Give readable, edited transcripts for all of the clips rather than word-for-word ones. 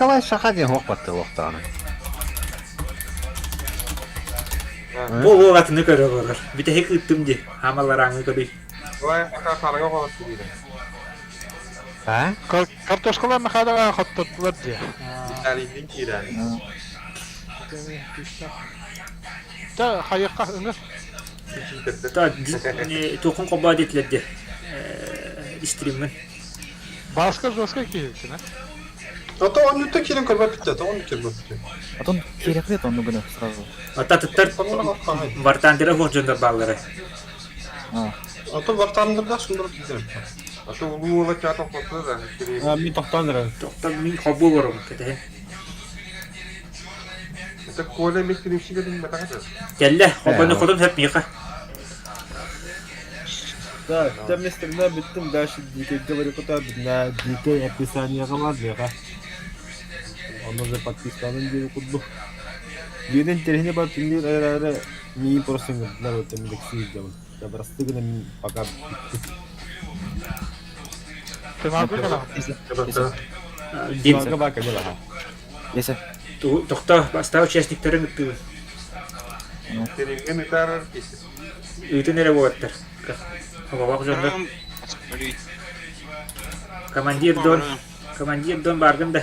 Николай Шахадин оқпатты оқтағаны. Бұл атыны көрі болар. Біте хек үттім де, хамалараңы көрі. Ой, қалаға қолатты дейді. Картошкалар махадаға қаттаттылар де. Виталийдің кейләні. Та хайыққа үңір. Тоқын қоба детлерді. Истримін. Басқа кейлетін, Ата оннутта келін көрбәп бітті, ата онны келбәп бітті. Атон кереклет онны күні сразу. Ата тұттар бартандыры хоқ жондар баллары. Ата бартандырда шындыр кетер. Ата ұлы ола кәт оқпатты да. Мен тоқтандыры. Тоқтар мен қобы барым кетейін. Ата көйлі мектенің шегелдің бәті қачар. Келі, қобаны қодын хөп миға. Да, там место биттим дальше дикий говорю, куда на дикое описание гамадлега. Он уже подписан на куду. Виден терхне бар тинди ара ми просто на вот там лексий делал. Я просто гына пока. Ты могу говорить? Димса. Бака была. Есі. Тоқта, баста участниктері мүтті. Тереңген үтәрір кесі. Үйтін әрі болаттар. Қобабақ жондар. Командир дон барғында.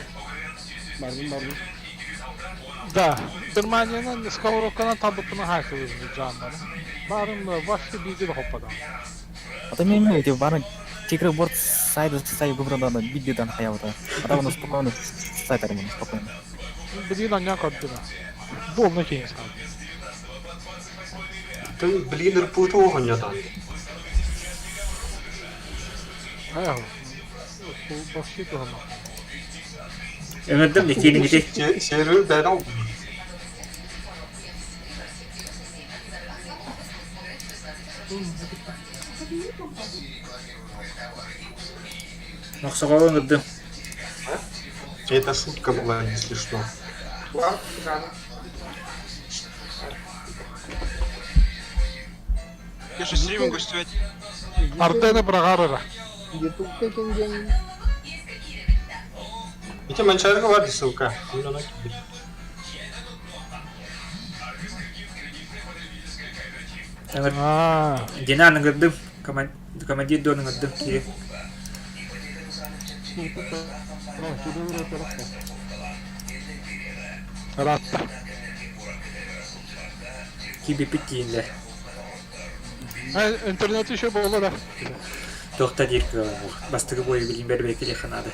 Да, Германияның сковородкадан табытының хайқы өзінің жанлары. Барын башы бейді қоппадан. Ата мен өте барын текірі борт сайды көбірінді биддедан қаябыда. Ата оны спокойно сайтары мұны спокойно. Білген аннан көрдіна. Болны кейін сады. Ты, блин, рпуты оғын ятан. Аяғы. Бұл башы тұрма. Өңірдім де келін кетек. Сері дәді ал. Мақсаға өңірдім. Это шутка была, если что. Я же стримим гостевать. Ардені бірағарыра. Ите манчарга бар ссылка. Динан өңірдім. Командир дон өңірдім. Кері. Ратта. Кибі піттейінді. Интернет еще болды да. Тоқта деркі бастығы бойы білген бәрі бәкеле қанады.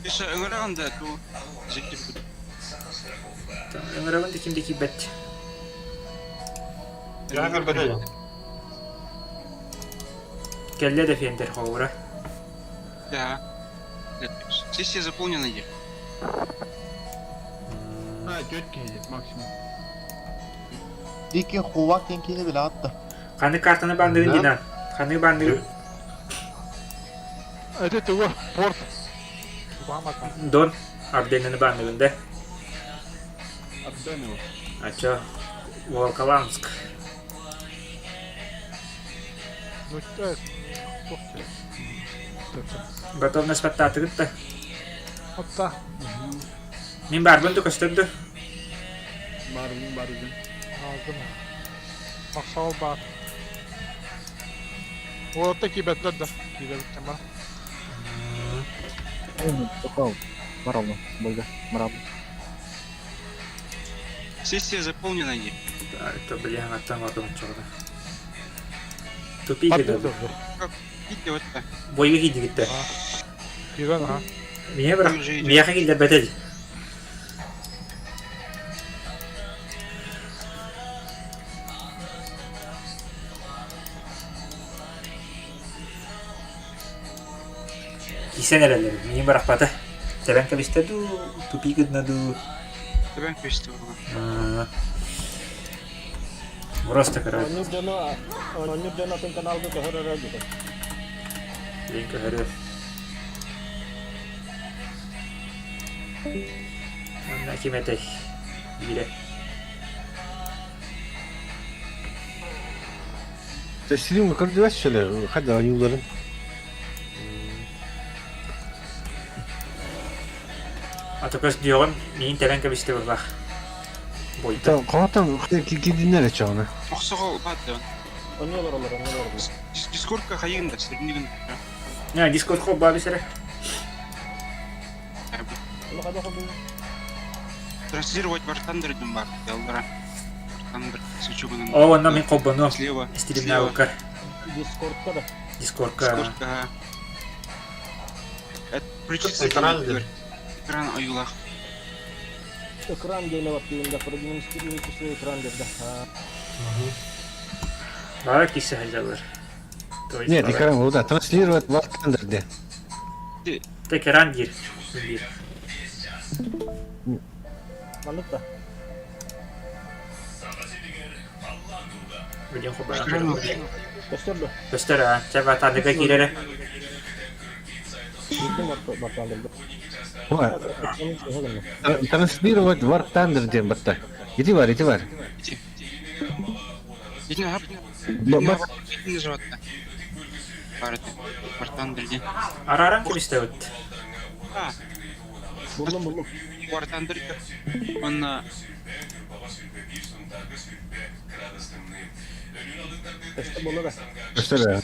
Еще ыңырағанда бұл жеке бұл. Өңірағында кімде кейбәт. Я көрбәді. Кәлі де фендер қауыра. Да. Сессия заполнена есть. Тетки едет максимум. Дикий хувак тенкini bile attı. Қаны картаны бандығын Динан. Қаны бандығын. Это туға порт. Бамака. Дон. Арденini бандығында. Отданы. Ачо. Волколанск. Ну, это... Готовность подтатығытты. Отта. Мен барбын көстірді. Барудың. Ağzına. Maksal var. Orada kibetler de. Kibetler var. Тоқау. Маралны. Бойға. Маралны. Сессия заполнена есть. Это, блин, аттан ордым чоғды. Тупи кеді. Как видите, вот так. Бойға кейді кетті. Kibet ha. Міне бірақ, мияқа келдер бәтел. Кисен әрелер, мені бірақ баты. Тәбән кәбістеді, тупи кедінеді. Тебя приступила. Просто короче. Он не дано тем канал бы кахара ради. Блин, кахара. Онна кеметей. Биле. Ты стрим как дела шелер? Хада юларын. Атакас диогон мин телен кебисте булбах. Бойта. Tamam, komutan ki dinler çağını. Оқсоғол баадда. Oynuyorlar onlar. Дискордка хайында стернигин. Не, Discord хо бабисере. Транслировать бартандердин бар. Ялдара. Бартандер сучугунун. О, онна мин коббону. Слева. Стилимна укар. Discord'da da. Discordка. Дискордка. Это включится Экран где? Экран аюлах. Ekran gene baktığında продемонстрировать свой экран dedi. Бара кисе хайдалар. То есть. Нет, экран вот, да, транслировать в Артандер де. Тек экран гир. Гир. Anlık da. Видим хо бара. Gösterdi. Göster ha. Çaba tanıga girelim. Gittim Артандер'de. Транслировать в Артандер de batta. İti var. Видно, ап. Bak. Видно животное. Бартандердин. Араран кебисте вот. А, Buldum. бартандерка. Он Göster.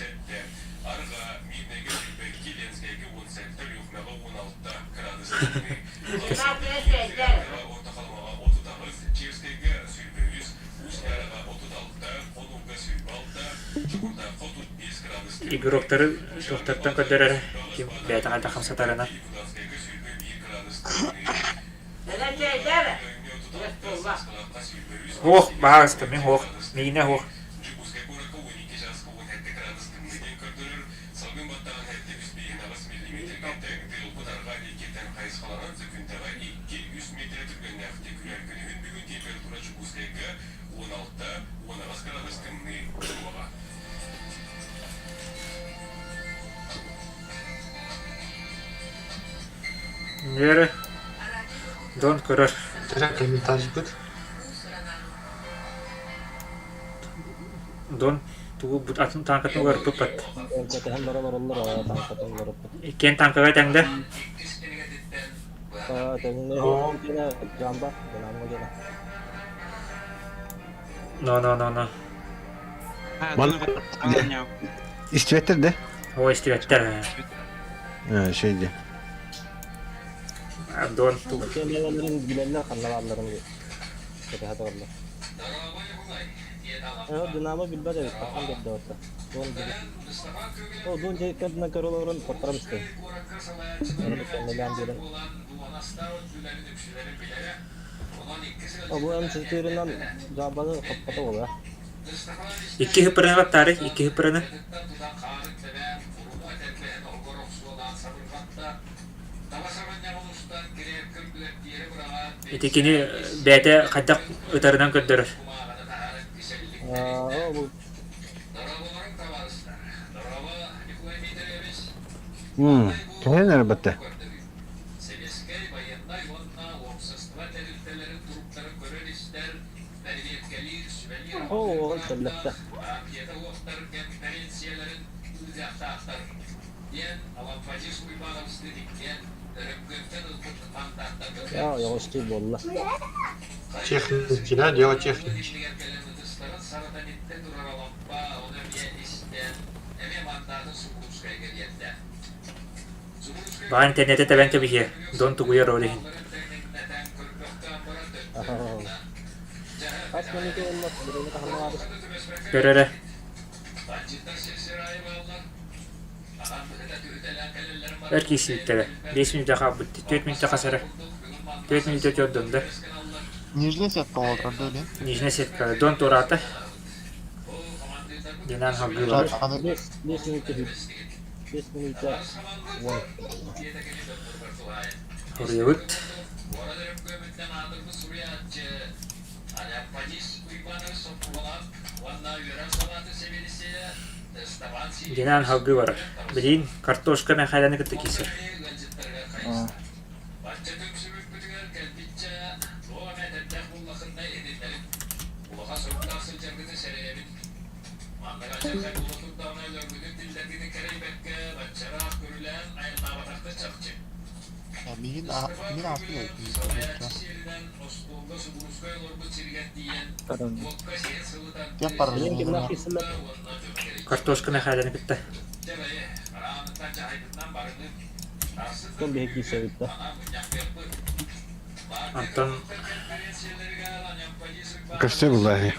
Игроктары тоқтаттан көдөрөр. Ким бәйтен ата хамсатарына. Ох, бағасты, мен ох. Мейіне ох. Нері дон көрөр. Direkt комментарий бит. Дон тугу бут атын танкатын көріп пат. Hem beraber onlar tankatın varıp. Кен танкага тәңді. Tengine gene camba denamı gene. No. А, İstvettir de. О, истебеттер. Şeydi. Дон тугу. Kendilerinin bilenler kanlarlarım diye. Kötü hata oldu. Evet, dinamo bilmez evet. Bakın dedi orada. Don gibi. O don ceketine karıların fotoğraf istedim. Yani kendilerini diyelim. Bu hem Türkiye'den cevabını kapatı oluyor. İki hıpırını bak tarih, iki hıpırını. Etekini bete kadak ötarından götürür. Bu. Kaya nerede? Oo, tabletle. Ya yavaş değil valla. Техники, да, дело техники. Bana internete de ben tabii ki. Don tuguya rolü. Kaç menüde olmaz. Birini kahraman abi. Görere. Herkesi yükleri. 5 minut daha bitti. 4 minut daha sonra. 4 minut ötüyordum da. Нижняя сетка oldu böyle. Нижняя сетка. Дон турата. Динан хагы var. Hani 5 minütte 5 minütte 10. Oraya vut. Динан хагы var. Bilin kartoşka men hayranı kıtı keser. Ya mingin asli ya. Таран. Tiap par Картошканы хайдан битті. Son bir hekki sevdi. Антон Костюм лаги.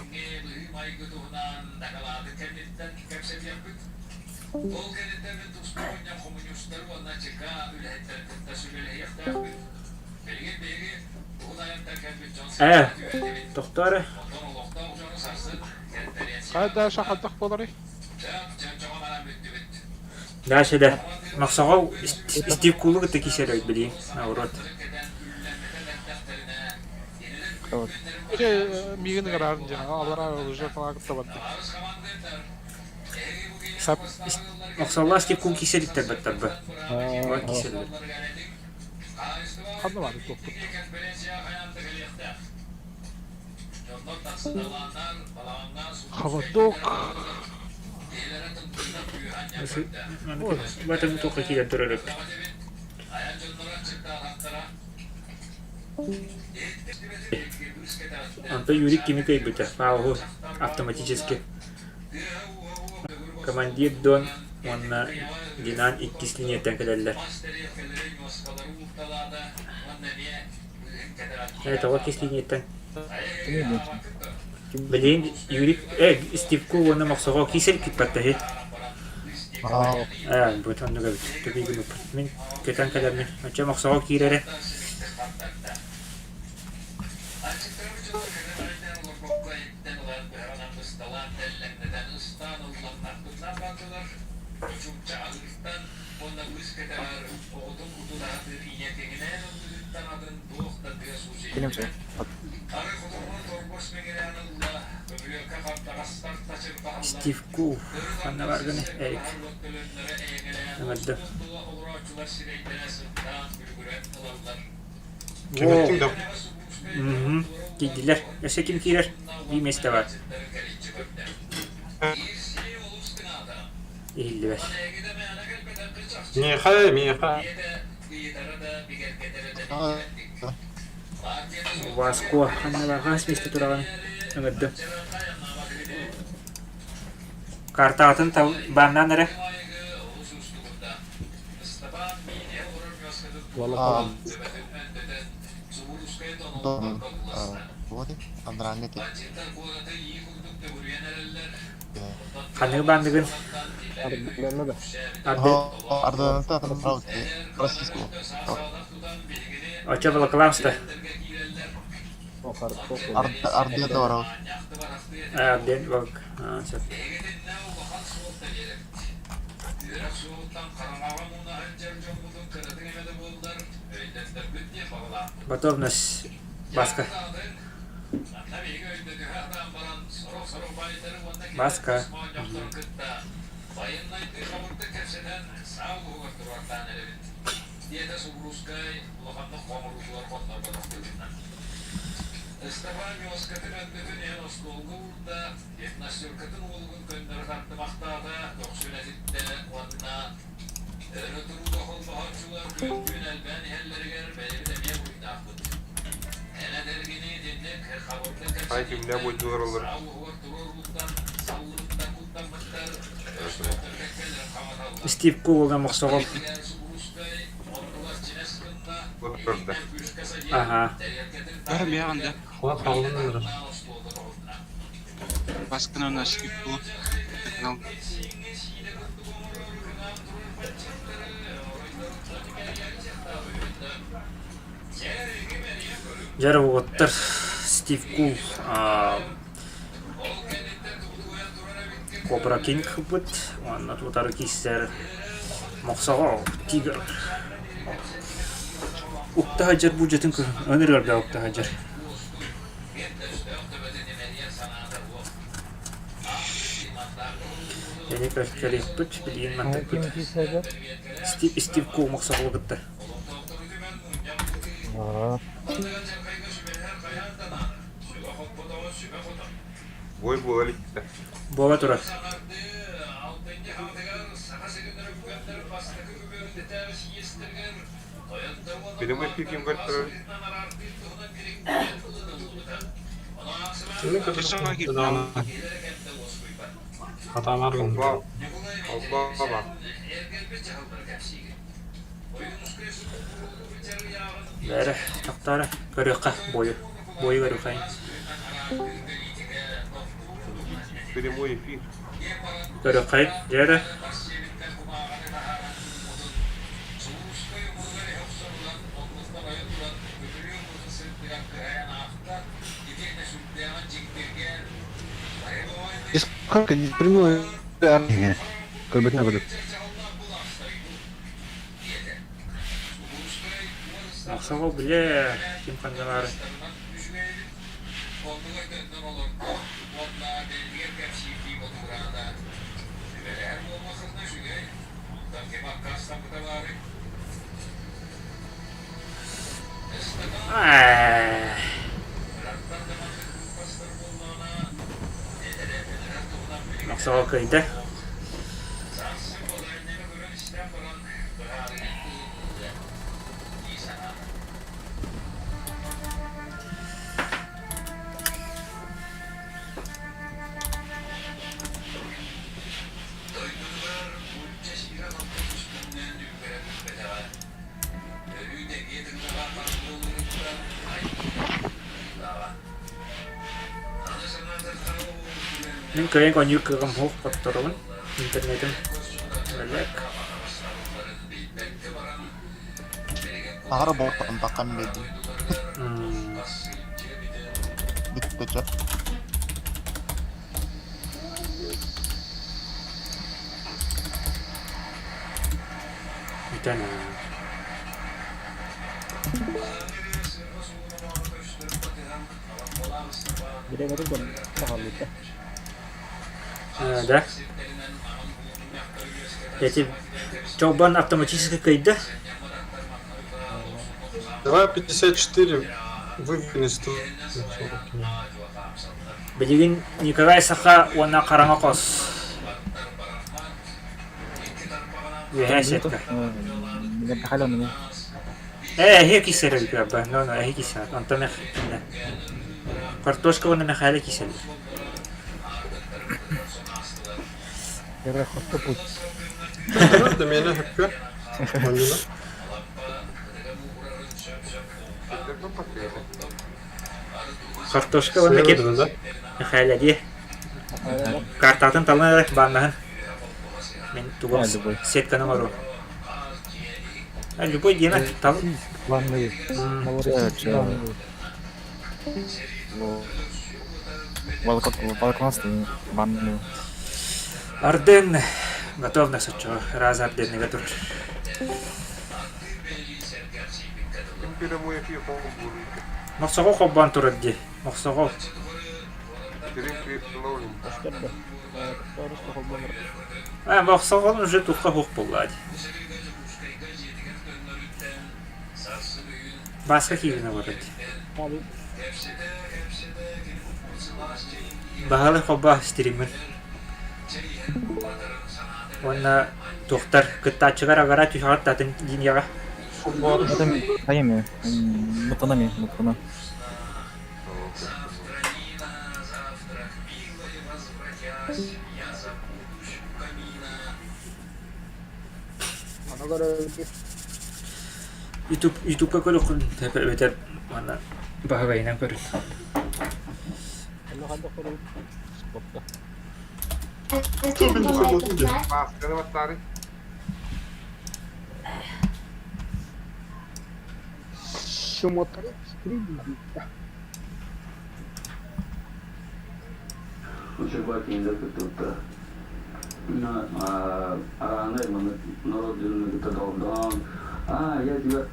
тоқтары. Қайда шақадық болар? Дальше да. Мақсағау істеп кулығы да кесер өйт білейін. Наурот. Мигін ғырарын жаңа, алара уже фалақытта барды. Мақсағаула істеп кул кеселіктер бәттір бі. Ва кеселдер. Қанды бар, тоқтық. Хавадок. Батың тоққа кейден тұрар өт. Антон Юрик кеми көйбіті. Фауғы автоматически. Командир Дон онна Динан иккис линияттен кәдәлілер. Это вот кис линияттен. Білейін Юрик, Стивку оны мақсауға кесел кетпәтті. Бұт ондыға бүт. Төбейгі бүп. Мен кетен кәлермен. Өтче мақсауға кейрері. Келемші. Стивку. Қанна барғаны әрік. Өңірді. Кеметтің да. Кейділер. Өсе кем кейрер? Бейместі бар. Ehilli ver. Меха. Vasco, anna varhaas mistä turaan öngöddö. Kartaatın tav bannan nere? Вот, Андранга. Kanı bandıgın. Ардана там правда. Российского. Оча балакламста. Ардия Доров. Ден бак. Сет. Готовность Баска. Баска. Haydi ne bu duvarlar. Стив Кулга махсогол. Burada. Ага. Барым яғында. Ulan kaldın. Басқаны ona skip bu. Жару оттыр Стив Кул. Кобра Кинг бут. Онна тутары кистер. Махсогол тигр. Ukta hajar bu jatın kı önür garda ukta hajar. Yani köşkeli püç bileyim mantık püç. Steve Kul maqsaqlı gitti. Boy bu öyle gitti. Boğa tura. Прямой эфир ким көрттүр? Кырсаңа кип. Хатаңар Колба бар. Бәрі тақтары көріққа бойы көріқайын. Прямой эфир. Көріқайын, жәрі. Как не прямой көрбөтүнө көрүп. Мақсаға біле кем қандалары. Мақсаға күйді. Những cái còn như cửa cầm hộp hoặc tổ đốn internet balik Ағыр болып ынтаққан беді. Бітті жап. Итана да. Эти чобан автоматически кайда. Давай 54 выкини 100. Билигин Николай Саха уана караңа кос. Ясетка. Мне халёный. هيك يصير البابا نو هيك يصير أنت مخ كرتوشكا وانا مخالك يصير Да меня хэппи. Манила. كرتوشكا وانا كيف да? مخالك دي كارتاتن طلنا بانهن من توبس سيت كانوا مرو любой день там Ванны. Волоконство ванну. Арден готовность отчего раз Арден готов. Прямой эфир Махсого хоббан турадди. Махсого. Махсого уже тухка хух поллади. Басқа кейбіне барады. Бағалы қоба стример. Оны тоқтар күттачығар ағара түйшағат татын дейінеға. Это моими мутона. YouTube ko lukul beter mana bahagay nang pero я тебя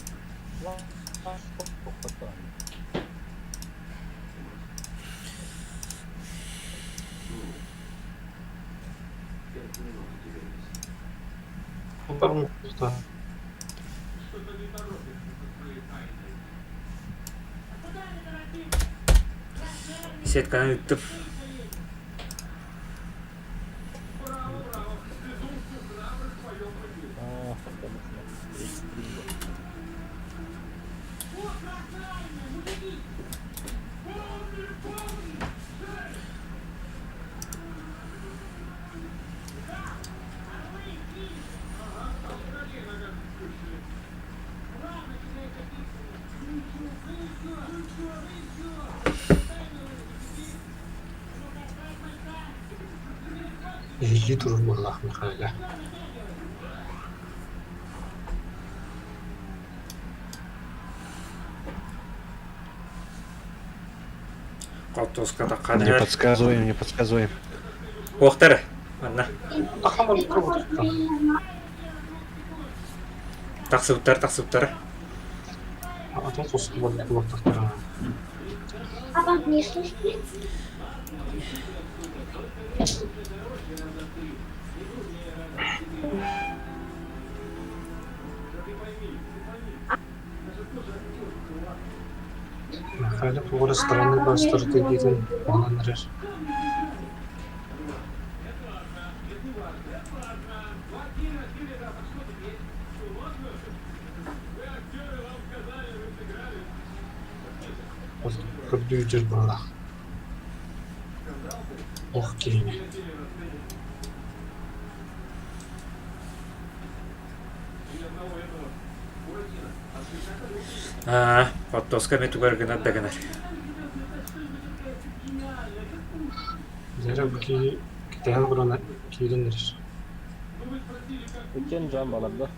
сетка на YouTube. Ежи турur боллах Михаила. Колтуска Не таққан. подсказываем, не подсказываем. Оқтары. Анна. Ахамар кабут. Тақсыбыттар. Атын косты болду болтактар. Папа, не слышишь? Михаила тугры страны бастырды деген ананрер. Көрдүү жер боллах. Ох кейне. Колтуска метугар гына дагана. Зера буки китен бурана кийренер. Өткен жан баларда.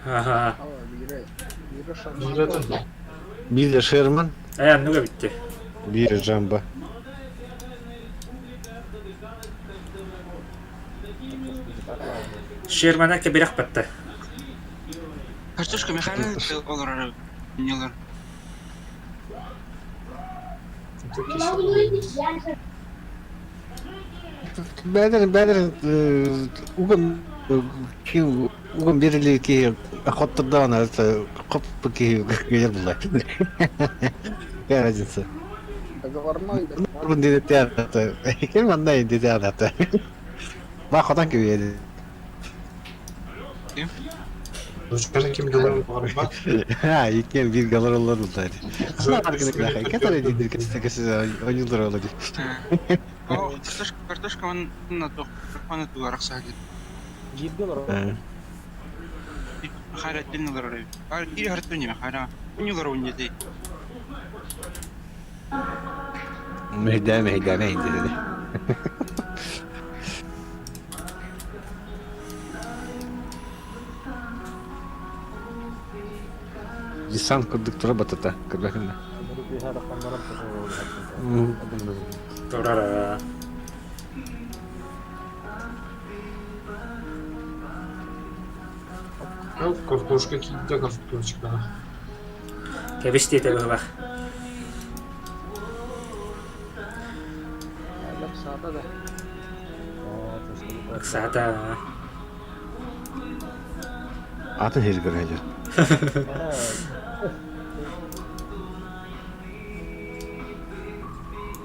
Аха. Жиратын. Bir de Sherman, Аяннуга битти. bir de Jamba. Шермана кебирак батта. Картошка Михайло олар нелер. Бәдір, угам берілі ке ақтырдан қоп ке гелер бұлай. Какая разница? Нұрбын деді театраты. Кем андай деді театраты. Ба қодан кебеді. Ручканы ким доллар бар ба? Ha, iken bir galar olur bunlar. Kısma arkadaşlar, kaç tane dindir kesiz oyuncular olur. О, картошка на то, паны тугарак сади. Михайло теннелер. Ар ири хартуни Михайло. Унилар уньеди. Mehdame indi. Lisan kurduk tura batata. Kırbakın da. Торара. Картошка кийде картошка. Кебисти тебе. Сата. Atın hezgir hezgir.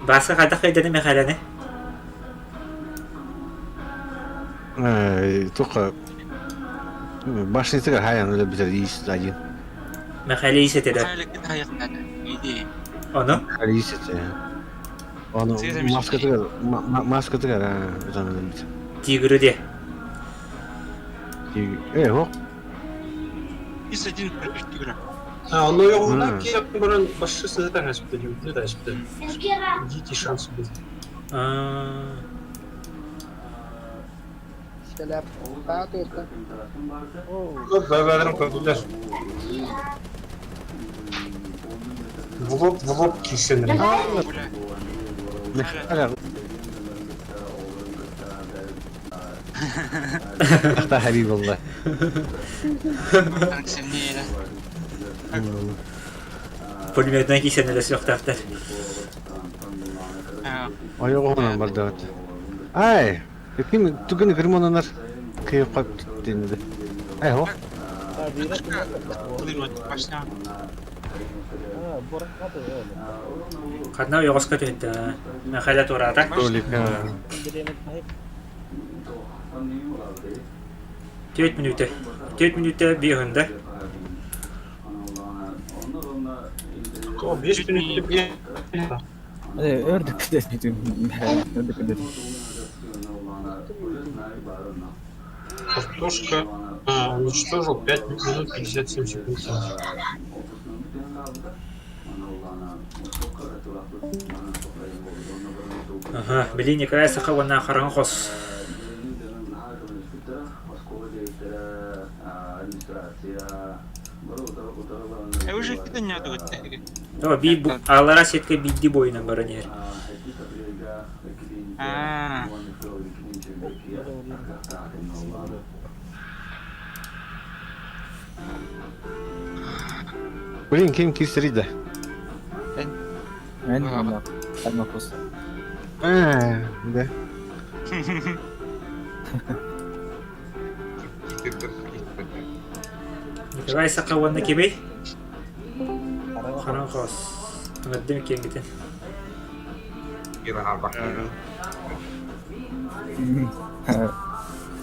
Басқа қайдақ қайдады Михайланы? Только башный цигар хаян öyle biter iyiyiz один. Михайлы есетеді. Михайло кит хаятнады. Иди. Оны? Iyiyiz ya. Onu maska цигар öyle biter. Тигрі де. Hop. Из один игра. Оно yok ona ki buranın başçısı da hasip ediyor. Ne de hasip ediyor. Ciddi şansı bu. Beraberim kötüler. Vurup kişiler. Hala. Ahta Habib Allah. Танк сильнее. Пулеметten кисенелі сөқтақтар. Ой, оғынан бар да. Ай, кім түгіні кірмонанар күйіп қойып түттенді. Ай, оқ. Қаднау еғысқа түйді. Михайлы турата. Төт минуты bir hında. O 5 minütlük bir Ördük dedim. Ördük dedim. картошка уничтожил 5 минут 57 секунд. Ага, били Николай Сахова на Харанхос. Уже это не надо. О, бит алара сетке бидди бойна баранер. Блин, кем кисрида? Одна просто. Да. Николай Сахова на кибей. Харанхос. Нgadem кен гитен. Kira harba.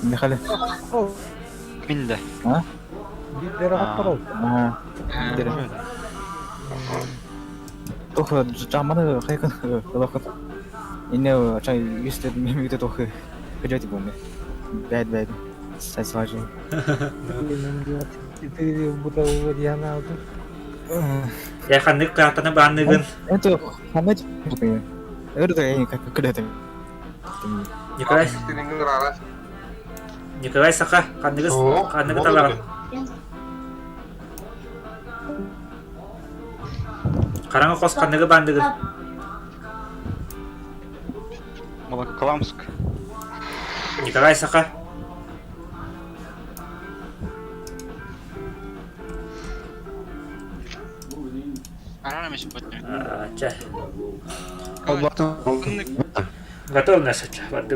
Михаил. Мин да. А? Toch jammer gekeken geloof in zij wist het niet toch gejoet die bommen bad zij zwaar Я ханнык катана банныгын. это хамет это я как кредит Николай Senin arası. Николай Саха ханныгы талаган. Харанхос ханныгы бандыгын. Волоколамск. Николай Саха. Арана меши потом. Ча. Ханнык Готовность. Вот.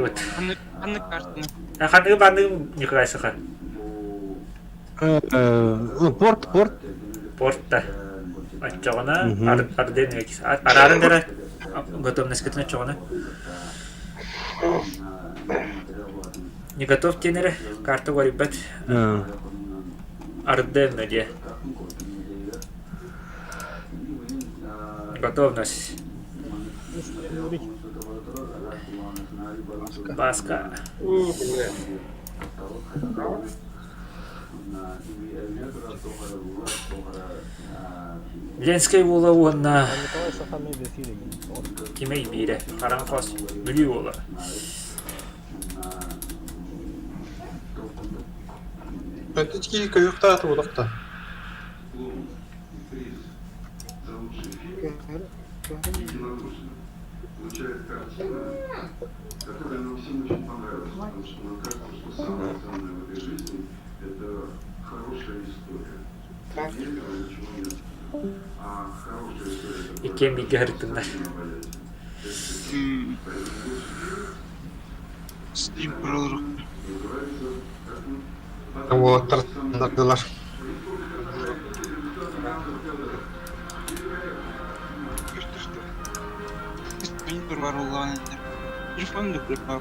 картаны. Ханныгы бандыгын Николай Саха. Порт. Портта. Аччағына арден екіз. Арарын дәрі готовность кетіне чоғына. Не готов тенері карта говорит бәт. Арден де. Готовность. Баска. Ленская вола он на кимей бире. Харанхос бүлі вола. Öteki köyükte atı odakta. İken bir garıtınlar. Стрим пролог. O tırtındakiler. Монитор var Allah'ın. Telefonu da kırpar.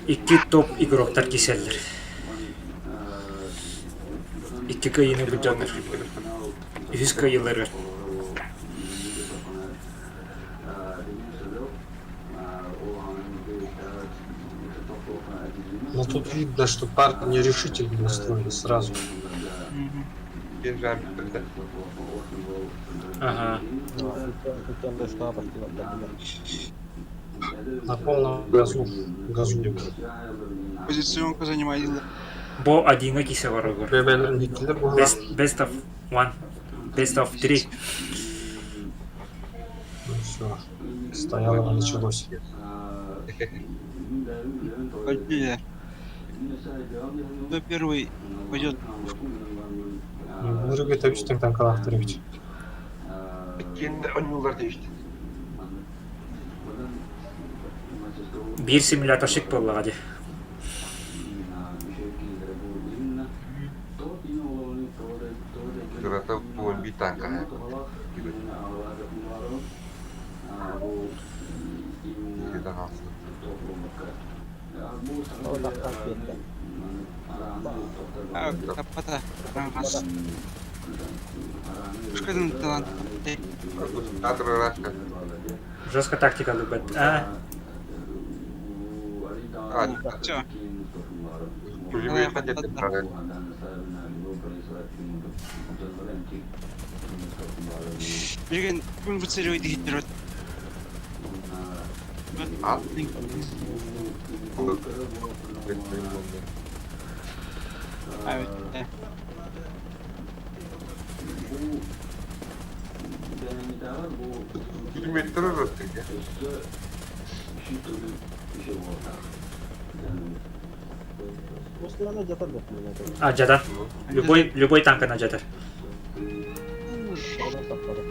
İki top игроктар keserler. İki kayını bıcanır. 100 kayıları. Но тут видно, что парни нерешительно настроены сразу. Ага. На полном газу не было. Позиционка занимает. Бо одинга кисе var olur. Bebeğlerin gittiler bu Best of one. Best of three. все. Стояло, началось. Пойди. Кто первый пойдет? Nuri tabii işte tam karakteri için. Kendi ön yollar değişti. Bir simülatörşik bolla hadi. Ternyata bukan bintang kan ya. Kita hasil. Капота. Шкодный талант. Жестко тактика любит. А? Все. Пулеметка жетти параллель. Билген күн бүцері өйді хеттер өт. Ал. Пулеметтер өрөттүк я. Осылана жатар да пулемет. А, жатар. Любой танкына жатар. Одан таппады.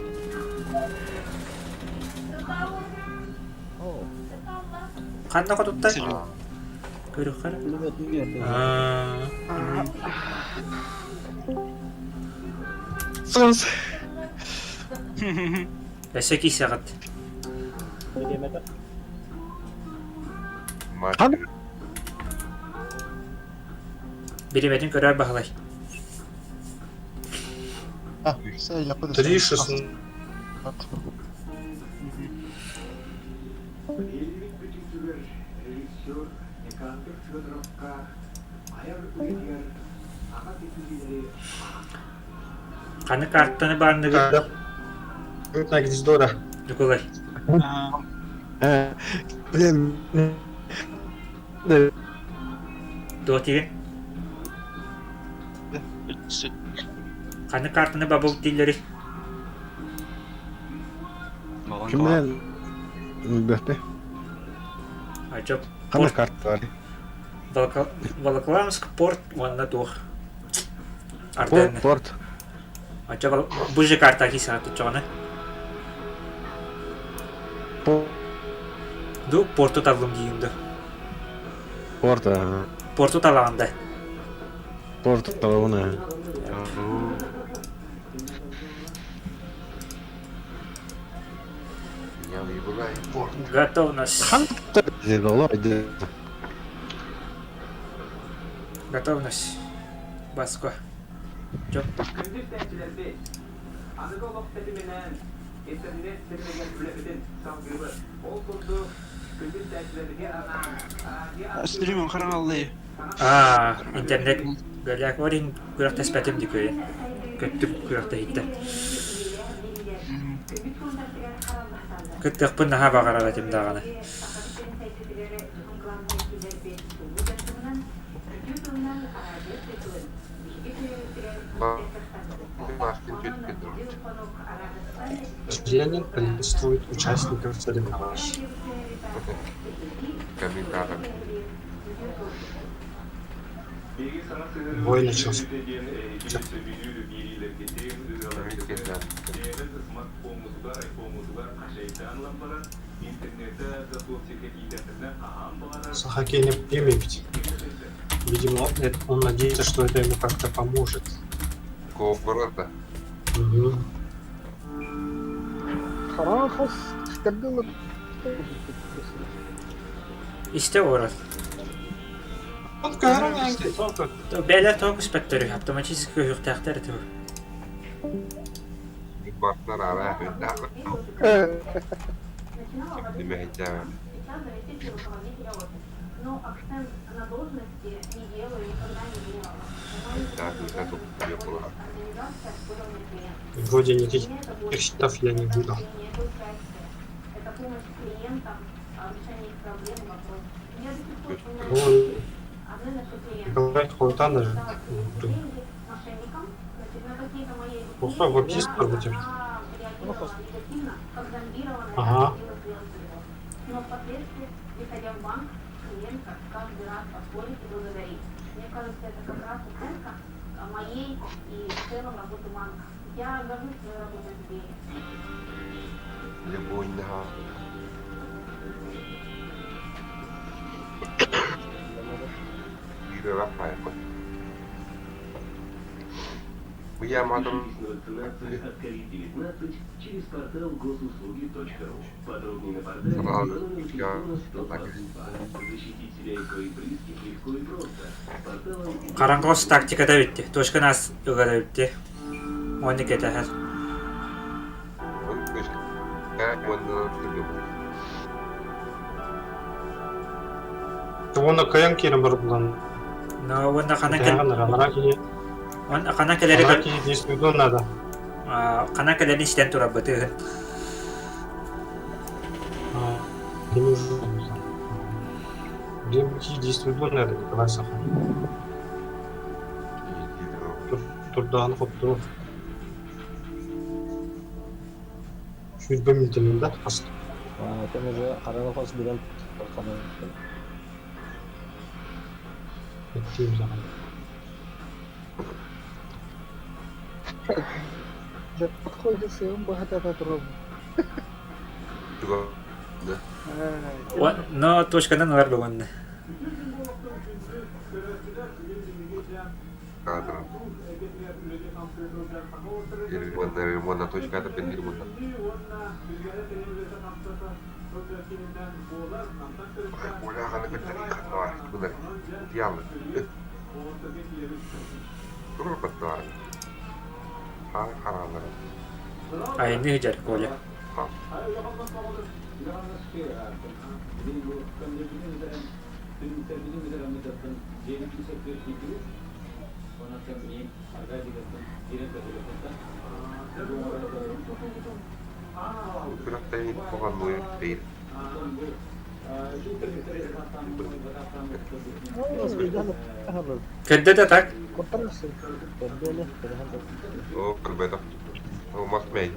О, Қандай құтыттай? Көріп қара. пулемет үйге. Сыз. Әсеки сағат. Пулемет. Машина. Билеметін көрер бағылай. Ah, все, я подошел. 3-6. Қаны карттаны барындығы Крупная гнездора. жүкілай. Блин. До теген. Қаны картаны бабыл дейлері. Кіммен? Бәтті. Айчоп. Қандай карта бар? Волоколамск, порт, онна тух. Арденне. Порт. Айчоп, бұл же карта ки сағат ұтчағаны. Ду порту табылым дейінді. Порт. Порту талағында. Порт талауына. Готовность. Готовность. Баско. Чоп. Стримін қараңалды. Интернет. Бөлек орин күректі спәтім декөйін. Көттіп күректі хитті. Көттік бұнна хаба қараға темдағаны. Ленин приветствует участников соревнований. Комментатор. Бой начался. Сахаки не примет. Видимо, он надеется, что это ему как-то поможет. Кооперата. Харахас, штабилы. İşte orası. Beyler toku spektörü автоматически hükühtähteri tuğ. Partner araya hündä. Nimehitää. Вроде никаких счетов я не выдал. Николай Хултана. Плохой веб-дист пробудем. Ага. Но впоследствии, приходя в банк, клиентка каждый раз поспорить и благодарить. Мне кажется, это как раз оценка моей и в целом работы банка. Я горжусь своей работой в Сбере. Любой на. Виры Рафаэль. Я матом. Через портал госуслуги.ру. Подробнее на портале. Защитить себя и своих близких легко и просто. Порталом. Қараңғос тактикада өтті. Тошқын аз үгада өтті. Оны кеті әр. Того на каян керем бар булан. No, wala kana Kana kelere действует надо. kana kelere isten turabbatı. Действует надо, Николай Сахан. Турдан хопту. Шүйт бөлмейтінін да қасты. Темеже қараңғы қос берем. Еттейім саған. Подходит сын, богатата тұрып. No, точкадан var бүгін. Кадром. Ремонтная точка, это ремонтная. Ойлағаны көтерейік қаттавар. Бұлар диялы. Тұр қаттавар. Қаралары. Ayını hıcar kola. Бірақ тәйін қоған ойын дейді. Kedde de tak. О, көлбәді. Олмас мәй.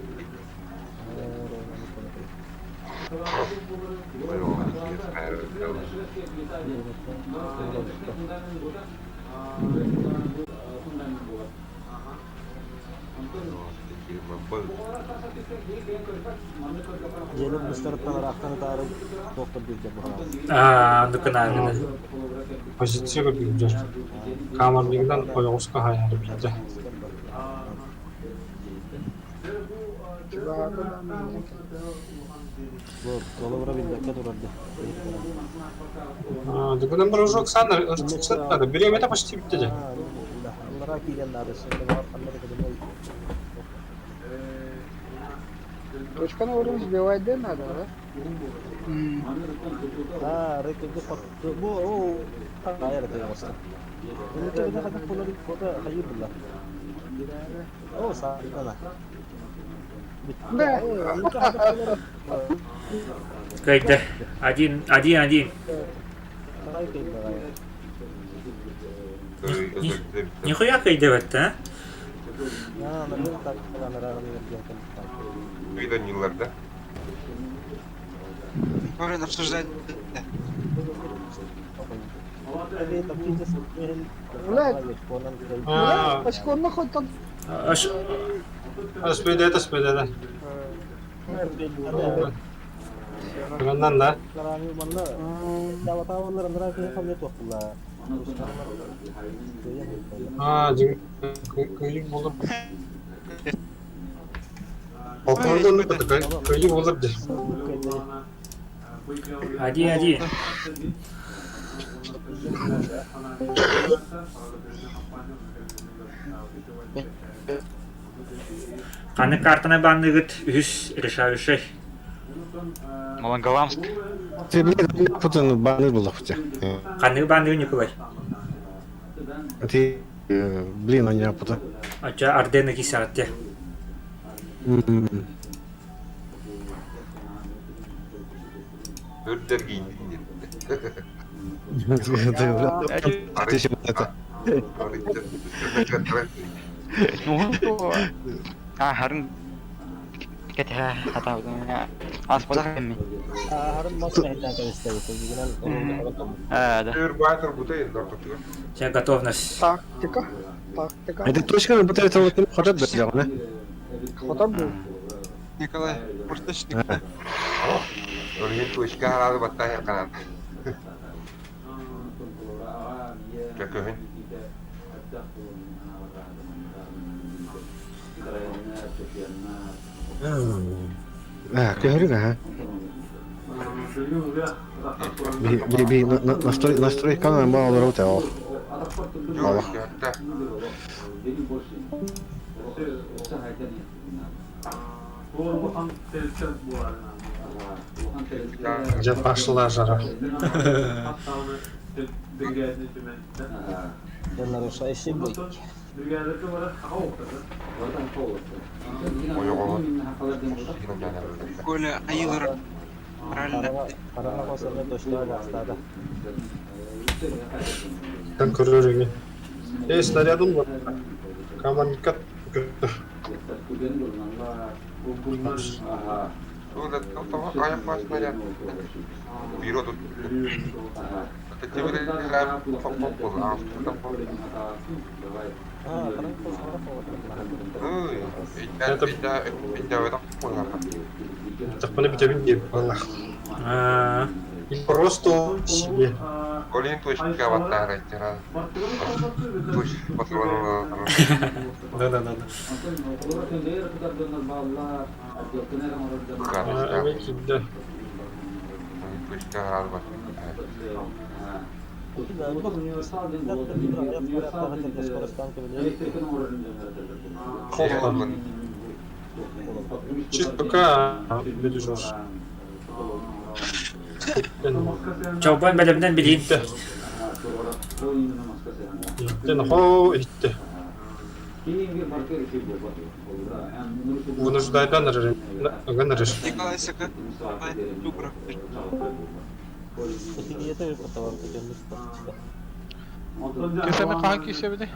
Jelib mustardtan raqtani tarif doktor bergan bu. Onu kınağını. Позицияға беріп жүр. Камерлігінен қойғысқа қайырып кетті. Bu dolabıra bildirke durardı. Дүгінен бір ұжық сәттеді. Біреметі почти бітті де. Onlara kiygenlerdi. Şimdi var kanları kadar. Точканы орын сбивайды надо, да? Рекорды факты. Bu o hayır diyorsun. Bunu da bir kadar kullanıp foto hayır billah. O sağdan. Kaydı. Один. Нихуя кайды бәтті, а? Үйден yıllarda. Можно обсуждать. Пачконно хоть там. Спидеді. Бұғаннан да. Көйлік болып. Алтаудан өтті, көйлік болып де. Один. Қаны картына бандығыт үз решающий. Малангаламск. Ты потом банner был хотя. Қаны бандығы Николай. Ты блин, они опыта. Ача Ардена кисатте. Өрттер гейді. Ты еще это. Харин кетэ хатаа аспалах эмми. Харин маска хийдэн гэвэстэй. Да. Өр байтар бутайын дартатıyor. Сейчас готовность. Тактика. Это точка бутайын травматын хотат да жагына. Хотат бу. Николай, уртачник. Örgün точка aradı battaya kanan. Kökühün. Говорю, ага. Настрой канал мало работал. Мало. Где пошла жара. كل أي ضرر Там көреріңе. Снарядым бар. Коммуникат. Kayak pas снаряд. Бюро тут. Это тебе играем футбол, а там это это Так мне битвин не было. И просто себе. Колин точка аватара тира. Точка патрона. Да. Да. Точка арба. Чуть пока бежишь. Чаубан бәлемнән билейм. Хо итте. Вынуждайдан ганарыш. Николай Сака Дубра Keseme kanki işe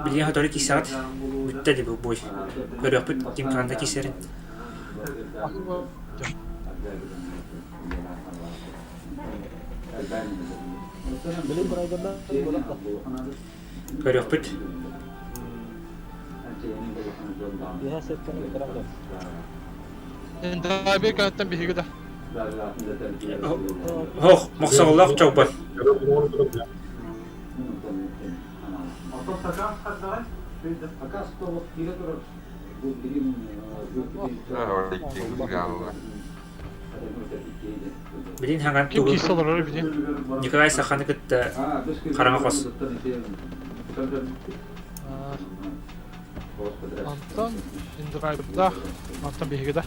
Билейм хатори кисаат. Бүтте ди бу бой. Көрөпүт тимканда кисерин. Көрөпүт. Daha bir kanattan bir higide. Хох, мохсоголлах чаубан. Билин хаган Kim тугу. kişi olur öyle bileyim. Николай Саханы кыт караңа кос. Antan indirayda. Antan bir higide.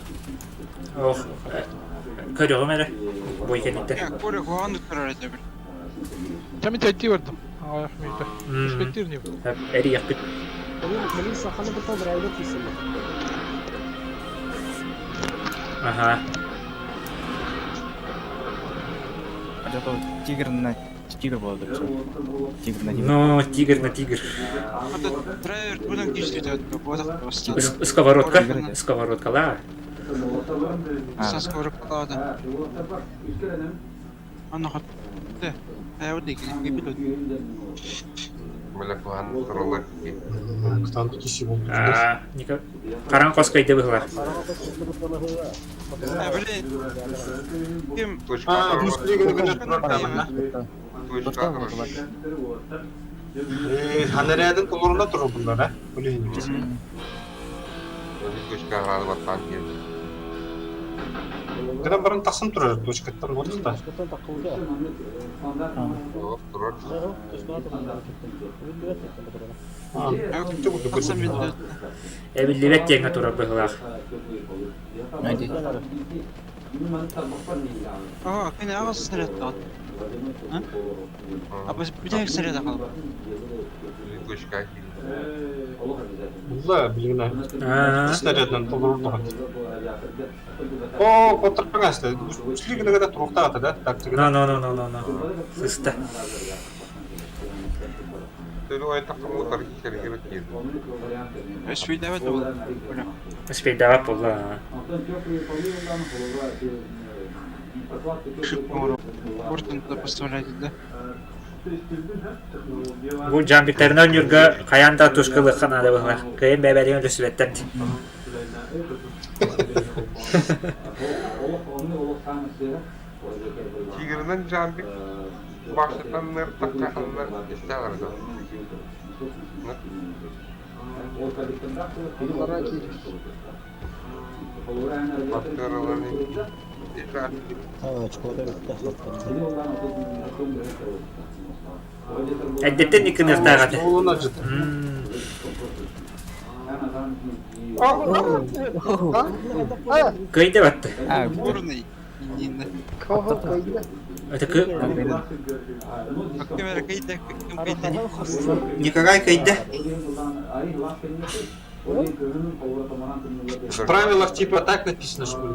Ох. Көрөгөм эле. Бой келетте. Коля Хуан Дубра Дубра Tabii tepki verdim. Ayak mıydı? Üspettir niye? Эри япыт. Ага. А зато тигр на тигр был, так что тигр на тигр. Ну, тигр на тигр. Драйвер будем действовать как просто. Сковородка, ла. Со сковородка, да. Она хат. Да. Я вот дикий, не буду. Молекулан туралы. Там киси был. Караңа кос кайда быгла. Блин. Ким? Точка. Ханарядын колорунда туру булар, а? Билейм. Точка арады баттан кел. Гана барын тасым турар, точкаттан болдукта. Турар. Эбилливет теңе тура быгла. Ага, кene ağız снаряд at. А biz bir tek снаряд alalım. Точка. Булла, билгина. Снаряддан толорунда. О, контрпагаста. Үчлигине гана туруктагата да, тактика. No. Сыста. Төлөй такымы тарихи керек киз. Эшви давай да olur. Успей давай пола. Бортын да поставляйте, да? Бу жамбиктеринен юрга каянда тушкылы канады быгла. Кайын бәбәлеген төсүбеттен. Тигринен жамбик башыдан нер таккаханнар истәгәрдә. Әддеттен икен ыртагаты. Олуна жыт. Кайда батты. Бурный. Кого кайда? Это Камера кайда, кайда. Никакая кайда. В правилах типа так написано, что ли?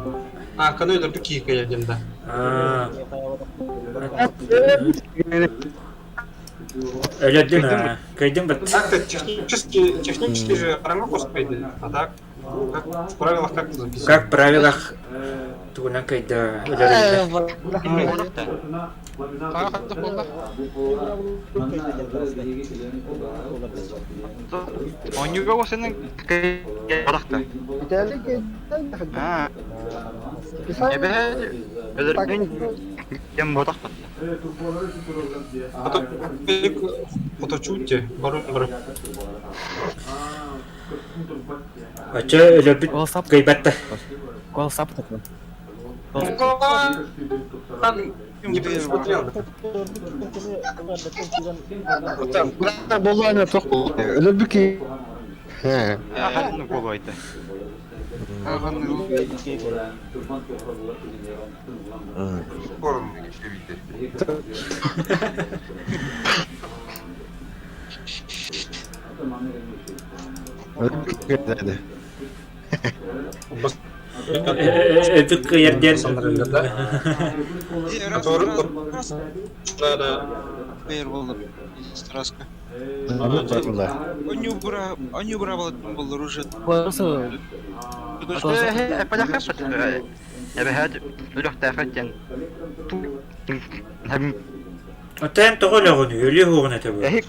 А, каноида такие каядем, да. Өлөддүн кайдын бат. Так-то технически же рамокос кайды, а так? В правилах как это записано? Как в правилах тугунан кайда өлөддүн. Тағы болды. Он не угол сенің барақта. Кем барақта. Фоточутте, бару. Ача өлөбүт кайбатта. Кол сап такой. Не посмотрел. Болды ана тоқ. Өлөбүки. Ағанны бол айты. Скоро еще видите. Өлөбүки. Эпик кайерден. Да. Бейер болды. Страска. Болды. Они убра болды уже. Просто Отен тогологун өлү хугуна табы.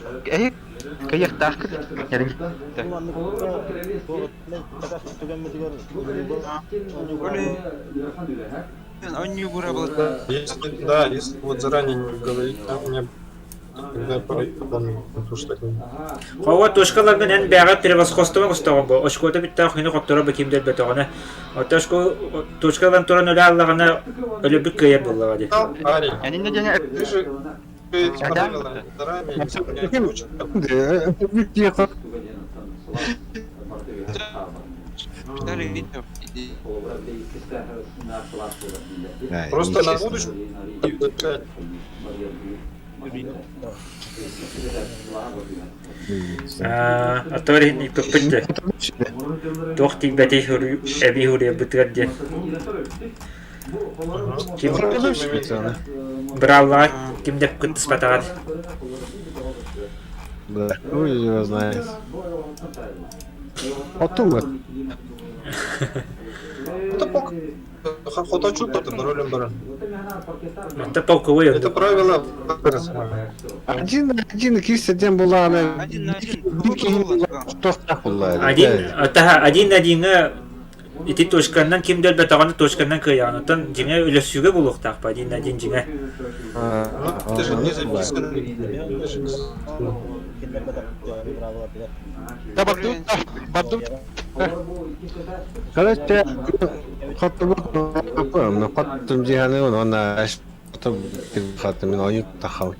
Они убра болды. Если вот заранее не говорить, у меня когда помню, что такое. Хава тошкалардан эн бага превосходство гостогон бо. Ошкода биттә хыны коттора бекимдер бетогына. Оташко тошкалардан торан өлө аллагына өлөбүк кайер буллага ди. Они на день Ты же заранее. Просто на будущее. Атори ни пеппетте. Тохти бете хуру эби хуру бутрадде. Ким брала ким деп кыт спатагат. Да, ну его знает. Потом Фоточут это ролем баран. Это полковой. Это правило. один кистеден була ана. Один на один. Тоқтақ була. Один на один ити точканнан кимдер бетаганы точканнан кыягынытан жиңе өлөсүгө булуктак па один на один жиңе. Ты же не записан. Короче, хаттым жиһаны оны аш хаттым мен ойып тахал.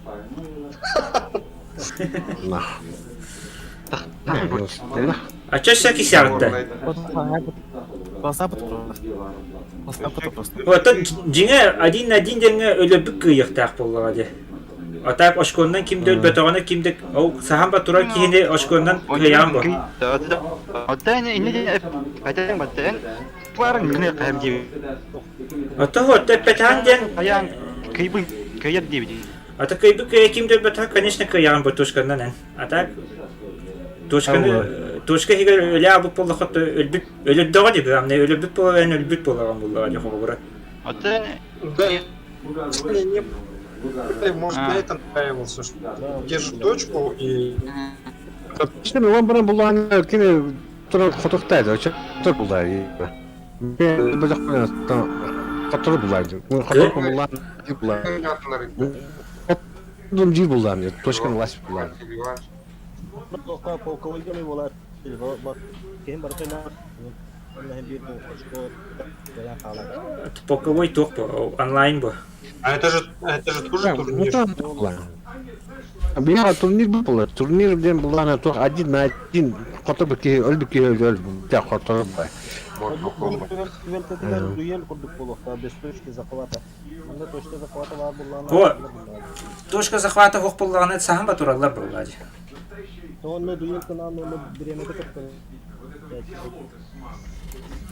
А чё всякий сяртта? просто. Вот жиңе один на один жиңе өлөбүк кыяктак буллага ди. Атак ошкондан кимдер бетаганы кимдек ол сахамба турар кийини ошкондан кыяган бу. Оттан инде атан баттан тварын гыны кайым. Ата вот петан ден Аян кайбын кайят дебди. ата кайбы кимдер бетак конечно кыяган бу тошкандан. Атак Тошка хигер өлө абып болду хатта өлөп дага деп амне өлөп болған өлөп болған буллага деп хобора. Оттан Да. Может, на этом нравился, что держу точку и... Şimdi ben bana bulan yine tura fotoğraftaydı. Çok bulaydı. Ben böyle fotoğraf bulaydı. Fotoğraf bulan bulaydı. Dumci bulaydı. Toşkan lastik bulaydı. Полковой ток онлайн бу. А это же тоже турнир. Я турнир был. Турнир где была на один на один Kotor bir ki öldü. Ya kotor bay. Квелтетилер дуел курдук болуқта, без точки захвата. Анда точка захвата бар булларына. О! Точка захвата хук буллаганы сахан ба тураллар буллади. Онны дуел кынан оны биремете кытты.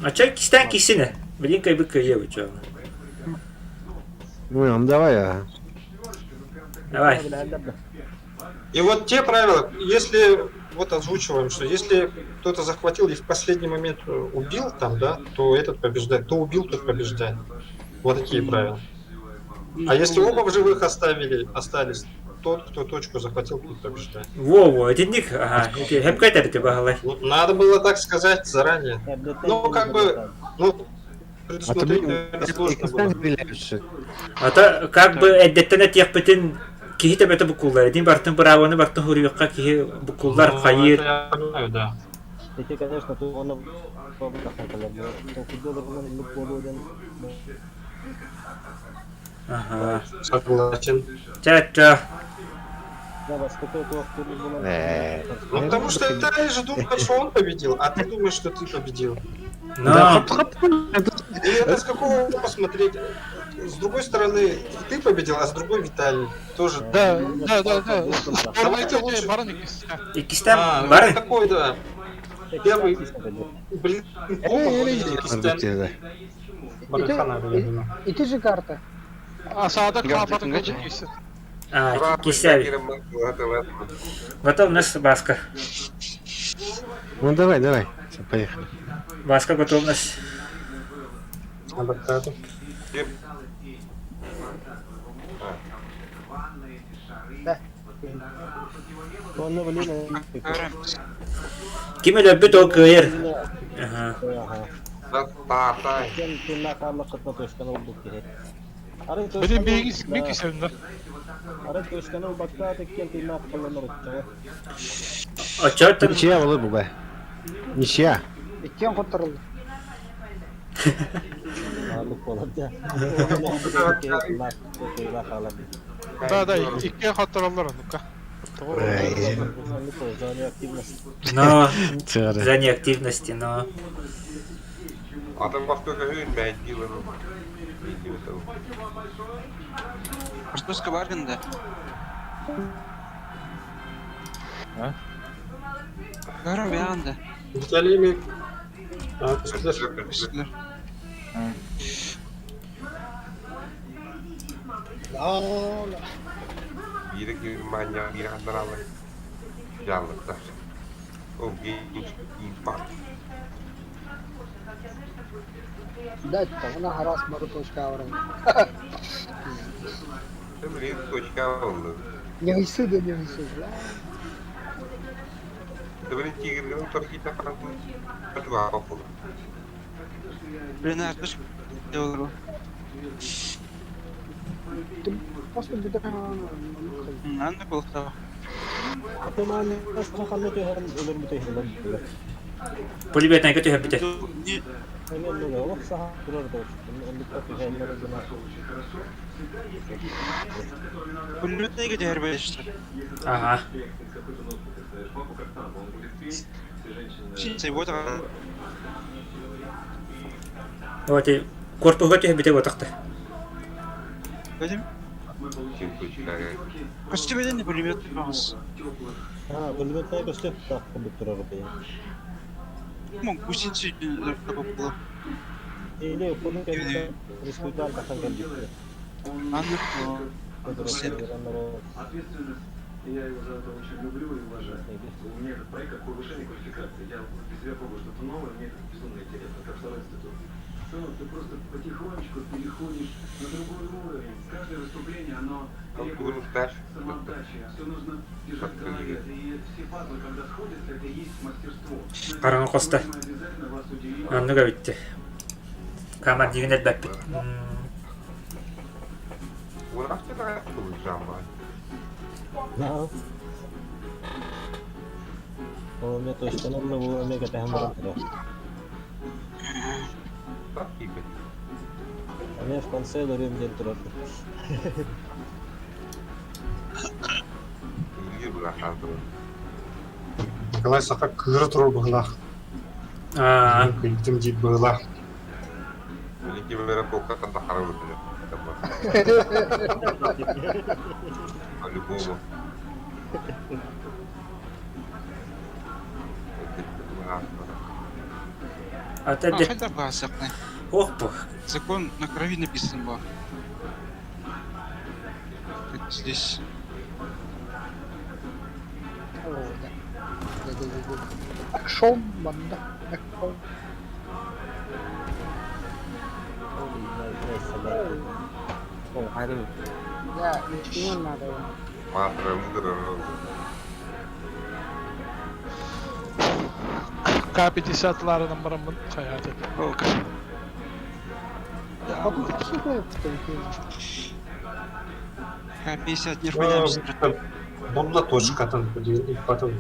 А чай кистен кисине. Блин кай быкка еу чё. Ну, давай я. Давай. И вот те правила, если вот озвучиваем, что если кто-то захватил и в последний момент убил там, да, то этот побеждает. Кто убил, тот побеждает. Вот такие правила. А если оба в живых остались, тот, кто точку захватил, тот побеждает. Во, это ник. Ага, это хеп кайтар ты багалай. Ну, надо было так сказать заранее. Ну, как бы, ну, предусмотреть, наверное, сложно было. Ата как бы эддеттен этияхпытын кихи табета букуллар. Дин бартын браваны бартын хуриюкка кихи букуллар хайыр. Я понимаю, да. Эти, конечно, тут он Ага. Согласен. Ча-ча. Ну, потому что Италия же думает, что он победил, а ты думаешь, что ты победил. Но... И это с какого посмотреть? С другой стороны, ты победил, а с другой Виталий. Тоже. Да. Давайте лучше баран Икистен бары? Такой, да. Первый, блин, И ты же карта. А сağda kapatın kaçın gitsin. А, кисяви. Готовность, Баска. Ну, давай. Поехали. Баска, готовность. Кими любит окер. Ага. Benim bir kişinin Ara точканы бакта теккен тыйнак кылыныр. А чё там? Ничья было бы, бай. Ничья. İkken kurtarıldı. Да, iki hatırlarlar onu. Но за неактивности, но... А там во сколько гривен дилер? Что с Кабарганда? А? Гарам Вианда. Виталий имеет... Biri Gürmanya, biri Handaralı. Canlıklar. O genç infak. Дать-то, она раз могу точка аврам. Sen bir точка oldu. Не высыды, не высыды. Sebenarnya tigirlerin Türkiye'de falan kedua apa? Блин, что ж делаю? Ты просто где-то... Надо было того. Пулемет найка тюхэ бите. Пулемет найка тюхэ бите. Ага. Вот и корпус готовы бите вот так-то. Пойдем? Почти беден не пулемет пас. Пулемет найка степ так компьютера рубей. Мог гусеницы такого было. Или пулемет рискуйтар кахан компьютера. Я его за это очень люблю и уважаю. У меня этот проект как повышение квалификации. Я для себя пробую что-то новое, мне это безумно интересно, как второй институт. Ты просто потихонечку переходишь на другой уровень. Каждое выступление, оно самоотдача. Все нужно держать в голове. И все пазлы, когда сходятся, это и есть мастерство. Каран коста. Анныга битти. Камар дигинет бәппит. Bu nasıl da bulacağım ben? Да. Он мне точно надо было мега тахмар. Так типа. А мне в конце дорим день трот. İyi bırak hazır. Николай Саха кыр тұру бұғыла. Күлтім дейд бұғыла. Великий Мирополка там тахара выпили. По-любому. А ты Хотя бы асакны. Ох, бог. Закон на крови написан был. Здесь Акшон, банда. Акшон. Ồ, hai từ. Да, ничего не надо. Матра, мудро. K50'ların numaramın hayatı. Потом какие были потом? К-50 не рванемся. Бомла точкадан көдеуін потом.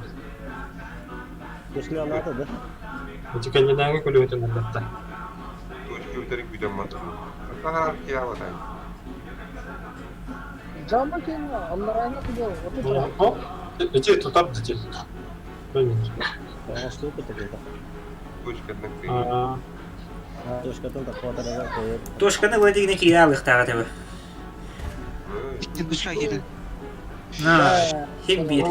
Если она это, да? Өтіка недәңі көлі өтін әлбәтті. Точки ударик видим матра. Тахара кияла тайм. Джамма кино, он на районе делал. Вот это. О, эти тұтап дете. Шлюпы такие. Точка на Точкадан да хватает коет. Тошканы владигіне киялық тағатыбы. Индушка келді. На, хем бир.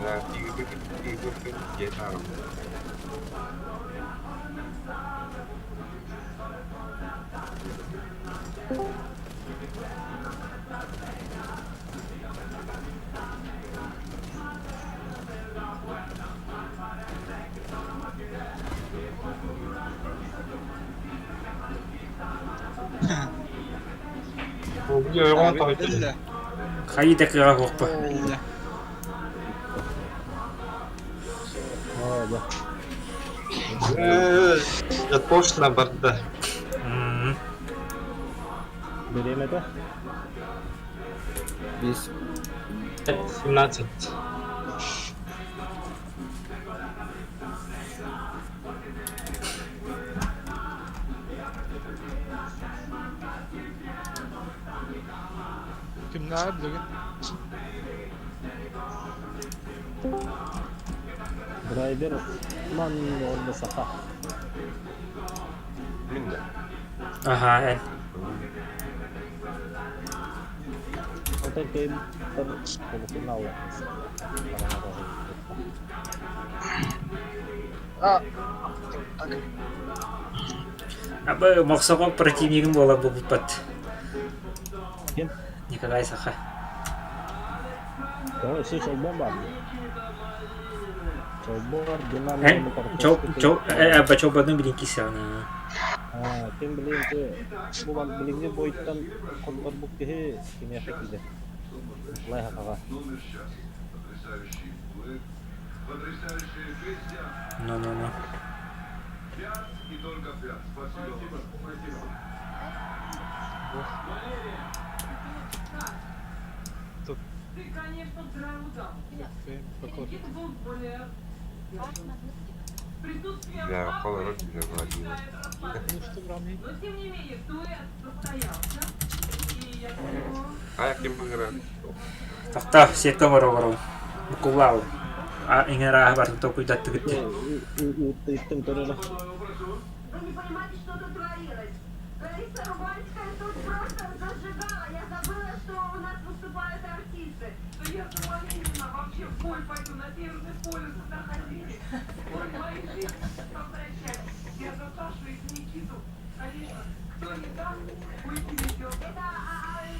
Да, тигр, я там. Білді. Қайда кыға қоқпы. Білді. Я точно барды. Берем это? Без 17. Kimler bugün? Драйвер ман орда саха. Минда. Ага, ән. Это game полуфинал. Абы мақсаға противнигім бола бұл бұтпат. Кем? Николай Саха. Давай, все, бомба. Ән, әбі чоубадың білін кесі ана. Кем білейін ке, бұл біліңде бойыттан қонғар бұл кеге кеме шекілді. Лай хақаға. Ну. Ты, конечно, здравый дам. Никита был более... Я холодно руки заводила. Но тем не менее, дуэт состоялся. И я думаю... А я кем играю? Тақта, сетка бару. Бұқылау. Иңера бар, тоқу датты күтті. Иттің тұрыры. Вы не понимаете, что тут творилось? Лариса Рубанская тут просто зажигала. Я забыла, что у нас выступают артисты. Да я за Валентина вообще в бой пойду, на Северный полюс туда ходили. Ой, мои жизни возвращать. Я за Сашу и Никиту. Конечно, кто не даст, уйти ведет. Это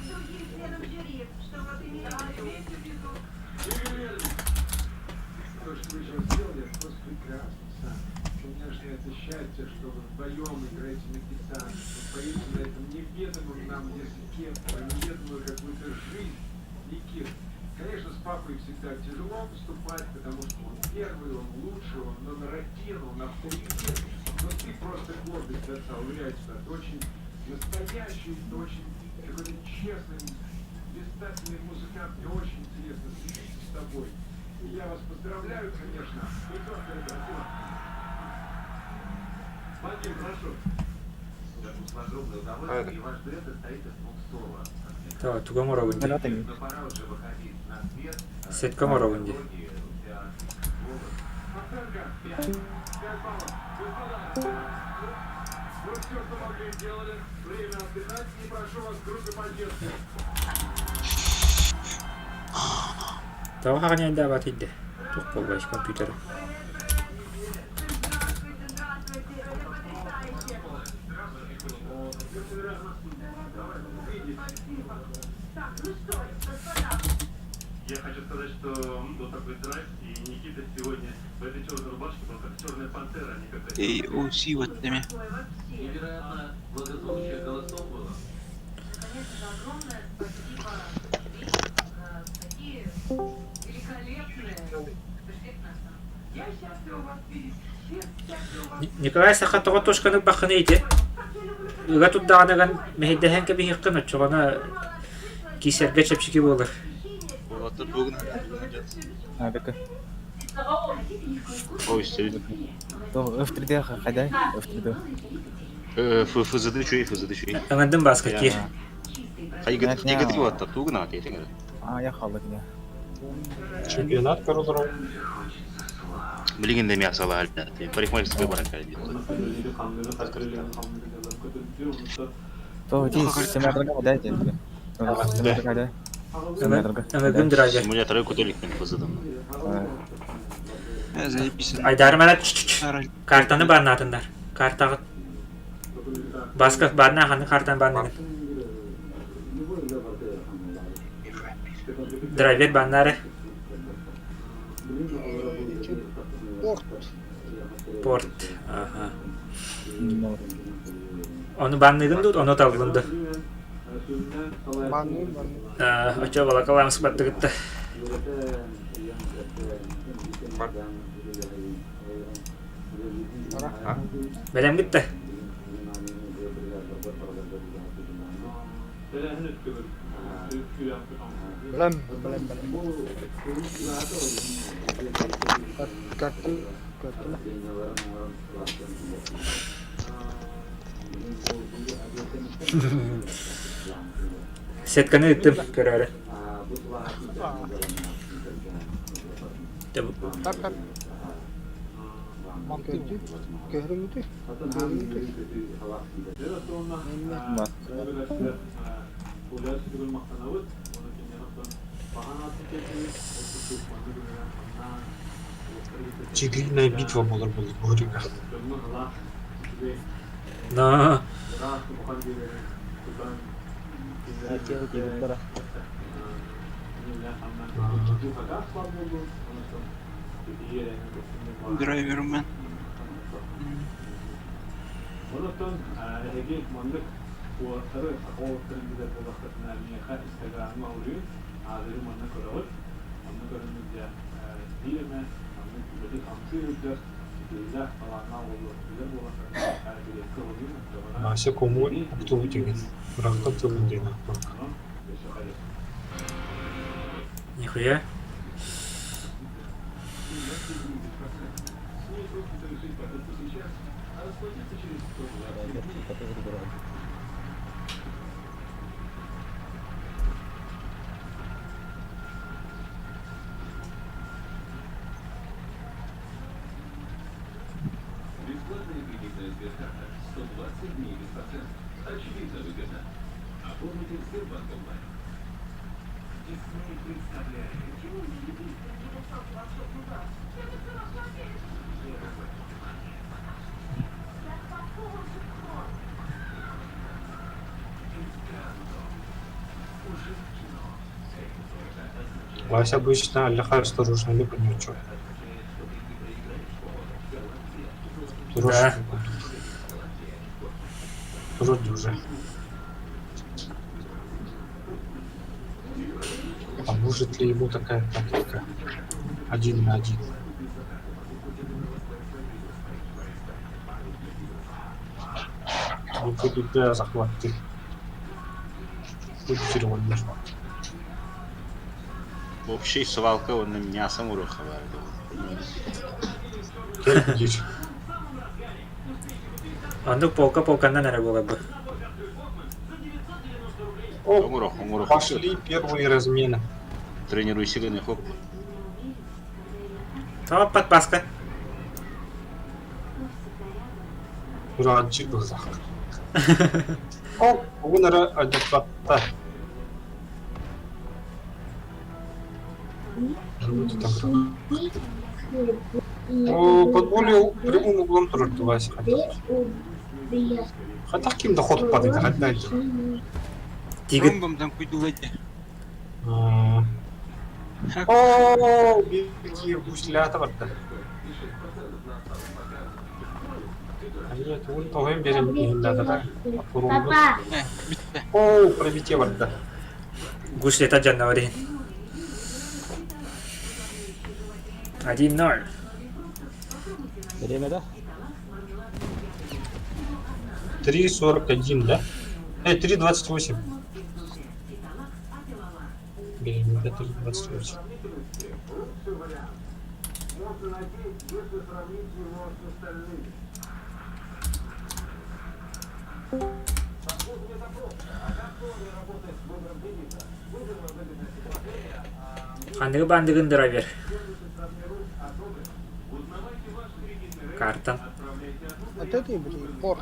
другие членов жюри, что вот имеете в виду. То, что вы сейчас сделали, это просто прекрасно, Сам. У меня же это счастье, что вы вдвоем играете на гитаре, вы поете на этом неведомом нам языке, про неведомую какую-то жизнь. Никит, конечно, с папой всегда тяжело выступать, потому что он первый, он лучший, он номер один, он авторитет. Но ты просто гордость отца, уверяю тебя, ты очень настоящий, ты очень какой-то честный, блистательный музыкант. Мне очень интересно следить с тобой. И я вас поздравляю, конечно. И только это. Так, тугаморовынди. Галатами. Сеткаморовынди. Tamam, hanya dapat ide. Tuh, pokoknya komputer. Я хочу сказать, что вот такой драйв, и Никита сегодня в этой черной рубашке был как черная пантера, а не какая-то... И уси вот этими. Невероятно благозвучие голосов было. Конечно же, огромное спасибо. Такие великолепные. Прекрасно. Я счастлива вас видеть. Николай Сахатова тошканы бахынейте. Уга тут дағанаган мәйдәһән кәбі хиққын отчоғана кисерге чепчики болыр. Бека. Ой, стереотип. F3D қайда? F3D. ФЗД чуй, ФЗД чуй. Аңандың басқа ке. Хайгат негатив атта, тугна тетеңер. Я қалдық, я. Чемпионат коридоров. Билигинде мясала алда. Парикмахерская баракаль. То, здесь симуляторға қайда деді? Симуляторға қайда? Симуляторға. Аңа драйвер. Симуляторы көтелікпен ФЗД. Заебись. Айдарым әлі картаны барнатындар. Картаға басқа барна ханы картаны барнагын. Драйвер барнары. Порт. Ага. Onu banlaydın da onu tavlandı. Açı bala kalamız battı gitti. Belem gitti. Belum. Gatel. Setkani ettim kararı. Tabii. Tak. Kehirim itu. Тигриная битва была Горика. Но. Драйвером мен. Ondan Ege mandık kuatları akıllarında bulaklarına niye Instagram'a oluyor. Ağzı mandık olur. Mandık önümüzde değil mi? Mandık böyle kamçıydı. Güzel falanlar olur. Güzel bulaklarına hareket kılıyor. Все кому кто вытянет. Рахтом ты вынуден. Нихуя. Бесплатная кредитная сберкарта. 120 дней без процентов. Очевидно выгодно. Оформите в Сбербанк онлайн. Дисней представляет. Почему не любит недостаток волшебный глаз? Это все расширение. Вася обычно лихая осторожно, либо ничего. Да. Вроде уже. А может ли ему такая тактика? 1 на 1. Вот тут для захват ты. Фиксирован между. Вообще свалка он на меня сам уроховал. Как видишь? Ондук полка-полкандан әрі болар бұл. О, пошли первые размены. Тренируй сирены, хоп. Топ подпаска. Раджи глазах. О, вынора адекватта. Под более прямым углом тоже девайс хотя. Хотя каким доход падает, отдайте. Тигр. Бомбам куйдулайте. О, белки гуслята варда. Нет, он того им берем не надо, да? Папа, Битте. О, пробитие варда. Гуслета жаннавари. 1-0. Время, да? 3.41, да? 3.28. Блин, это 3.28. Хандығы бандығын драйвер. Картан. Вот это, блин, порт.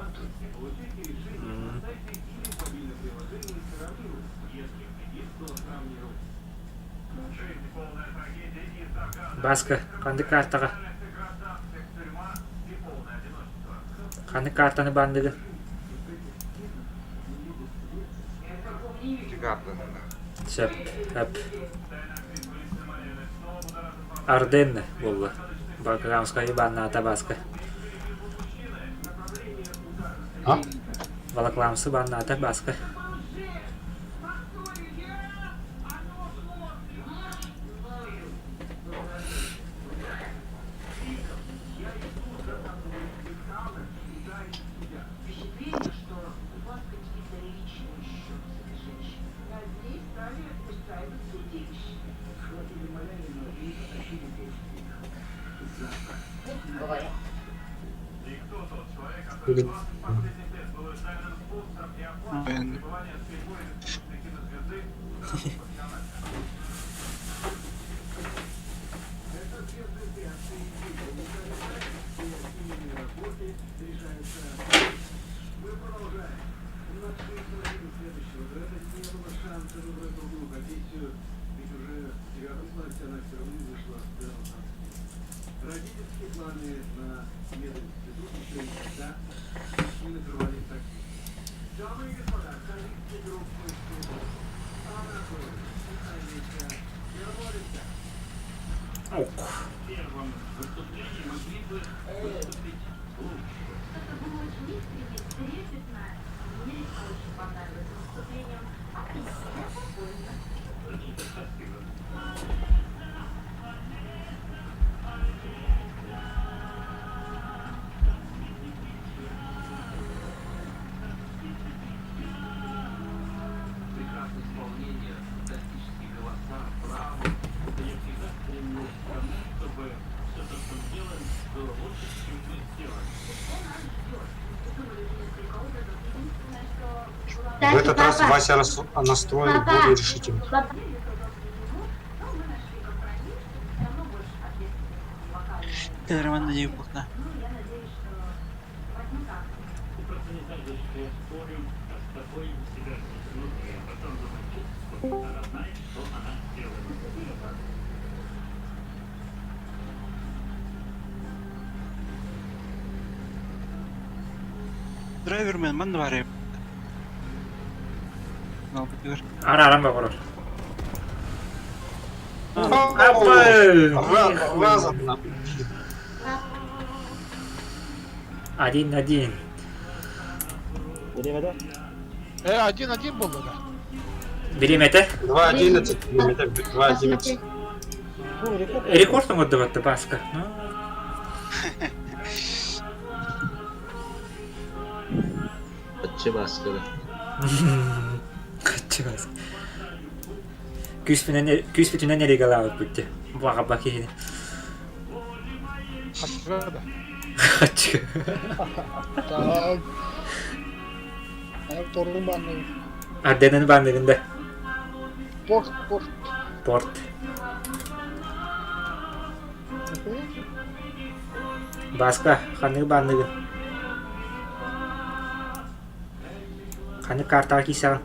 Баска, қанды картаға. Қанды картаны бандығы. Сөп, хөп. Арденны болды. Балкрамска ебанна ата баска. А? Балакламсы банна ата баска. В этот раз Вася настроен более решительно. Роман надеюсь, плохо. Драйвермен, мандвари. Арам бақырыр. Разом. 1-1. Время, да? 1-1 было, да? Береметі. 2.11. 2.11. Рекордың өтті бәтті басқа. Қатшы басқыры. Қатшы басқа. Күспетінен әрек алауыт бұтты. Баға бақиыны. Хачка, да. Так. Вторую банную. Арден'in bandırında. Порт. Port. Başka hangi bandırın? Hangi kartal kişan?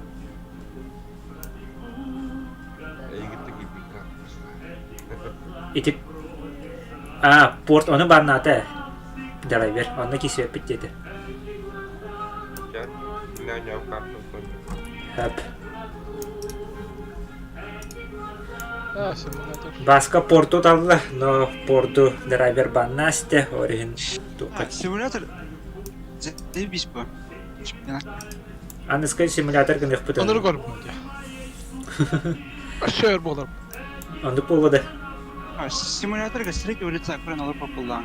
İtip. Port onu bannadı. Driver. Onu kişi öpüt dedi. Hep. А, симулятор. Başka portu daldı. No portu driver bannasты. Оригин. Симулятор заебись бы. Анныскай симулятор гынық Onları пытан. görmüyor diye. Aşağı yer bolar. Онды полады. Симулятор с третьего лица кран алып попылдан.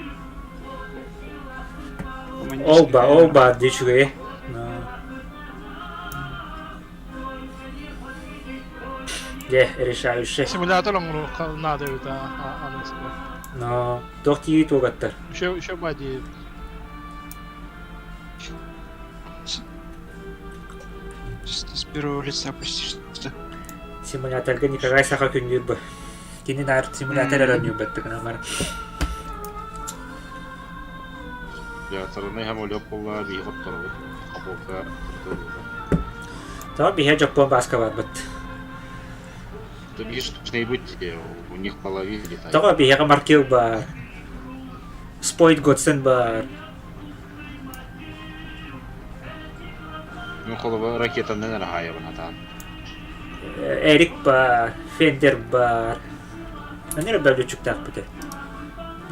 Олба дичуге. Де, решающий. Симулятор он надо это анализ. Но тохти тогаттар. Еще бади. С первого лица почти что. Симуляторга никогда саха күндүр бу. Кини нар симулятор араню бетте канамар. Я стороны һәм олеп була бихот торды. Аболка. Та бихе жапон баска бар бит. Ты видишь, что быть у них половина летает. Та бихе маркил бар. Спойт Годсен бар. Ну холова ракета не нагая вона там. Эрик бар, Фендер бар. Они ребята чуктак бит.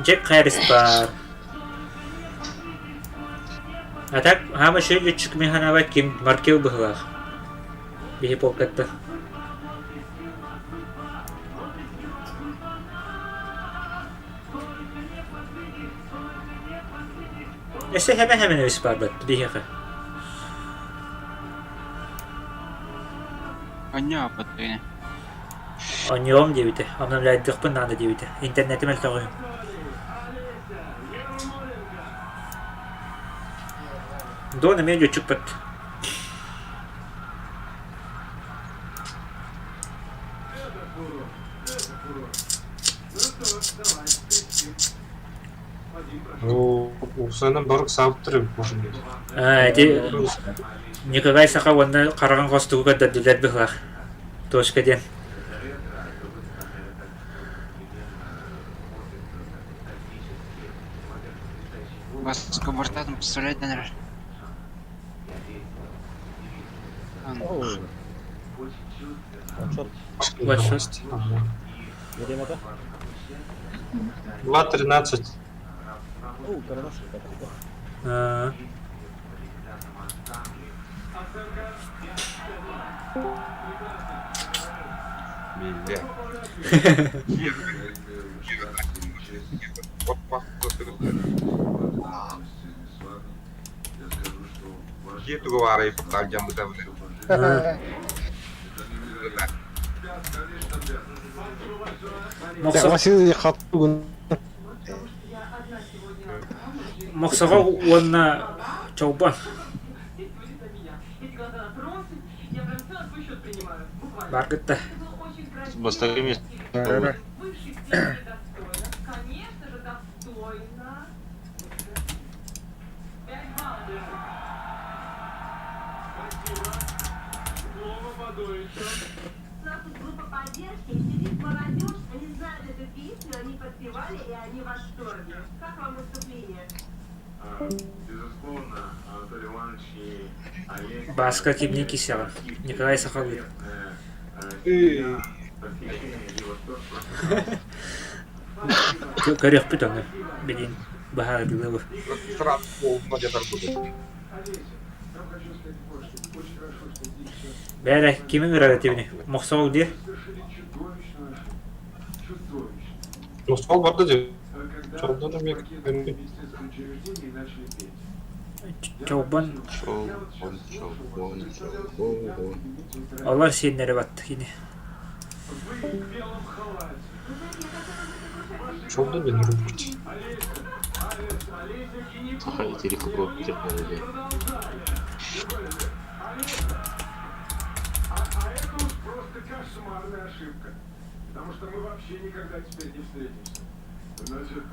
Джек Харрис бар. А так, хама шей лечик механава ким маркил быхлах. Бихе полкатта. Эсе hemen öyle var bit bihе. Понятно. Аньом дебите. Обновляет дохпын надо дебите. Интернетим el тогой. Дона медиа чупат. У Сэна Барк сауттыры, может быть. Никогай саха онна караган костуга да дилер бихлах. Точка ден. Вас с коммортатом представляет, наверное. Ватшот. 2.13. Gitu gua warai pertajam betul-betul. Согласен, хаттугун. Моксага онна чаупан. Баргытта. Бастагы мест. У нас тут группа поддержки, сидит молодежь, они знают эту песню, они подпевали, и они в восторге. Как вам выступление? Безусловно, Анатолий Иванович и Олег... Баска кибни кисяла. Николай Саховый. Корях питаны. Блин. Багара дилево. Сразу полгода работает. Бәлі, кемін ұрады тевіне? Моксау де? Ну, стол барда де. Чалдыры мек. Чаубан. Алар сенлері батты кені. Чалды бен рубить. Сохраните рифу терпения. А это уж просто кошмарная ошибка. Потому что мы вообще никогда теперь не встретимся. Значит,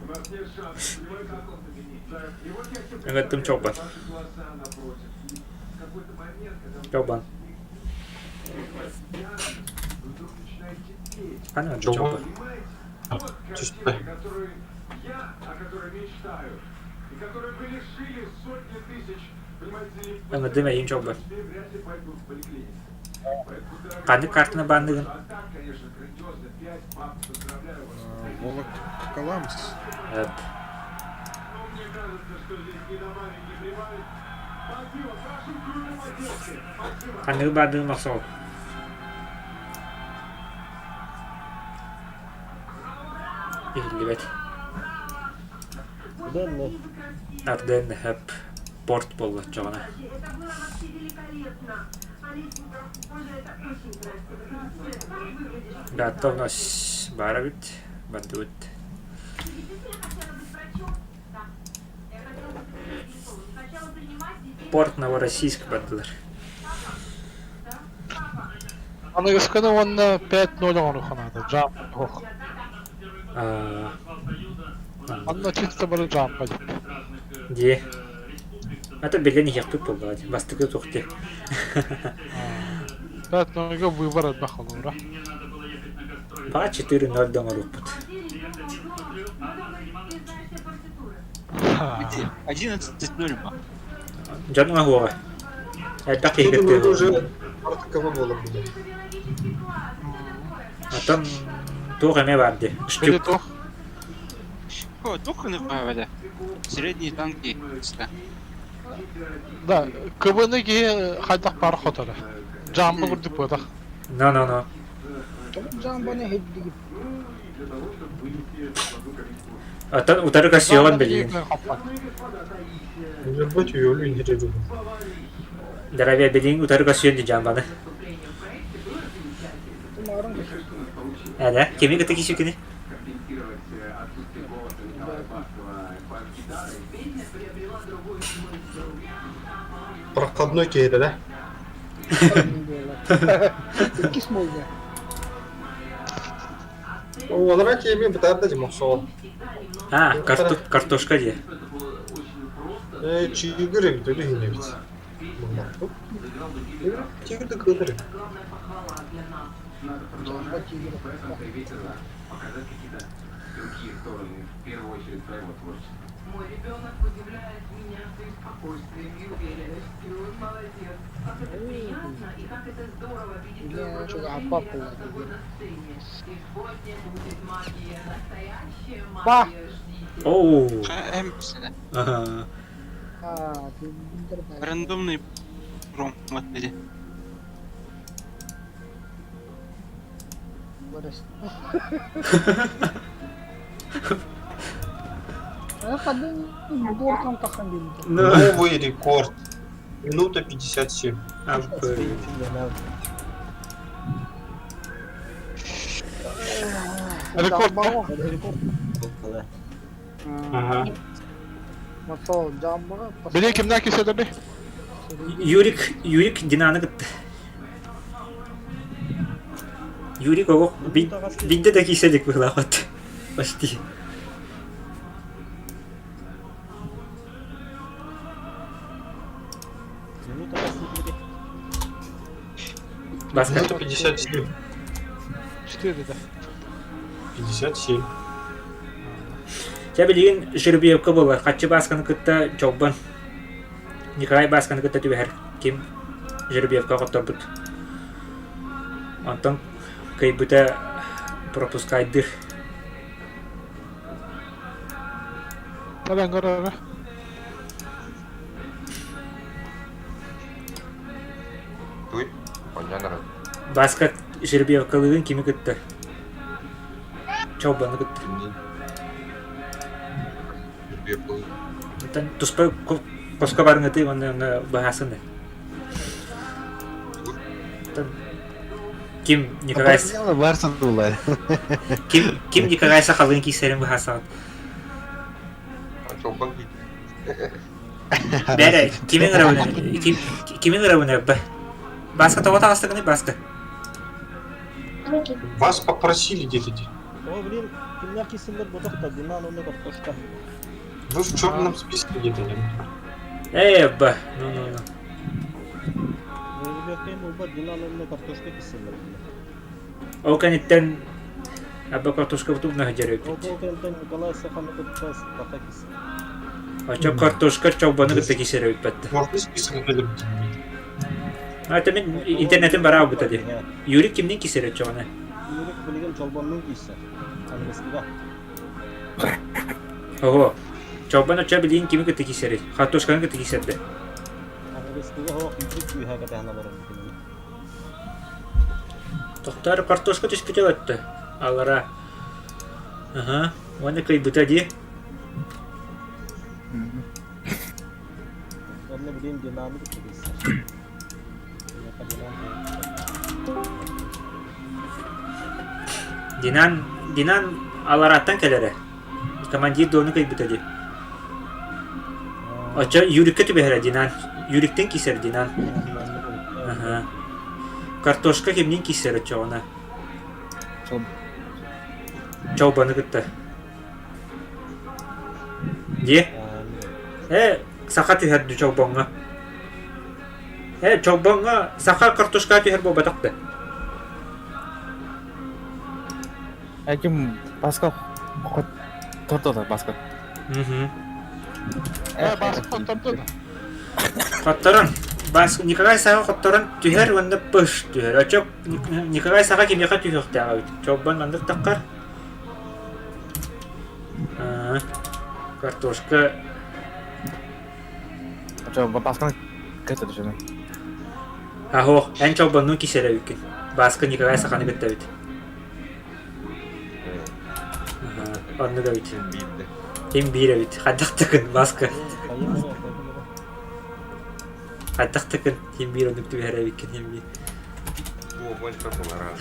у нас нет шансов. Понимаете, о ком ты говоришь? Да. И вот я тебе Öğrettim çok ben. ваши глаза напротив. И в какой-то момент, когда Çok ben. вы вдруг начинаете петь. Hani öğrettim Çok çok ben. ben. Понимаете? Вот картина, которую я, о которой мечтаю, и которой вы лишили сотни тысяч, понимаете ли, Öğrettim iyi çok ben. теперь вряд ли пойдут в поликлинику. Kandı kartını bandığın. А так, конечно, грандиозно. 5 баб, поздравляю вас. Волок Каламс. Evet. Но мне кажется, что здесь не добавить, не прибавить. Спасибо, прошу круто по-детски. Спасибо. Kandı bandığın nasıl oldu? İlgibet. Дэнне. Арден hep port болду жоғана. Это было вообще великолепно. Алисенька, боже, это очень красиво. Как выглядишь? Готовность барабит. Бандут. Ты действительно хотела быть врачом? Да. Я хотела быть ветеринаром. Сначала принимать детей. Порт Новороссийск бандылар. Да? Папа. Аны eskiden onda 5-0 onuxanadı. Jump yok. Anda чисто bir jump edip. Де. Это белени яқтып болды. Бастығы тоқты. 5-0'ga выбор etmek olur. Баға 4-0 доңыр ұқпыд. Ты знаешь все партитуры? 11-0 ма? Жаныңа хуаға. Әйтақ Ну, это егетті. уже артаково было, блин. Атан тоқ әме барды. Biri Үштік. toh. О, только на правда. Средние танки. Da, kıbınıki haydaq barı xotalı. Jump'ı kurduk bu da. No. Jump'ı ne heddi gibi. Атан утары кассиоған белейін. Вербать ее, или не режу. Даравия белейін утары кассион де жамбаны. Әлі, кеме кіті кеші күні? Проходной кейда, да? Кисмойда. Олара кеймен бітарды демақсол. Картошка де. Чигірі бітеді геневіц. Чигірді кыдыры. Мой ребенок удивляет меня своим спокойствием и уверенностью. Молодец. Как это приятно и как это здорово видеть твое продолжение за собой на сцене. И сегодня будет магия, настоящая магия. Ждите. Оу. Эмпсина. Ага. Рандомный пром в отеле. Новый рекорд. Минута 57. Rekord mu? Ага. Masal jump'ı. Beni kimden kesildi? Юрик Динаны кітті. Юрик оғы бидді де кейседік бұғыла қот. Почти. Басқа. Минута 57. 4 да. 57. Жа білген жүрбеевкі болы. Қатшы басқаны күтті жоғбан. Николай басқаны күтті түбәр. Кем жүрбеевкі қоттар бұд. Антон кайбыта пропускайдыр. Tabii kararı. Туй, понятно. Басқа жүрбеевкілігін кемі күтті. Жоғбаны күтті. Антон тұспай қосқа барыңыты оны бағасынды. Ким Николай Барсын булар. Ким Николай Сахалын кейсерін бағасығын. банки. Бәре, кимин рауны бә. Баска того тағыстығыны баска. Вас попросили где-то. О, блин, kimler kesinler botakta Dinan onu kartoşka. Вы в черном списке где-то. Бә. Ну. Öbürkeyim bu Dinan onu kartoşka kesinler. Ол кәнеттен әбі картошка бұтып на хәджер O kenten kalay safanı tutmaz bata kesin. Ача картошка чаубаны гытта кисер өтпәтті. Можно список или Ата мен интернетен бара бұта де. Юрик кимнен кисер өтчі ғана? Yürük bilgin çolbanın kiyse. Angeskiga. Ого. Чаубаны ча білейін кими гытта кисер өт. Картошканы гытта кисерді. Angeskiga hoq yüksek büyühe kadar barın. Тоқтары картошка түспіте өтті. Алара. Ага. Оны кай бұта де. Ben ne bileyim Dinan'ı da kiyse. Динан алараттан келері. Командир доны кай бұта де. Ача Юрикке түбәхәрі Динан. Юриктен кисер Динан. Ага. Картошка кемнен кисер өтчі ғана. Чаубаны гытта. Де? Сақа түйерді чаубанға. Чаубанға сақа картошка түйер бұл батақты. Әкім басқа торты да басқа. Басып қоттарды да. Қоттарын. Никогай саға қоттарын түйер, онда пыш түйер. Очок Никогай саға кемеға түйер тәға өт. Чаубан мандық таққар. Картошка. Ача басқаны кәтті жүзі. Ахо, ән чаубанның кисері өткен. Басқа Никогай сақаны көтті өт. Онны да өт. Кем бейір өт. Қаддақтықын басқа. Қаддақтықын кем бейір онды өтті бәрі өткен. О, мальчика помарал.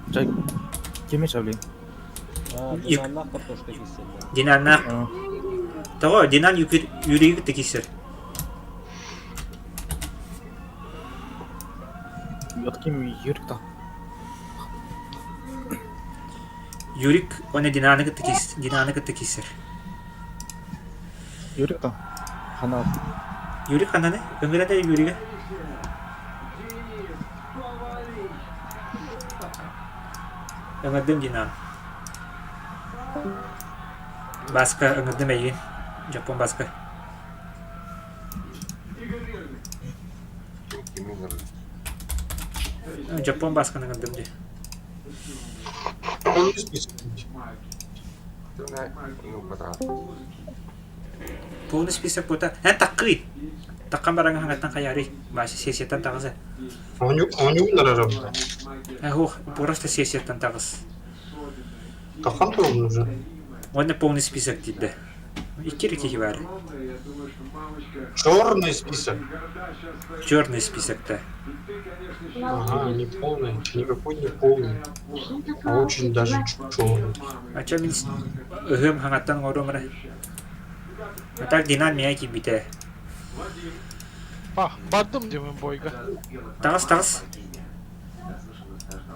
Ача кеме чаблейін. Dinan'la kartoşka kesin. Динанна. Того, Динан юригі күтті кесер. Кем Юрик та. Юрик, оны Динаны күтті кесер. Юрик та. Хана. Юрик қананы? Өңірәді юригі? Өңірдім Динан. Басқа өңірдім әйін. Жапон басқа. Жапон басқа өңірдім де. Полный список. Полный список бұта. Таққы. Таққан бараңа хаңаттан қаяры. Басы сесияттан тағызы. А у него наражал. Просто сесияттан тағыз. Кахан тоже нужен. Оны полный список дейді. Икки реки бәрі. Черный список. Черный список-то. Ага, не полный. Никакой не полный. А очень даже черный. Ача мен ұғым хаңаттан ғорумыры. Атак Динан мияки бите. Бардым демін бойға. Тағыз.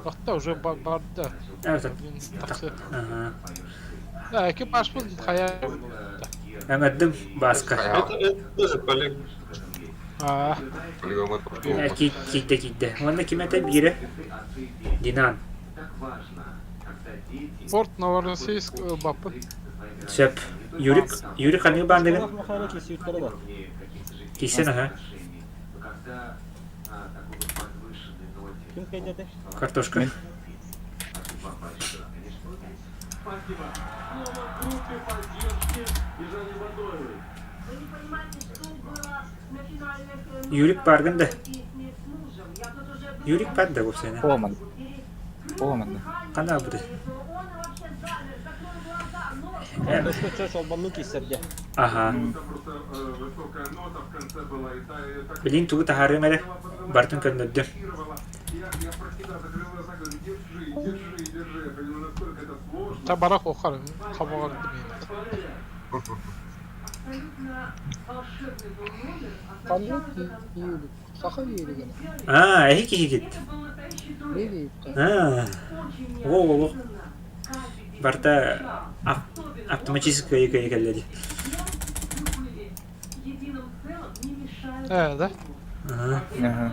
Бақта уже барды. Тақсы. Экипаж бұл қая. Өңірдім басқа. Это тоже коллега. Кейді. Оны кем әті бері? Динан. Порт Новороссийск бапы. Сөп. Юрик қанығы бандығын? Махана kesiyor yukarı da. Кейсен аға. Kim kaydetti? Картошка. Юрик баргында. Юрик падда бұл сені. Оламады. Қана бұды. Kartoşka çolbanın keserdi. Ага. Білін туғы тахары мәрі. Бартын көндірді. Я про тебя закрыл глаза, говорю, держи. Та барак оқар, қабағар демейді. Хикит. О, барта автоматическая икалледи. Да? Ага. Ага.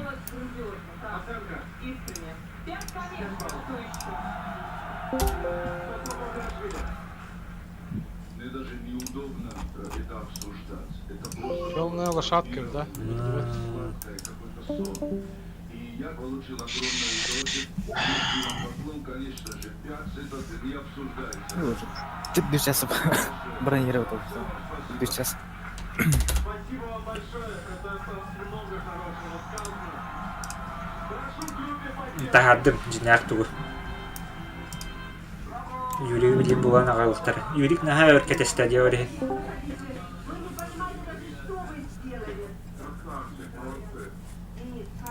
Мне даже неудобно это обсуждать. Это просто Челная лошадка, да? какой-то сон. И я получил огромную дозу. Поклон, конечно же, 5 это не обсуждается. Ты без часа бронировал только что. Без часа. Спасибо вам большое, это много хорошего сказано. Прошу группе Тахадым жинақ тугу. Юрик билим булан агалыктар. Юрик наха өркете стадия ори.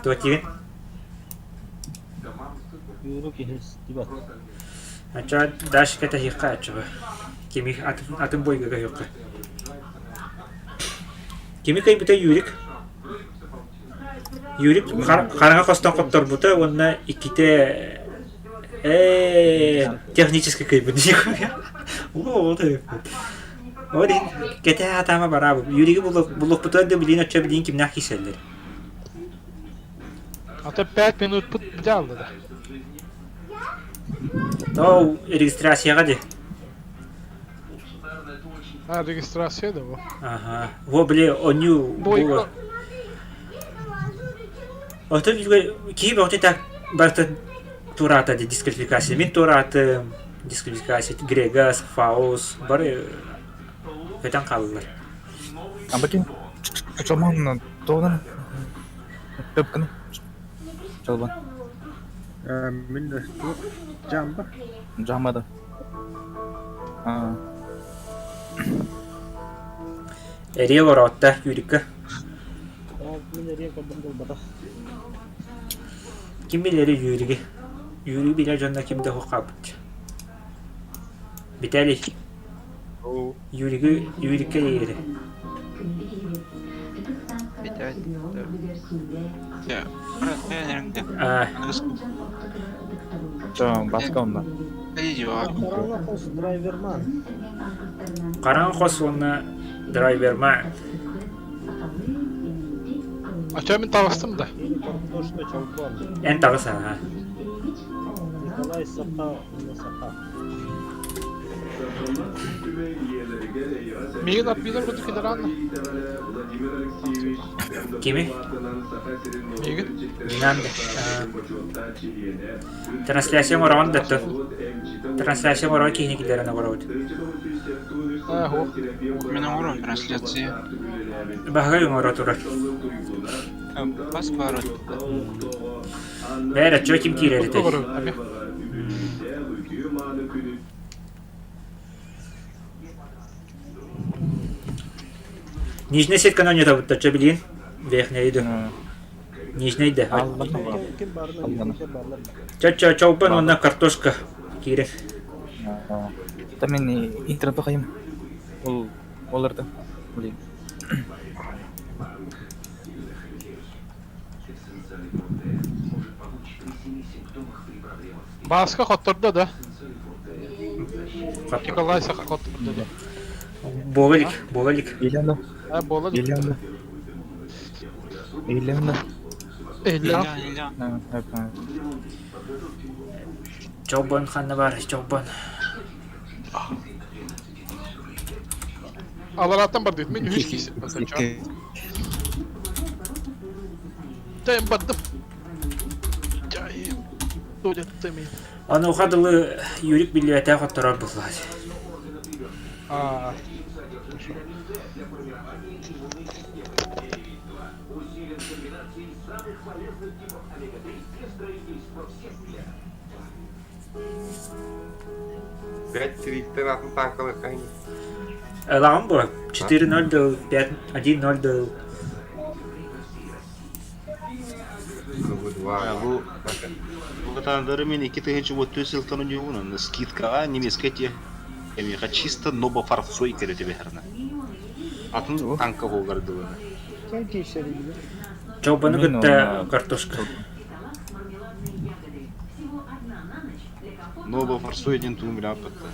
Туатигин. Ача даш кете хикка ача. Кими атын бойга гайыкка. Кими кай бита Юрик. Юрик карага костан коттор бута, онна иките технически кайбын. Вот. Вот кете атама барабы. Юрик булук бута да билин ача билин кимнах киселлер. А то 5 минут пут взял, да? То регистрацияга де. А, регистрация, да? Ага. Во бле оню було. Ото ки бохте так барта турата де дисквалификация. Мен турата дисквалификация Грегас, Фаус, бары фетан калдылар. А бакин чалман тоғдан төпкіні. Чалбан. Мен де жамба. Жамады. Эриего ротта Юрика. Ким билери Юриги? Юри билер жонда кимде хокабыт. Битали. Юрика ери. Басқа онда. Драйверман. Каран хос онна драйверман. А что мен табыстым да? Эн тагыса. Николай Саха. Мигін аппидер бұды кедер анна? Кими? Мигін? Минанде. Трансляция морон датты. Трансляция морон кихни килеріне қарауды. Хо. Менің орын трансляция. Баға юморо турар. Бас барот. Бәрі чо ким кирері тәй. Нижний сетка на нета бұтта чо білейін? Верхний иду. Нижний де. Чо-чо-чо-бан онна картошка кире. Та мен интернетті қайым. Оларды. Білейін. Басқа қоттырды да? Николай Саха қоттырды да? Боғалик. Еленді. Болады. Еленді. Илья. Чоубан ханна бар, чоубан. Алараттан бар дейді, мен үш кейсіп басын чоу. Тәйім бардым. Жайым. Дөлетті мен. Аны ұқадылы Юрик билеті қоттырар бұллады. Лағым бұл 4-0 дыл, 5-1-0 дыл. Ватандары мен 2-нче вот төсел тону юнун скидкага немеске те. Эми чисто нобо фарцой керете бехерна. Атын танка болгардылы. Чаубаны күтті картошка. Нобо фарцой один тумля апатта.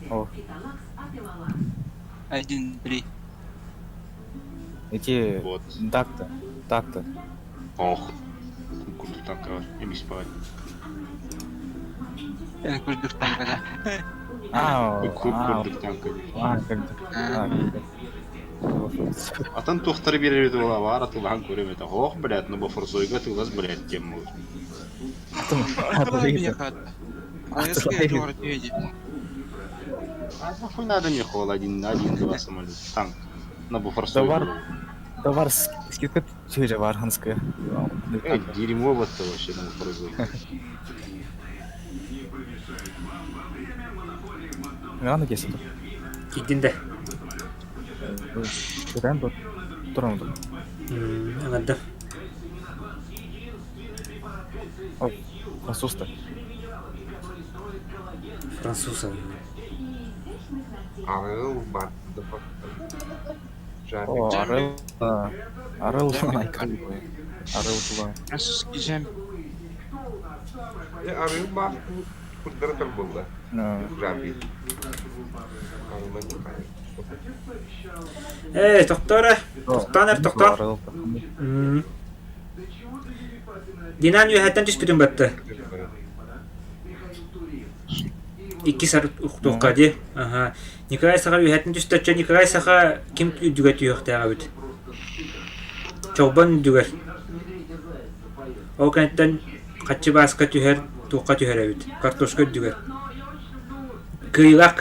О, 1-3. эти Вот. так-то. Ох. Курду танка эмис баат. Күрдік танкада. Курду танка. Когда. Атын тохтары берет ола бар атылган көремете. Ох, блядь, нобо фарцойга тылгас, блядь, тем. А я скажу, город едет. А нахуй надо мне хол один-два самолет. Танк. Нобо фарцой. Товар скидка чеже варганская. Дерьмо вот это вообще нобо фарцой. Рано кеседі. Кидинде. Кедан бұл? Тұрам тұр. Аңадда. Ой, французда. Француз. Арыл бар. О, Арыл айкали қой. Арыл тула. Французский жем. Арыл бар. Курдыртыр болды. Жамби. Тоқтора. Тоқтанар. Динан үйәттен түспітін бәтті. 2 сар ұқтуққа де. Николай саға үйәттен түстәтші Николай саға кем үдігә түйіқтіға бүт. Чоубан үдігер. Ол кәнттен қатшы басқа түйер, туққа түйер әбіт. Картошқа үдігер. Кыйғақ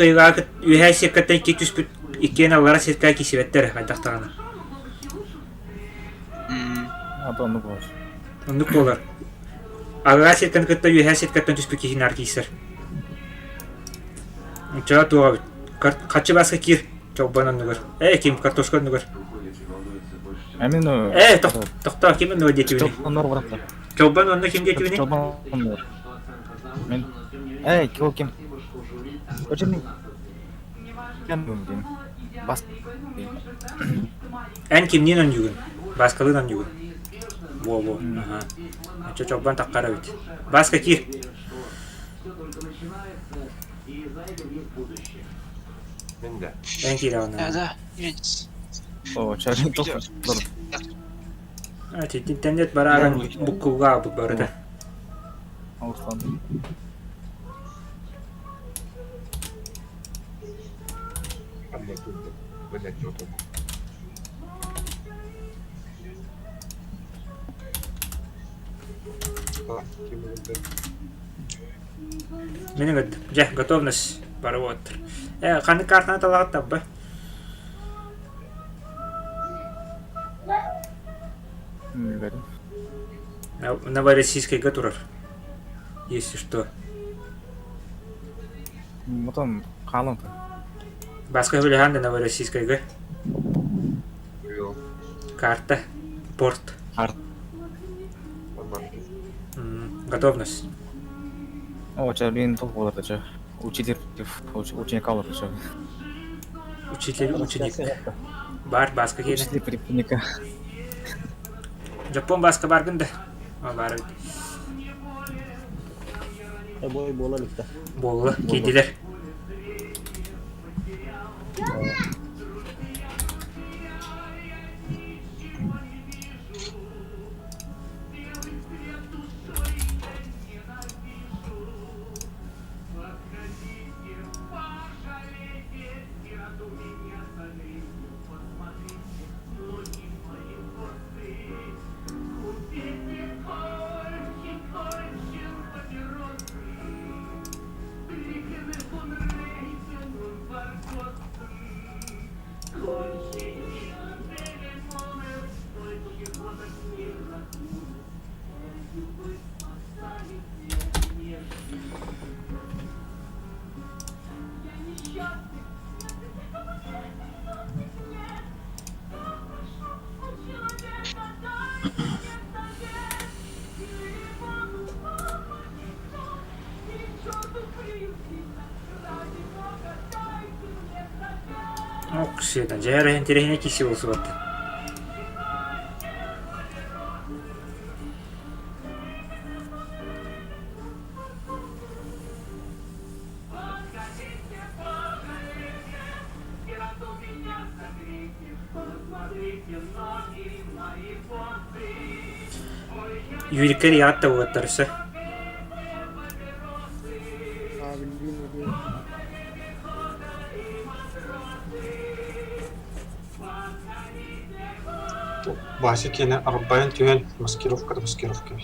үйәй секкаттен кек түспіт. Иккен аллара сетка кесебеттер қайдақтағаны. Онды болар. Онды болар. Аллара сеткан кытта үйәй сеткаттен түспіт кесін аркейсер. Чаға туға бүт. Қатшы басқа кир. Чоубан ондығыр. Кем картошқа ондығыр. Әмін тоқта, кем ондығыр детівіне? Чоубан онды кем детівіне? Чоубан ондығыр. Мен... Кео кем? Өчемін? Кем бүгін? Бас... Ән кемнен он жүгін? Басқалын он жүгін? Во. Чоубан таққара бүт. Басқа кир. Ән кир ауына. Да, едет. О, чарын тоқыр. Тендет бараған бұққуға бұқ барыда. Ауыстан. Менің өтті. Готовность барып отыр. Қаны картына талағыт табы? Новороссийскайға тұрар. Если что. Потом қалың. Басқа біліғанды Новороссийскайға? Карта. Порт. Готовность. О, чарбин толқ болады, ча. Учитель ученик алыр, ча. Ученик. Бар, басқа кені. Учитель припинника. Жапон басқа барғынды. Бар. Бой болалықта. Болы, кеділер. Оксидан жайрахын терехине киси болсу баттын. Юрикер ятта болаттарсы. Басикене арбайн тюген маскировка да маскировка.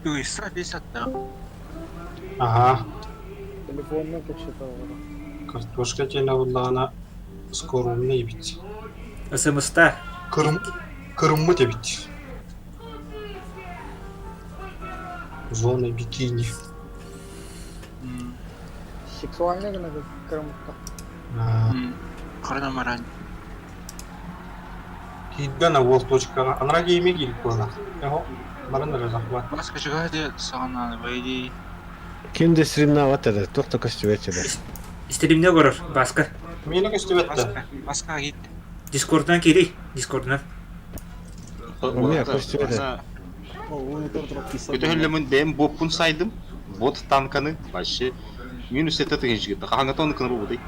Быстро 50, да. Ага. Телефонна почитал. Картошка тена вуллана скорумный бит. СМС-та. Кырммы да бит. Зона бикини. Сексуальный гына кырмыкка. Хардамаран. Хиддана вол точкага анраги емеги илip калак. Эго барындар захват. Баска жигаде сагынан вайди. Kimde соревноваться да, тоқта көстөбөт тебе. Стримде көрөр, баска. Мени көстөбөттү. Баска гит. Дискорддан кири, Дискорддан. Мен көстөбөт. Көтөлөмүн бем боппун сайдым. Бот танканы башы минус это деген жигит. Хаңатон кынру будай.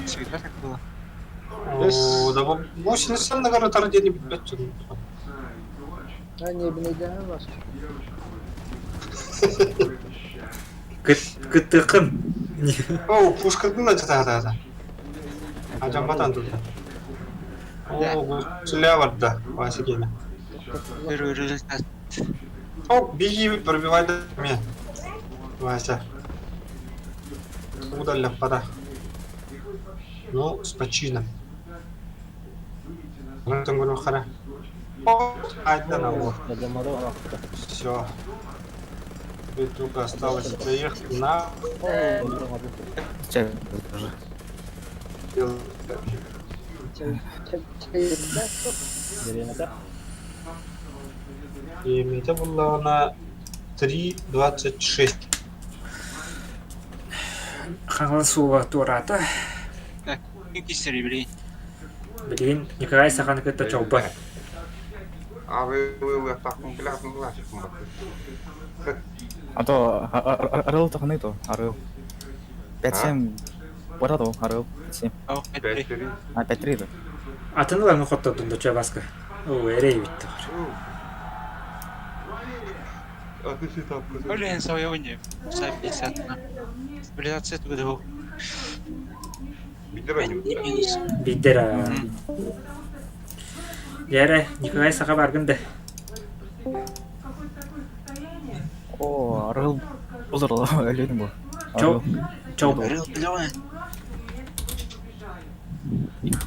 Всегда так было. О, да бу синестен нагара тарадени битбет. А не бинеден бас. Кыттыкым. О, пушкадын ажата. Ажамбатан тут. О, бу сляварда, басикене. Первый результат. О, беги, пробивай до меня. Вася. Удалил пора. Ну, с почином. Рантом говорю, хара. О, айда на ух. Все. Теперь только осталось доехать на... Чай уже. И это было на 3:26. Хаңласуға турата. Так, кисери блин. Блин, Николай сахан кытта чоуба. А вы так конкретно знаете. А то арыл тахны то, арыл. 5-7 борато, арыл. 5-7. Ау, это. А 5-3 да. Атынылар нухотта тунда ча баска. О, эрей битти. А ты там Блин, своего 50 на. Реализация этого. Минус. Биддера. Яра, Николай саха баргында. О, арыл. Узырлы өлөдүм бу. Чоуба.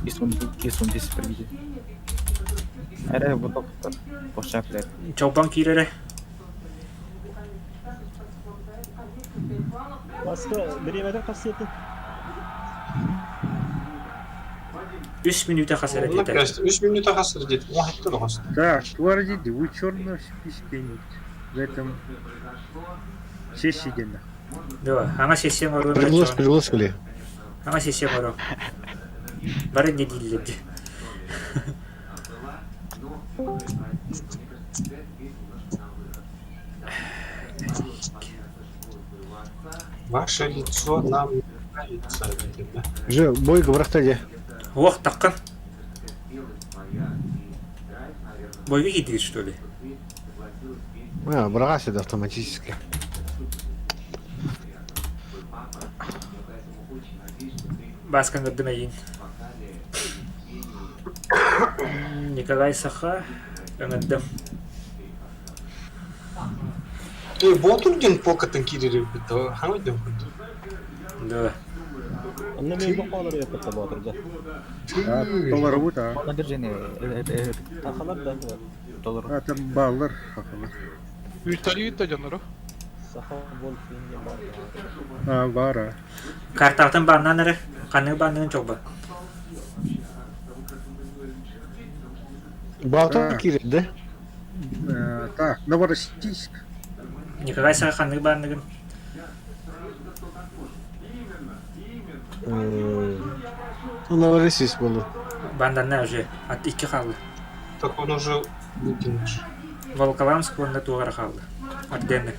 Кисун здесь приведи. Эре вот так. Пошак, блядь. Чоубан кирере. Баска биремеден касиети. 3 минутта хасар Ну, этет. кажется, 3 минуты хасыр дед. Уақытты да хасыр. Да, творите, вы черно спичкаете. В этом сессии. Да, ама сессия мару. Приглас, бля. Ама сессия мару. Бары не дилди. Ваше лицо нам не нравится. Да? Же, бойка врахтаде. Ох, таккан. Бойга кидир, что ли? А, брагас это автоматически. Баскан гаддымайын. Николай саха. Аңаддым. Ботурген покатын кирери бит. Хаңой дем. Да. Анна мен бақалар япта батырда. Доллар бута. Надыр және тахалар да доллар. А там баллар хакалар. Виталий жанры. Саха бол бар. А, бара. Картақтан баннан әрі. Қаны баннан чоуба. Балтон кирет, да? Так, Новороссийск. Никогай саханны банныгын. Новороссийск болды. Банданна уже от 2 қалды. Так он уже выкинул. Волоколамск онда туғара қалды. Орденны.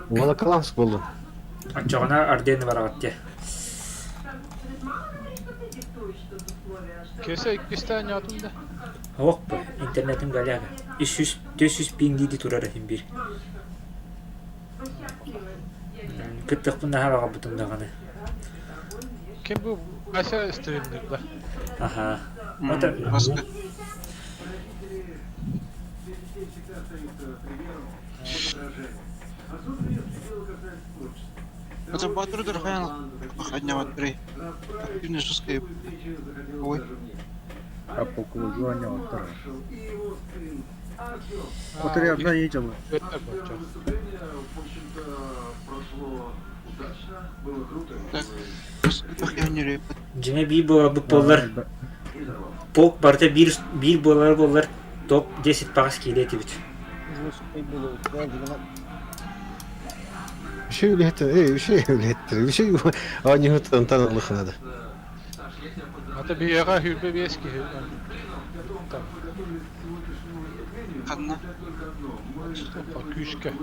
Волоколамск болды. Отчоғына орденны бар атте. Кесе 200 tane atımda. Оқ ба, интернетім галяға. 400 пинг дейді тұрар әтім бір. Күттіқ бұнда хаваға бұтымдағаны. Kim bu? Aşağı streamler'da. Аха. Это батру дорогая, походня вот три. Активно жесткая. Ой. А по кругу оттара. Отри одна едем. Это бача. Так. Я не реп. Жіне бей болар бұл болар. Полк барда бір болар топ 10 пағыз келеті біт. Bir şey öyle ettir. Bir şey öyle ettir. Bir şey ani hıttan tanıklık nadı. Hatta bir yere hürbe bir eski hürbe. Kanna. Bak küçük.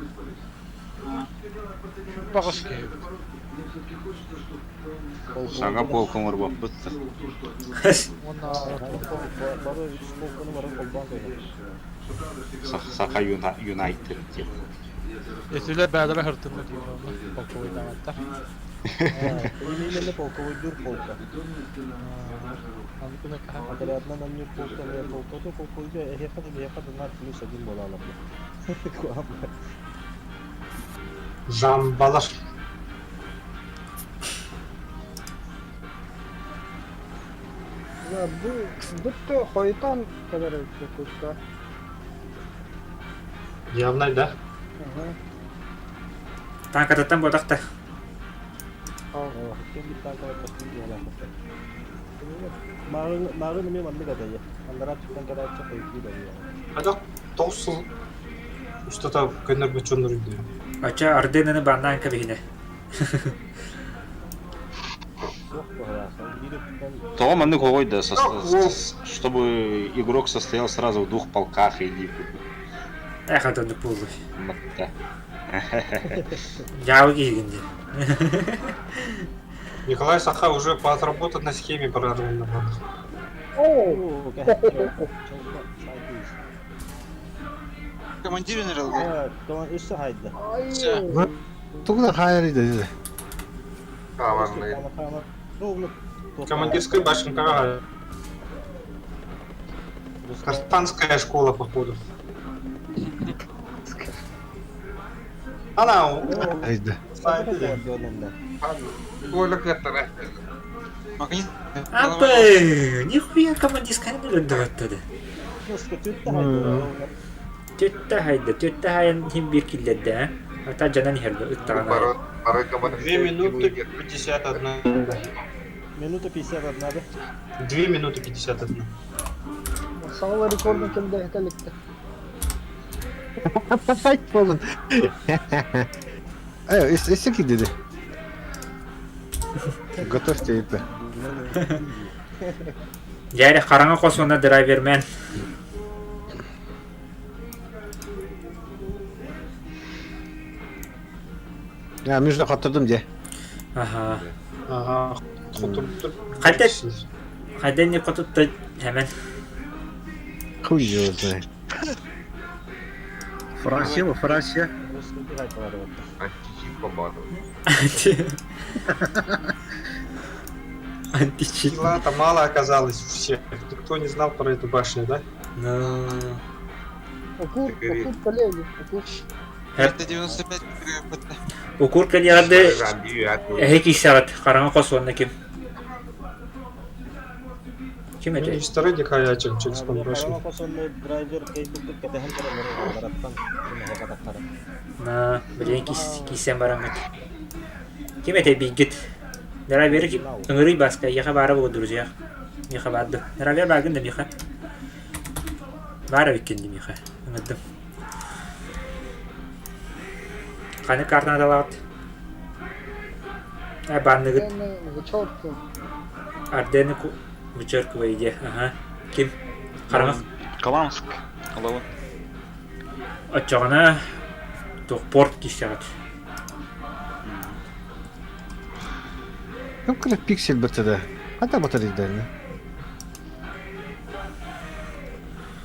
Bağış ki. Саңа полком ұрбап бұтты. Сақа Юнайтед деп. Esile bedava hırtında diyor onlar. Polko'yu da hatta. Yine polko'yu dur polka. Anlıkına kahve. Hatırlatma namni polka ve polko'yu ehiyakada nar plus edin bolalım. Жамбалаш. Ya bu hoytan kadar kuşka. Явно, да? Танкататтан бодақта. Kim bir tane kadar kuşka. Mağın mi mandı kadar ya. Onlara çıkan kadar çok iyi de ya. Ada толсыл что-то көнөргөчөнөр үйдө. Ача орденны бандан кабине. То манны қойды, чтобы игрок состоял сразу в 2 полках или... Эх, это не пулы. Матта. Яу кигенде. Николай Саха уже по отработанной схеме прорвал. Командир нерелdi. Tamam üstü haydi. Тугна хайры dedi. Командирская башенка. Картанская школа, походу. Она Haydi. Апа, нихуя командирская не гөндөгөттөдө. Төттө хайын хим бир киллерде. Ата жанан херде ыттагана. 2 минуты 51. Минута 51 abi. 2 минуты 51. Sağla rekordun kimde yetelikte. Fight falan. Evet, eski dedi. Готовьте это. Жайры караңа косуна драйвермен. Ya müjde katırdım diye. Ага. Ага. Кайда не котутта hemen. Хуй его знает. Франция mı? Франция. Античит. Сила-то мало оказалось у всех. Никто не знал про эту башню, да? Ну. Okul kolegi. Okul. Это 95 бытта. Укурка ярды. Эки саат караңа косуна ким? Kim Ну, это? не второй дикаячим через башню. Karama kosonlu driver Facebook'ta ketehan kadar barattan. На, блин, кисем барамат. Kim это бигит? Драйвер ки ыңырый баска яха бара бу друзья. Яха барды. Драйвер багын да миха. Бары виккен демейха. Аңыдым. Қаны картына далағыт. Банныгыт. Ардені вычеркивай иде. Ага. Ким? Қараңыз. Каланск. Алло. Отчағына тоқ порт кешағыт. Кем кырык пиксель бітеді? Қайда батарейдеріне?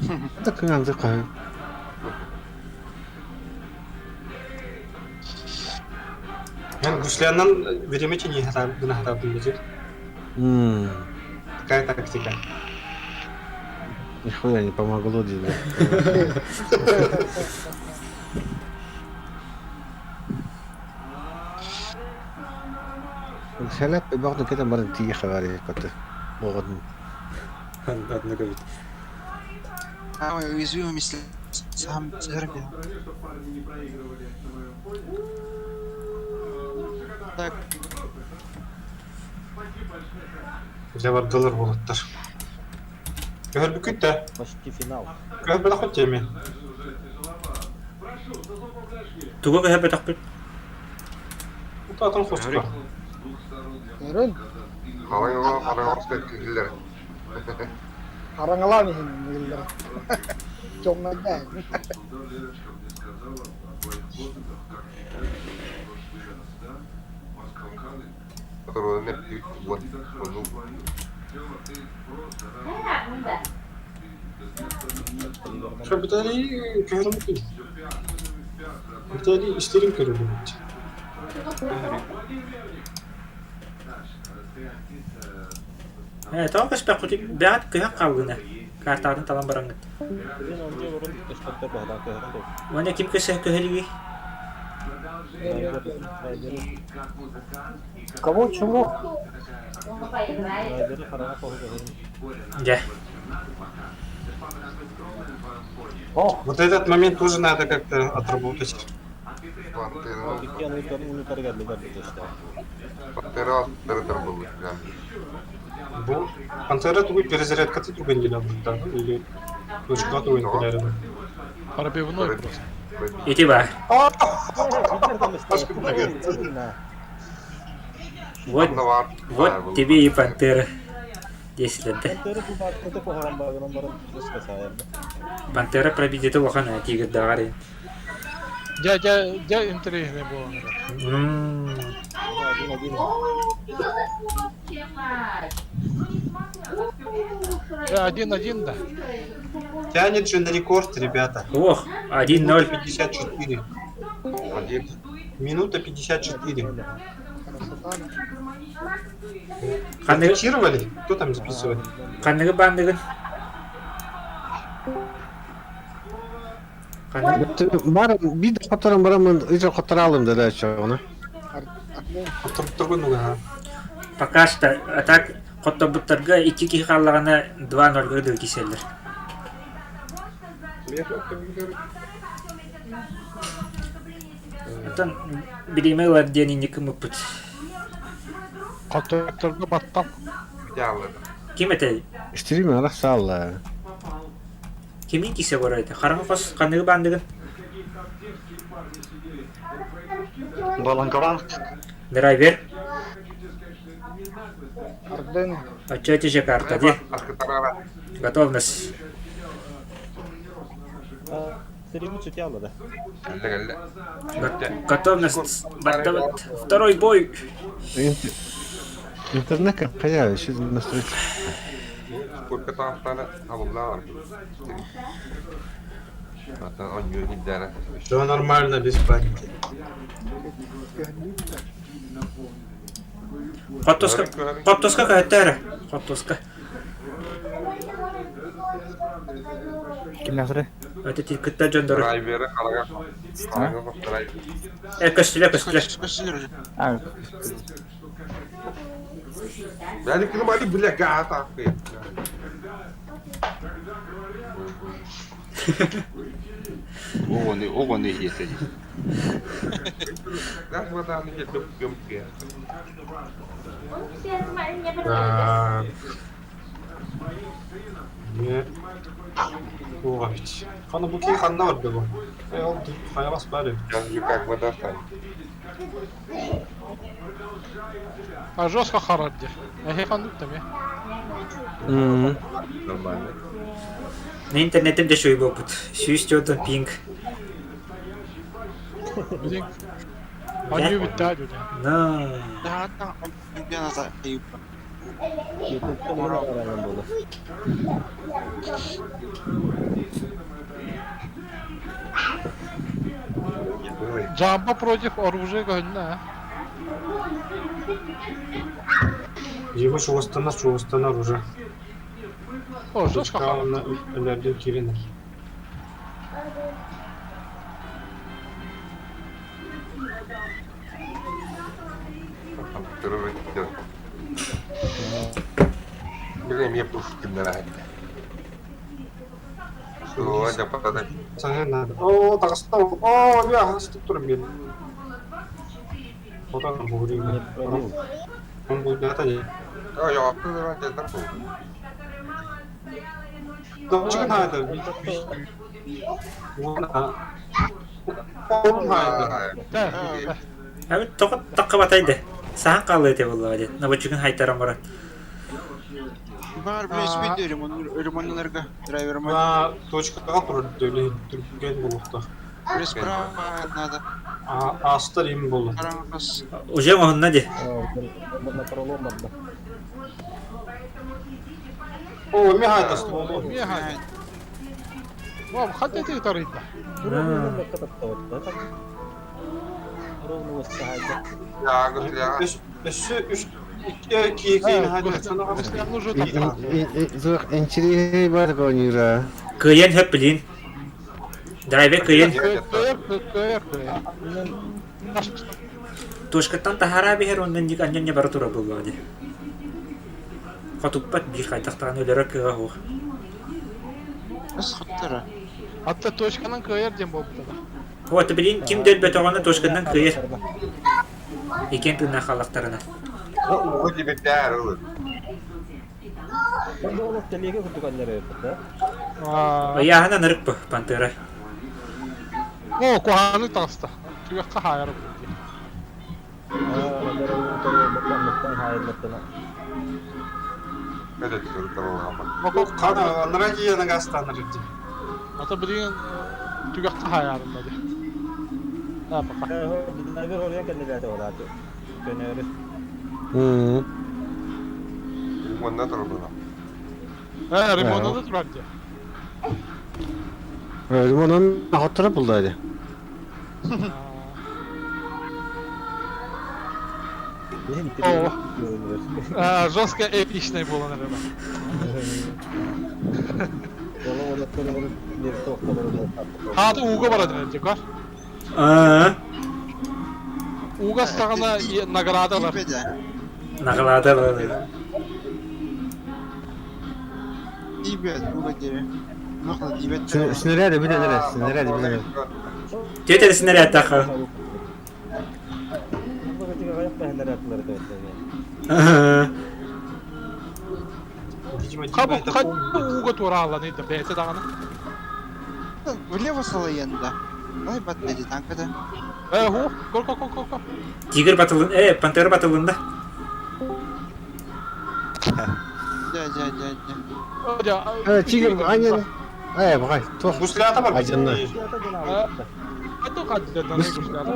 Қайда кыңанды қай? Я Гуслянан веремете не награбил будет. Такая тактика. Нихуя не помогло тебе. الخلاف برضه كده مرة تيجي خواري كنت بغض Одна говорит. Уязвимым, если сам Сербия. Так. Я бар доллар болаттар. Көгөр бүкіт та. Почти финал. Көгөр бір ақыт теме. Туға көйе бәтақ бүт. Бұта атын қосқа. Қалай оға қарай орыстан көгілдер. Қараңылан ехін мүгілдер. Жоңнайда. Которого нет вот ну. Що біталі көгөр бүкіт. Біталі істерін көрі бүкіт. Тоға көспәк құтып бәғат көйе қалғына. Картағын талан бараңғыт. Оны кім көсі көйелігі? Кого чего? Да. Вот этот момент тоже надо как-то отработать. Пантера был. Бұл Пантера тугой перезарядка ты другой не надо, да? Или точка другой не рядом. Пробивной просто. Иди ба. Вот тебе и Пантера. 10 лет, да? Пантера пробедит его хана, тигр дарит. Я интересный был. Один, да. Тянет же на рекорд, ребята. Ох, 1-0. 54. Минута 54. Фиксировали? Кто там записывает? Қандығы бандығын. Бар, bir de fotoğraf baramın, iyice fotoğraf alım dedi açığı. Тұрғын ұға. Пока что, а так, қотта бұттарға 2-2 қалағына 2-0 ғыды кеселдір. Оттан, білемей ладдені некі мүппіт. Қатырға баттам. Кем әтәй? İştireyim mi? Allah sağ ol. Кемін кесе көрайды? Қараңғы қос қандығы бандығын? Баланкаванск. Драйвер. Ардені. Отчете же карта, де? Готовность. Готовность. Второй бой. Интернет как появится, сейчас настроить. Сколько там стало? Он не дара. Все нормально, без паники. Қоттосқа қайттары. Қоттосқа. Кім насыры? Өте текітті жөндірі. Драйвері қалаға. Көстіле. Бәлі кілім али біля ғата ақы. Оғаны ете. Газ вода не ето гъмке. Не. Ого, ведь. Хана буки ханна var bu. Ол хайвас бari. Как бы достань. А жестко харадди. Я ханду там я. Нормально. На интернетимде шуй болбут. Сүйістеудің пинг. Блин. Они любят дядю. На. Да, там, я назад, и Джамба против оружия гонна. Его шугастана уже. О, жестко харадди. Лердин Кирина. Терроризм. Блин, мне Пушкин нравится. Все, это подать. Sana надо. О, так стал. О, я структура блин. Вот он говорит. Он будет это не. Ой, я открываю это такое. Да, чего надо? Вот, он надо. Да. Abi toqqa bataydı. Sahan qaldı ete bollar edi. Nabachugun haytaram bara. бар блин спиди ремонтларга драйверма. На точка контроля или другие булыхта. Справа надо. А старим булы. Караңыз. Уже могунна ди. О, мигает ствол. Мигает. Вам хотите тарыта? Я говорю, Энчили бар гонира. Кыйын höp bilin. Драйвер кыйын. Тошкаттан тахара бихер ондан дик аннан бара тура болду ди. Катуппат бир кайтактан өлөрөк кыга ху. Бас хаттара. Hatta Toşkan'ın kıyar diye boptu. Вот bilin kim dölbөт огонда тошкаттан кыйыр. Экен тына халактарына. у тебя тяры. Аяғына нырык бу пантера. О, kuhanı tasta. Tüyakka hayar bu. Это терроризм. Могу хана нараги на гастан рыди. Hatta bilin tüyakka hayarında diye. Ne yapalım? Ремонт трудно. Rimonda da durar diye. Limonun hatırı buldaydı. О. Жестко эпичный был, наверное. Hadi Uğur'a var edinecek var. Uğur'a stağına nagrada var. Nagrada var. Дибет, угодили. Нахуй дибет. Снаряды bir de neresi? Снаряды bir de neresi? Тетелесine de takı. Kabuk kaç Uğur'a tuğra alanıydı. Beyte dağını. Влево салаянда. Ай, батнеди танкада. Hu, kol. Тигр батылын, пантера батылында. Дядя. Тигр, aynen. Bakay, toh. Гуслята бар. Ajınlı. Hadi o kadar da ne kuşlar.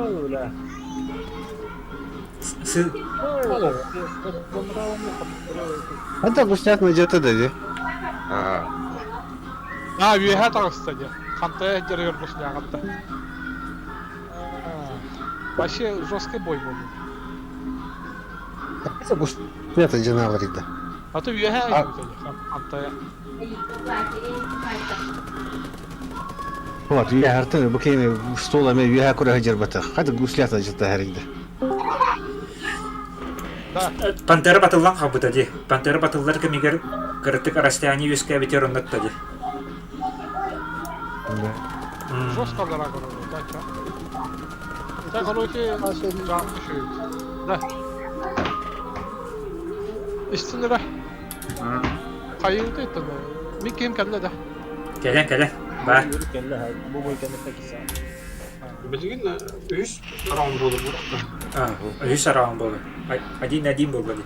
Hatta kuşlar mecata dedi. А. Üyehe tağısta diye. Kantaya giriyor kuşlar hatta. Başı жесткий бой был. Это kuşlar canavarıydı. Hatta üyehe gidiyor Kantaya. Вот, я артын, букейны стола мен я кура хажырбата. Хады кuşlar acıta herinde. Пантера батылдан кабыта ди. Пантера батылдар кемигер кыртык расстояние yüzke битер оннатта ди. Жестко дорого. Так, короче, canlı şey. Da. İstinire. Kayıldı etti. Bir kim kelle de. Келен, бар. Bu boyutunda peki Білген үш раунд болып отыр. Үш раунд болды. 1-1 болды.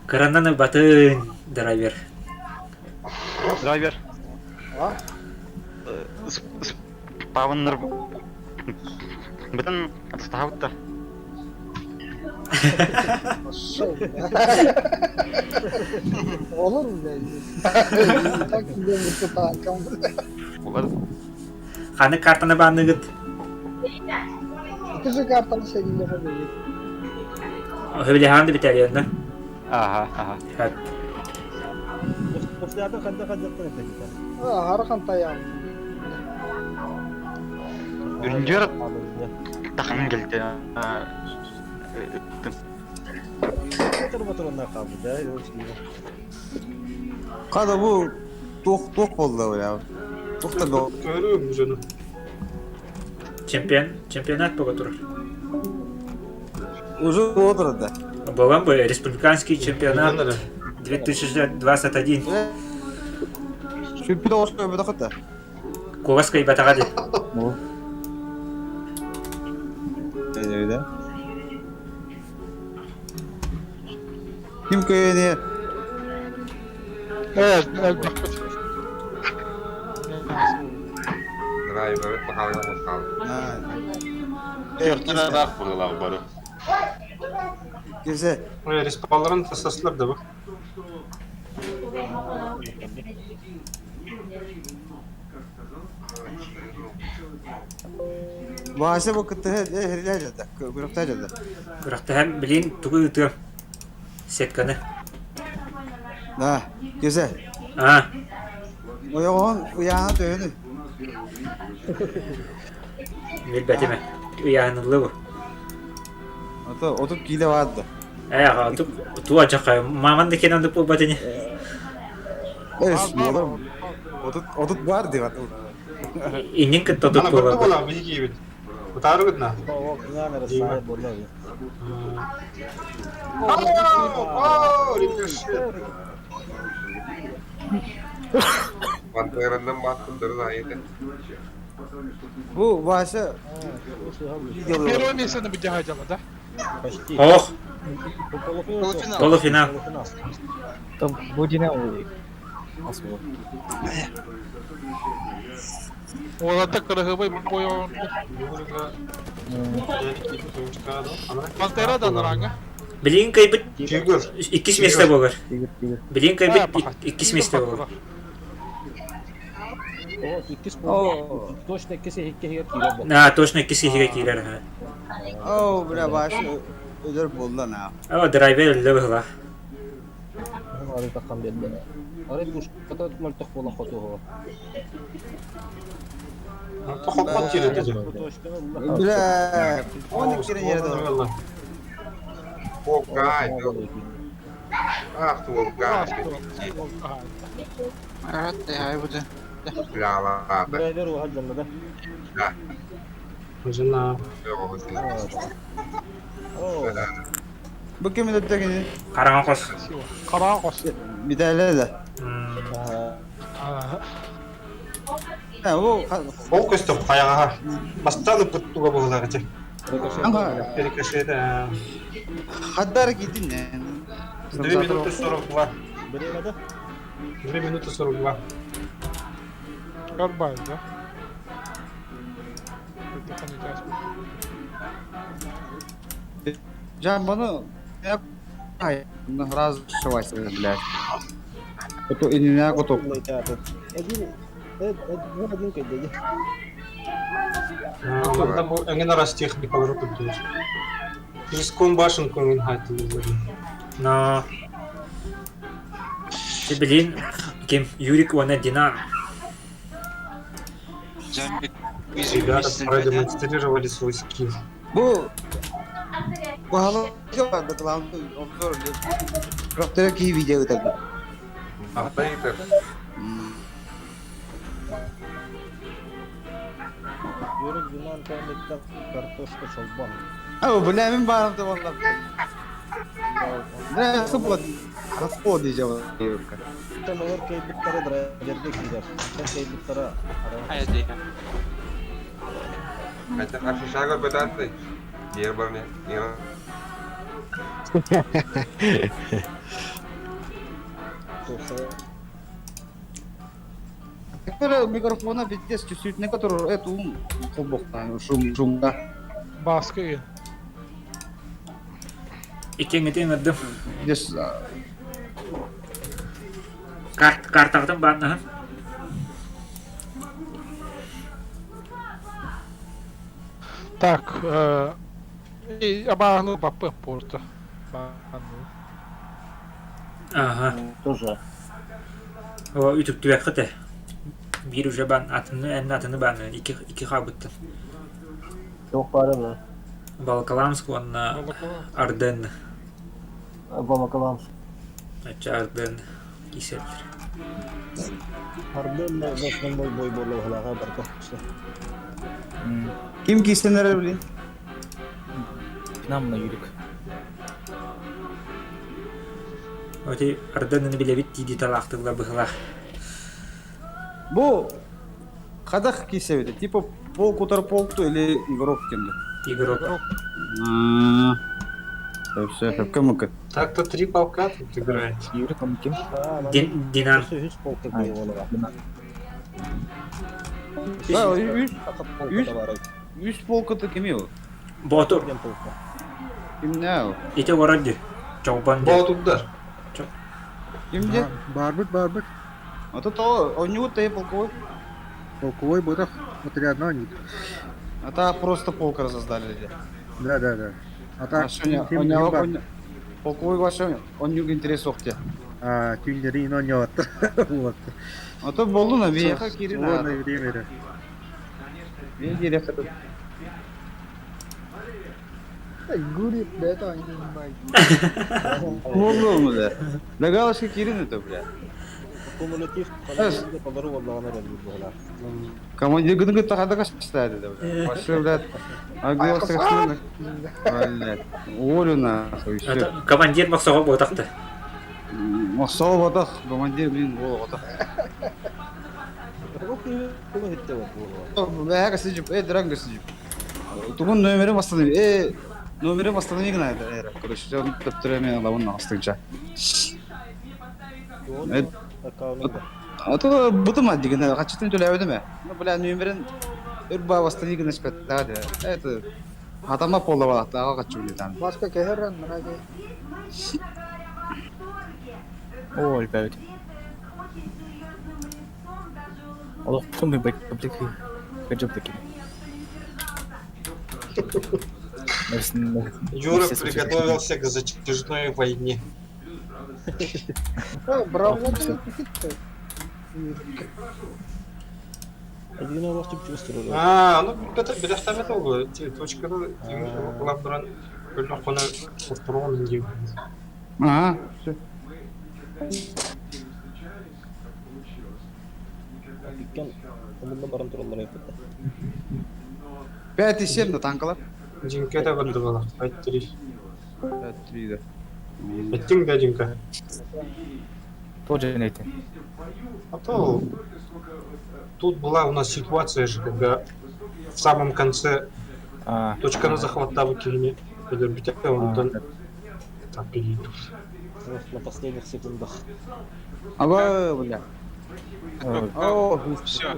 Кыраннан батын драйвер. Драйвер. Спавнер. Бітін отставытта. Olur mu böyle? Tak gidiyorum bu tankam. Олар Ханы картаны бандыгыт. Kızı kartalı şekilde böyle. Höbeli handı biter yanında. Aha. Postlarda kadar peki. Harkan tayağım. Ürüncür takım geldi. Otur onlar kaldı da. Kada bu tok oldu ya. Tok da bu. Görüyorum canım. Чемпионат болып тұр. Уже отырды. Болған бы республиканский чемпионат 2021. Чемпион olsa bir dakika. Коваскай батағады. Öyle. Kim köyüne? Evet. Драйвер пахалга мақал. Ертерақ бұғылар бары. Güzel. Respawnların tasaslar da bak. Bahse vakıtta herler dedi. Grupta dedi. Бірақ та һәм білейін түгі үті сетканы. Ha, güzel. Uyağına dönü. Мелбәтеме. Уяғынылы бұ. Otup giyde vardı. Аяға туа жаққа маманды кенанды бұл бәтіне. Olur mu? Otup vardı var. Иннен кітті Ana тұт burada бұл. bola bir gibi. Bu tarih gitna. O kamera sahip oluyor. Ricochet. Pantayarından baktım ayıydı. Bu bahse Первое место на бедяга да? Ох, полуфинал. Там Будина asıl. Orada kırığı boyu. Pantera da naranga. Білейін кайбіт Фигур. 2 месте болғыр. Білейін кайбіт 2 месте болғыр. O ikisi точно ikisi hikaye kira. Точно 2 хиге кейлер. Oo, bura bahse öder buldu ha. Драйвер өлі бұғыла. Arada takam belli. Arada bu kadar maltak bola foto ho. Hoppat yeri dedi. Bura 12 yerde var. Volgay. Ah, Volgay. Evet ya bu da. Lala. Driver o hacımda da. Hocana. Oo. Bu kimin öteki? Қараңа қос. Karağa koş. Bir de öyle de. Ha bu Ол көстіп қаяға. Бастаны пұттуға болғылар еті. Ага. Перекашеді. Haddar gidin ne? 2 минуты 42. Böyle de. 2 минуты 42. Горбай, да? Can bana ne Ay, раз швайся, блядь. Это и не готов. Bu один kaydı. Когда бұл әңгені рас техника ұрып өтеді. Рискон башын көңін хайтылы. Но... Ти білейін кем Юрик оны Дина. Ребята продемонстрировали свой скилл. Bu pahalı var da tamam obzor. Kaftere ki video tabii. Автоитер. Yürü Yunan internette kartoşka şalban. Ama bu ne min bağırdı vallahi. Да, собственно, расходы делают. Тәләр кейбуттары драйверге килер. Кейбуттары Haydi. Ayta qarshi shagir ko'tardi. Yer birni. Который микрофона пиздец чувствительный, который эту колбоктан шумда. Баска ген. Икең этең ырдым. Здесь Картагдын бааны. Так, абағыны баппы порта. Ага. тоже. О, ütüp tübek kıtı. Bir uca ban atını, en atını ban iki kabıttı. Yok bari mi? Балкаламск, он на Арден. Балакаламск. Açı Арден Киселдер. Арден de zaten boy boylu halaga barka işte. Kim giysenler bileyim. Namına yürük. Öte Арден'ini bile bitti di talaktığla bıhla. Bu kadах кисеведі, типа полк утар полкту или игрок кенді? Игрок. Все, кім-кім? Так-то 3 полка тут играет. Yürük ama kim? Динар. Hiç polka gibi olarak. Üç polkatı kimi o? Боту. Kim ne o? Ите вороди. Чаубан. Болтудар. Kimde? Барбит. Это то, у него ты полковой. Полковой будет отрядно нет. Это просто полк разоздали. Да. А так, полковой ваш, он не интересов тебе. а тюнери но нет. Вот. А то болу на веха Вот Кирина. на время. Ben diyerek de. Гурит, да это они не знают. Oldu mu da? Da galası Kirin de bile. Kumulatif kadarı vallahi ana geldi bu hala. Командир гыды тахада каштады да. Başlıyor Агыласы каштады. Валет. Олю на еще. Командир мақсаға ботақты. Мақсал батақ, командир блин ол батақ. Кому hitте bu? Бәһәгә сиҗип, драңга сиҗип. Тугын номері бастады. Номері бастады не гына да. Короче, он тәптіреме лавын астынча. А то бутыма дигән качтын төләведе ме? Ну бля номерин үрбә бастады не гына спет. Да. Это атама полла бала, тага качу дигән. Başka keherren merak Ой, бәйт. Allah помни бәйт таки. Каҗып таки. Юра приготовился к затяжной войне. Браво, Один раз тип чувствую. Ну это берехтам это ol. Точкада лабран көлдөн кона куртурган дип. Ага, всё. Dükkan onunla barın turları yapıyor. 5,7 да танкалар. Динка да бандыгала. 5-3. 5-3 да. Аттың да Динка. Тоже не это. А то тут была у нас ситуация же, когда в самом конце точка на захват выкинули. Когда битя он там перейдет. На последних секундах. Ага, бля. О, все.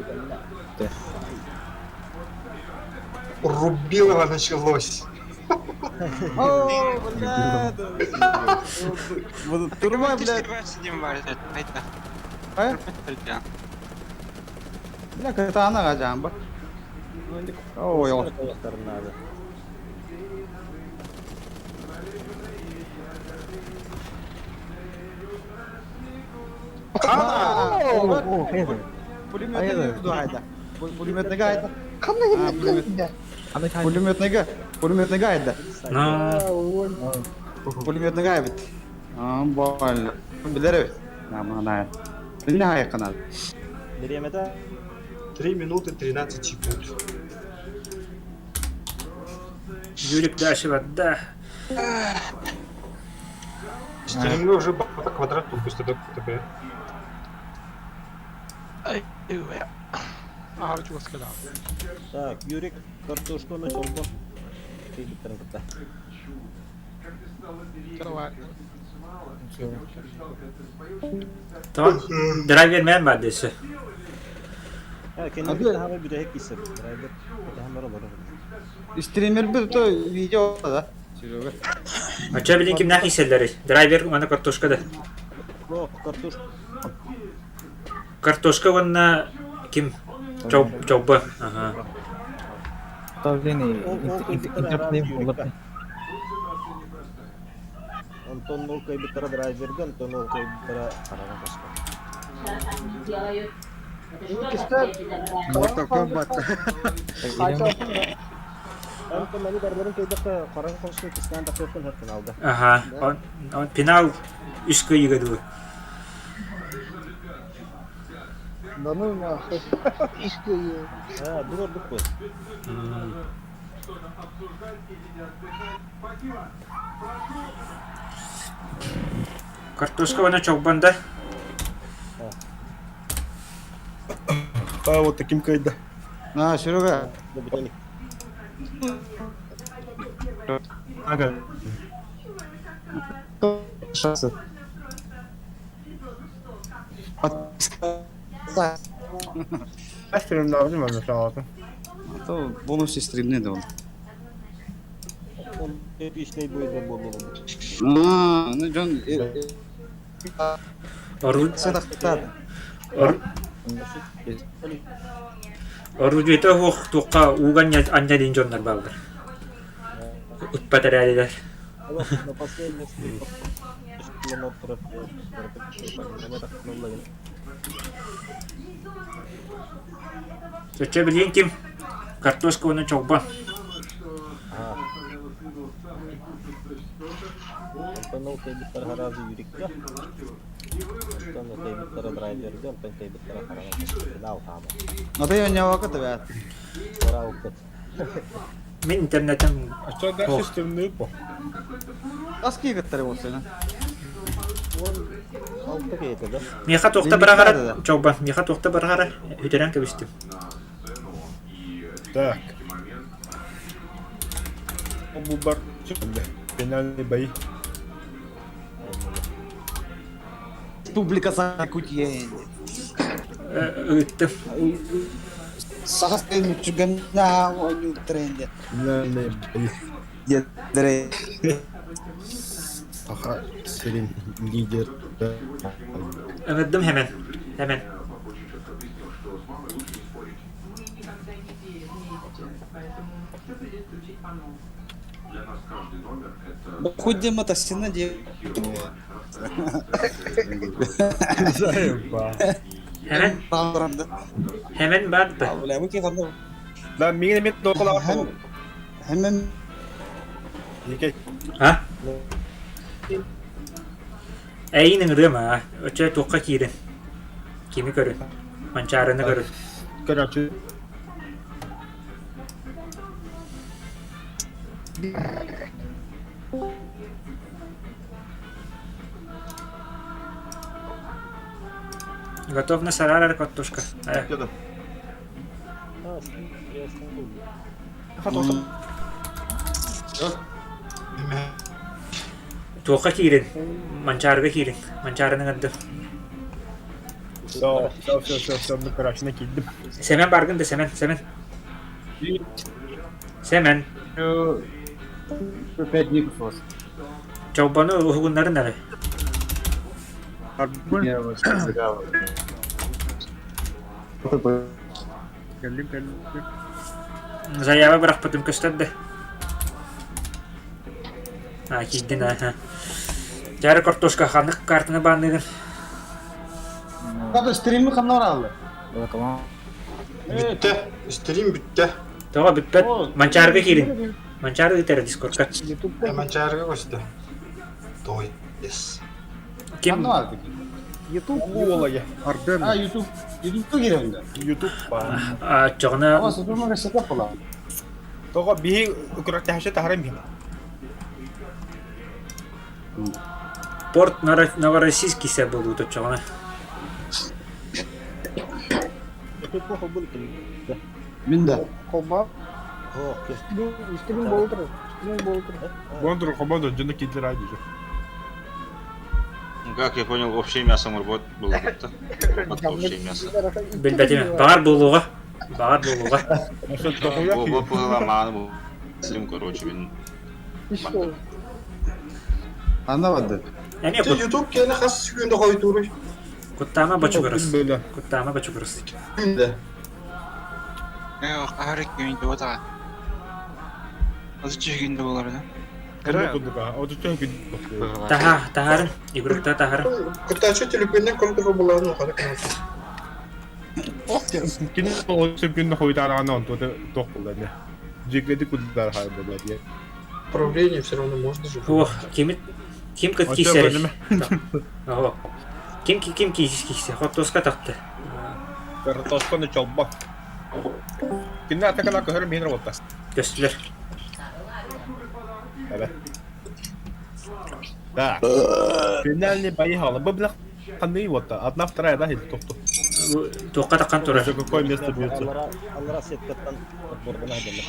Рубилово началось. О, бля. Турма, бля. Сидим, Варя. Haydi. А? Бля, это она гадамба. Ой, ой. Пулемет гайда. Пулеметный гайда. Пулеметный гайда. Пулеметный гайда. Больно. Билер. Нормально. Нихая канал. Времени 3 минуты 13 секунд. Юрик дальше вода. Стримы уже по квадрату пусть это такая. ايوه اعرف شو كده Так, Юрик, картошку на чёрбу. Ты биттернка. كده واحد طبعا درايفر مان بعد لسه كان هذا بده هيك يسب درايفر هم مرة Стример bir to video da. Серега. Açça bilin kim nahi selleri. Driver ona kartoşka da. Yok, картошку. Картошка вона kim? Çobba. Aha. Давление интерплей булып. Антон Нолкай биттара драйверге, Антон Нолкай биттара карага кашка. Mortal Kombat. Антон мани дарларын кайда карага кашка кискан да көпөн хаттан алды. Aha. On final üst kıyıga dur. Нормально. Искаю. Дурдук кой. Картошка вона çobanda. Вот таким кайда. На, Серега. Ага. Шансы. Стримде değil mi şu an? То бонусы стримне да он. Он эпичный бой за болу. Ну Джон Orujuyta hoq tuqa ugan anja dinjonlar baldır. Utpataradiler. На последний километров. Açça bilin kim? Kartoşka vona çobba. Антон Нолкай биттара харазы Юрикка. Антон Нолкай биттара драйверге, Антон Нолкай биттара карага кашка. Дал хама. Надо я не вакыт да. Пора укыт. Мен интернетем. Что дальше стримне по? Аски биттара болса. Алты кейті да? Меха тоқта бірағара çobba. Меха тоқта бірағара hüteren kebistim. Так. Bu bar çıktı. Финальный бой. Республика Сакутье. Öttüm. Сахас мүчүгөнө ойну тренде. Финальный бой. Дедре. Аха, Селин лидер. Ömedim hemen. Hemen. Ходим это стена де. Hemen. Hemen battı. Бля, вы кем? Да, миге мет dokula. Hemen. Ha? Eyinin rıma. Öçe toqa kirin. Kimi görün? Mançarını görün. Короче. Готов на сарара картошка. Toqa kirin. Mançarga kirin. Mançarını gördüm. Все, мы, короче, накидим. Semen bargın da semen. Semen. Çobbanı uğunların nere? Geldim. Zayava bırakmadım kösterde. Ha giddin ha. Yarı kartoşka kanık kartını bandırın. Hadi stream'i kanal aldı. Tamam. Bitti. Stream bitti. Tamam bitti. Mançarga girin. Mançarga gitar Discord'ka. Hemen çağırga koştu. Doy. Yes. Kim? YouTube olayı. Ardın. Ha YouTube. YouTube'a girelim de. YouTube. Çoğuna... Ama sıfırma setup ola. Toga bir ukrak tahşe tahrim ya. Порт Новороссийский себя был тут чего. Itu kok hobul kan? Minda. Koba. Oh, Üstünün boldur. Üstünün boldur. Бондур, хобондур, жена китлер айдыжы. Как я понял, общее мясо мурбот было где-то. Общее мясо. Билбетиме. Багар булуга. Багар булуга. Оба было мало. Слим, короче, мен. Ана вады. Эми Ты YouTube кені қасы сүйгенді қой туры. Куттама бачугырыс. Куттама бачугырыс. Да. Арик күйінде отаға. Азы чегінде болар да. Тахарын. Игрокта тахарын. Күттачы телефоннен көрдігі боларын оқады қанаты. Кини олсып күнді қойдарағаны он тоқ болды не. Жегледі күділдар хай болады. Управление все равно можно же. О, Ким как кисер. Ого. Ким кисер. Хотоска тахты. Картошканы чалба. Кинде атакана көрім менер болта. Көстілер. Evet. Да. Финальный поехала. Бабла қандай вот. Одна вторая да или тоқту. Тоққа таққан туры. Какое место бьется? Аллара сеткаттан отбордан адылы.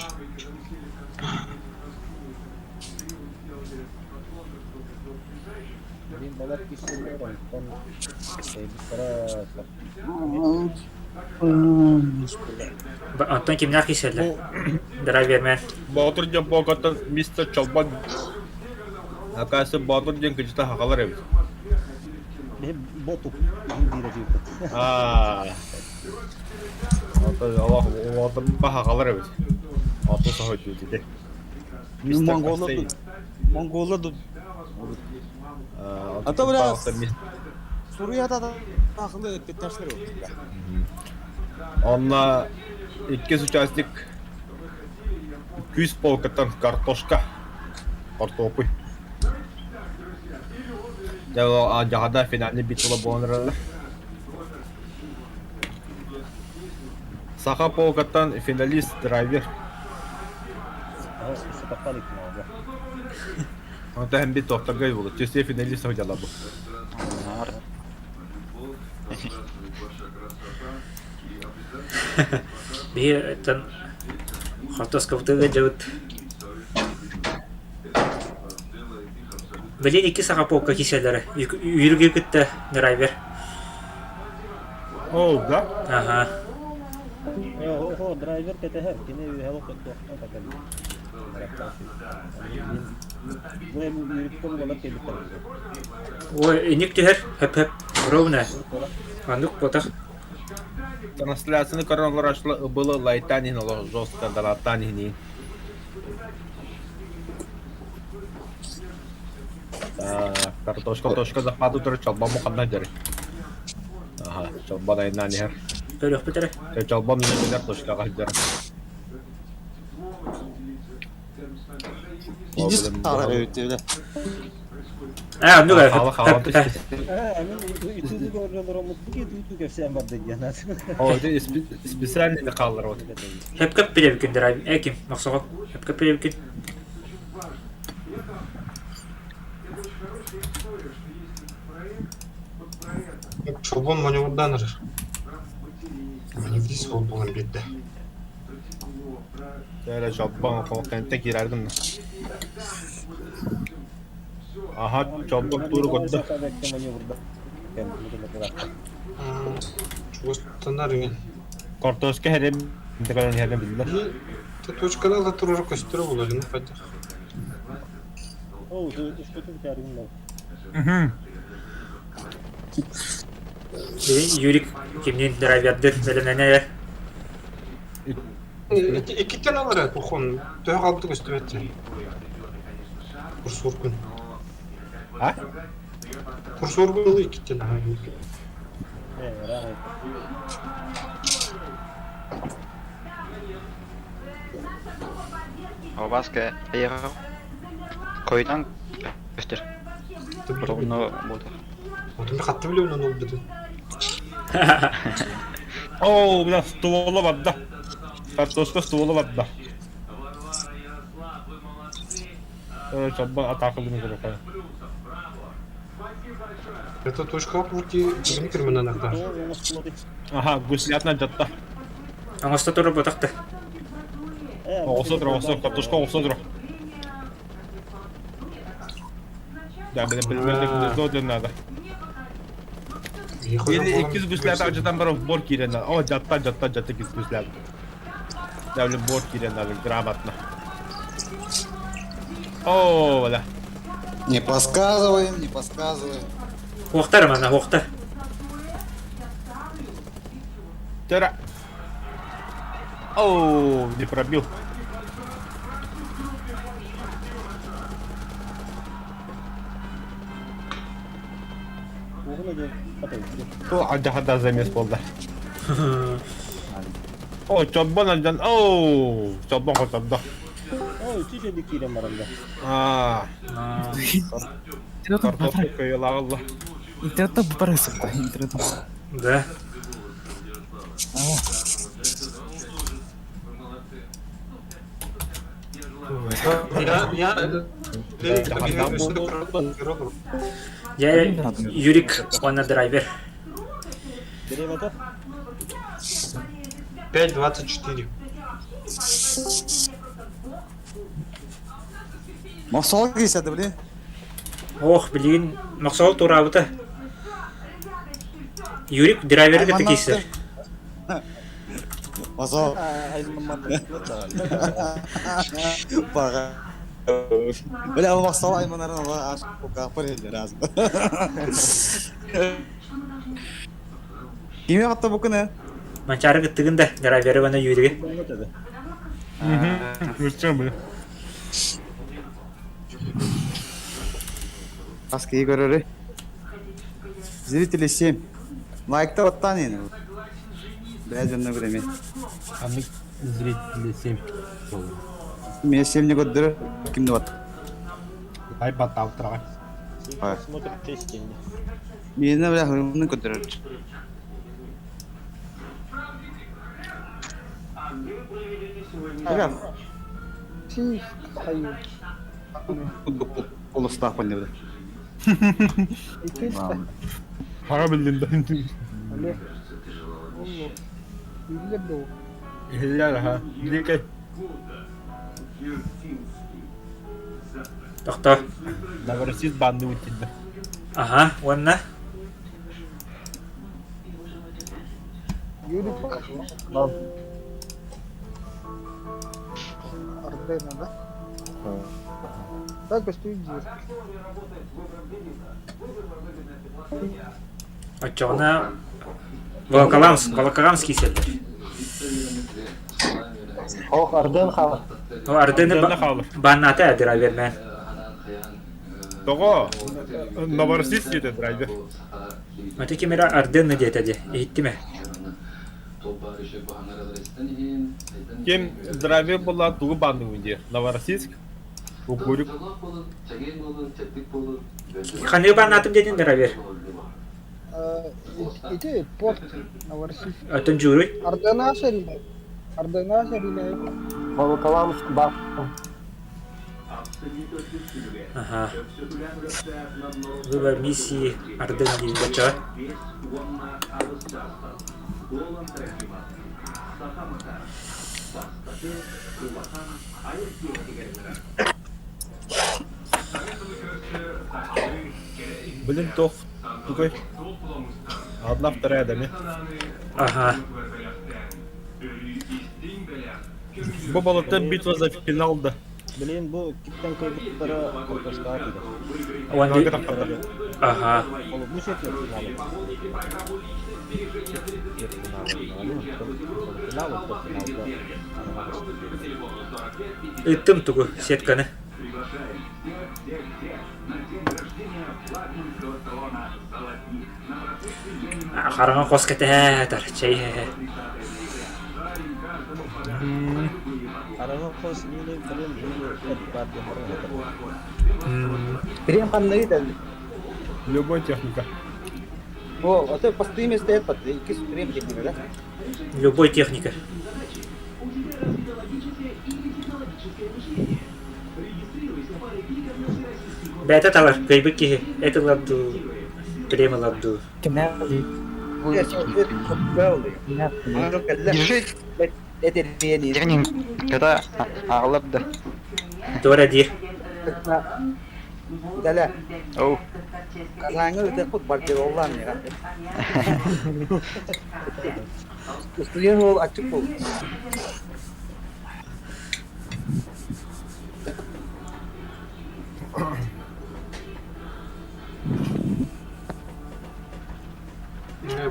Мен балар кешелер онтан Антон кимнер кисерлер. Драйвермен. Батыр ден богатан мистер Чалбан. Акасы батыр ден кыжыта хақалар емес. Боту. Аллах хақалар емес. Аты сахой дейді. Монголы Ата biraz Suriye'de de akıllı etkileşleri var. Onunla iki участник 200 полкatan картошка. Картопы. Дәу ажада финальный битва боланыры. Саха полкatan финалист драйвер. Онда hem bir tohtagay olur. Çese finalist hocalar bu. Bir tan Хотоска втыга жауыт. Білен екі саға полка киселері. Үйірге күтті драйвер. О, да? Ага. О, драйвер кетер. Кене үйелі құтты. Ой, ник түйер, хөп-хөп, ровно. Андық потақ. Трансляцияны коронавир ашлы было лайтанин оло жестко далатанин. Картошка захвату туры чалба муханна дери. Ага, чалба дайна нехер. Төлөк бітірі. Чалба мені картошка ғалдер. İngiliz ağlar öğütüyle. Onu da İtüzü görüyorlar ama bu ki duydu göstersen var dedi yani. Orada spesialini de kalır o. Hep kap bile bir gündür abi. Ekim, maksağı. Hep kap bile bir gün. Çobon manevradanır. Manevris oldu olan bir de. Şöyle çobon kente girerdim. Aha çobon turu koydu. Çuvastanlar yani. Kartoşka herem intikalan herem bildiler. Точкада да турur көстөрө болот эми кайда. О, что ты тяргын. Юрик kimden драйвердер беленене. Эки тана бар ухон. Төө калды көстөрөт. Курсор күн. А? Курсор күн эки тана. Обаска аяга койдан өстөр. Ровно болду. Отун катты биле онун олду. О, бля, ствола ватта. Картошка ствола ватта. Çabba atakıldı mı böyle? Это точка пути Грикермана иногда. Ага, гуслятна жатта. Аңоста туры ботақты. Оғысыдыр, картошка оғысыдыр. Да, білмендік зоден надо. Енді 200 гуслята жаттан бары бор кирен надо. О, жатта 200 гуслята. Да, блин, бор кирен надо, грамотно. О, бля. Не подсказываем. Хоқтар мана, хоқтар. Тера. Оу, не пробил. О, ада замес болды. О, чоббон алдан. Оу, чоббон хотабда. Ой, түйшеді кейлем барамда. Картошка көйелағылы. Интернетте барасың да, интернетте. Да. Я Юрик, он на драйвер. 5.24. Мақсал кейседі, блин. Ох, блин, мақсал турабыта. Юрик драйверге текейсі. Мақсал. Баға. Бля, мақсал айманарын ашық қоқа парелі разым. Кеме қатта бұл күні? Манчары кіттігінде драйвері бана Юриге. Өстен бұл. Аскей көрірі. Зрители 7. Лайкта оттан ені. Бәз жонна көреме. Амик зрители 7. Мен 7 көддірі. Кімді бат? Айбат ауттыраған. Смотрит 6 тенге. Мені бля хұрымның көддірі. Бля. Фи, хаю. Қолыстақ пәліне бля. Пара білден да. Алло. Олло. Билер до. Елер, ха. Билекай. Тоқта. Новороссийск банды өтеді. Ага, онна. Юрий пока. Ардена, да? Так, что иди. Очоғына Волоколамский селдер. Ох, Арден халы. Ардені банната драйвермен. Тоғы Новороссийск еді драйвер. Мәті кемері Ардені детеді, ейітті ме? Кем драйвер бола туғы банды өнде. Новороссийск, Укурик. Қаны баннатым дедін драйвер? Иди, порт Новороссийск. Өтін жүрүй? Ардена шарилай. Волоколамск бар. Ага. Выбор миссии Арден дейін бача. Блин, тоқ. Тугай. Одна, вторая, да, не? Ага. Бұл балаттан битва за финал да. Блин, бұл киптен көйбіттері картошка атыды. Ага. Ол бұл шетлер финалы. Үттім тұғы сетканы. Қараңа қос кәті әтір, чай. Қараңа қос нелі білем әт бар демір. Крем қандай еді? Любой техника. О, это постоянно стоит под кис крем техника, да? Любой техника. Бәті талар, көйбік кеге. Әті лабду премияларды. Кемнәли. Держи. Тренинг. Когда ağlap da. Doğru değil. Dala. Oh. Kazanı öte futbol bir olan ya. Üstüne ol açık ol.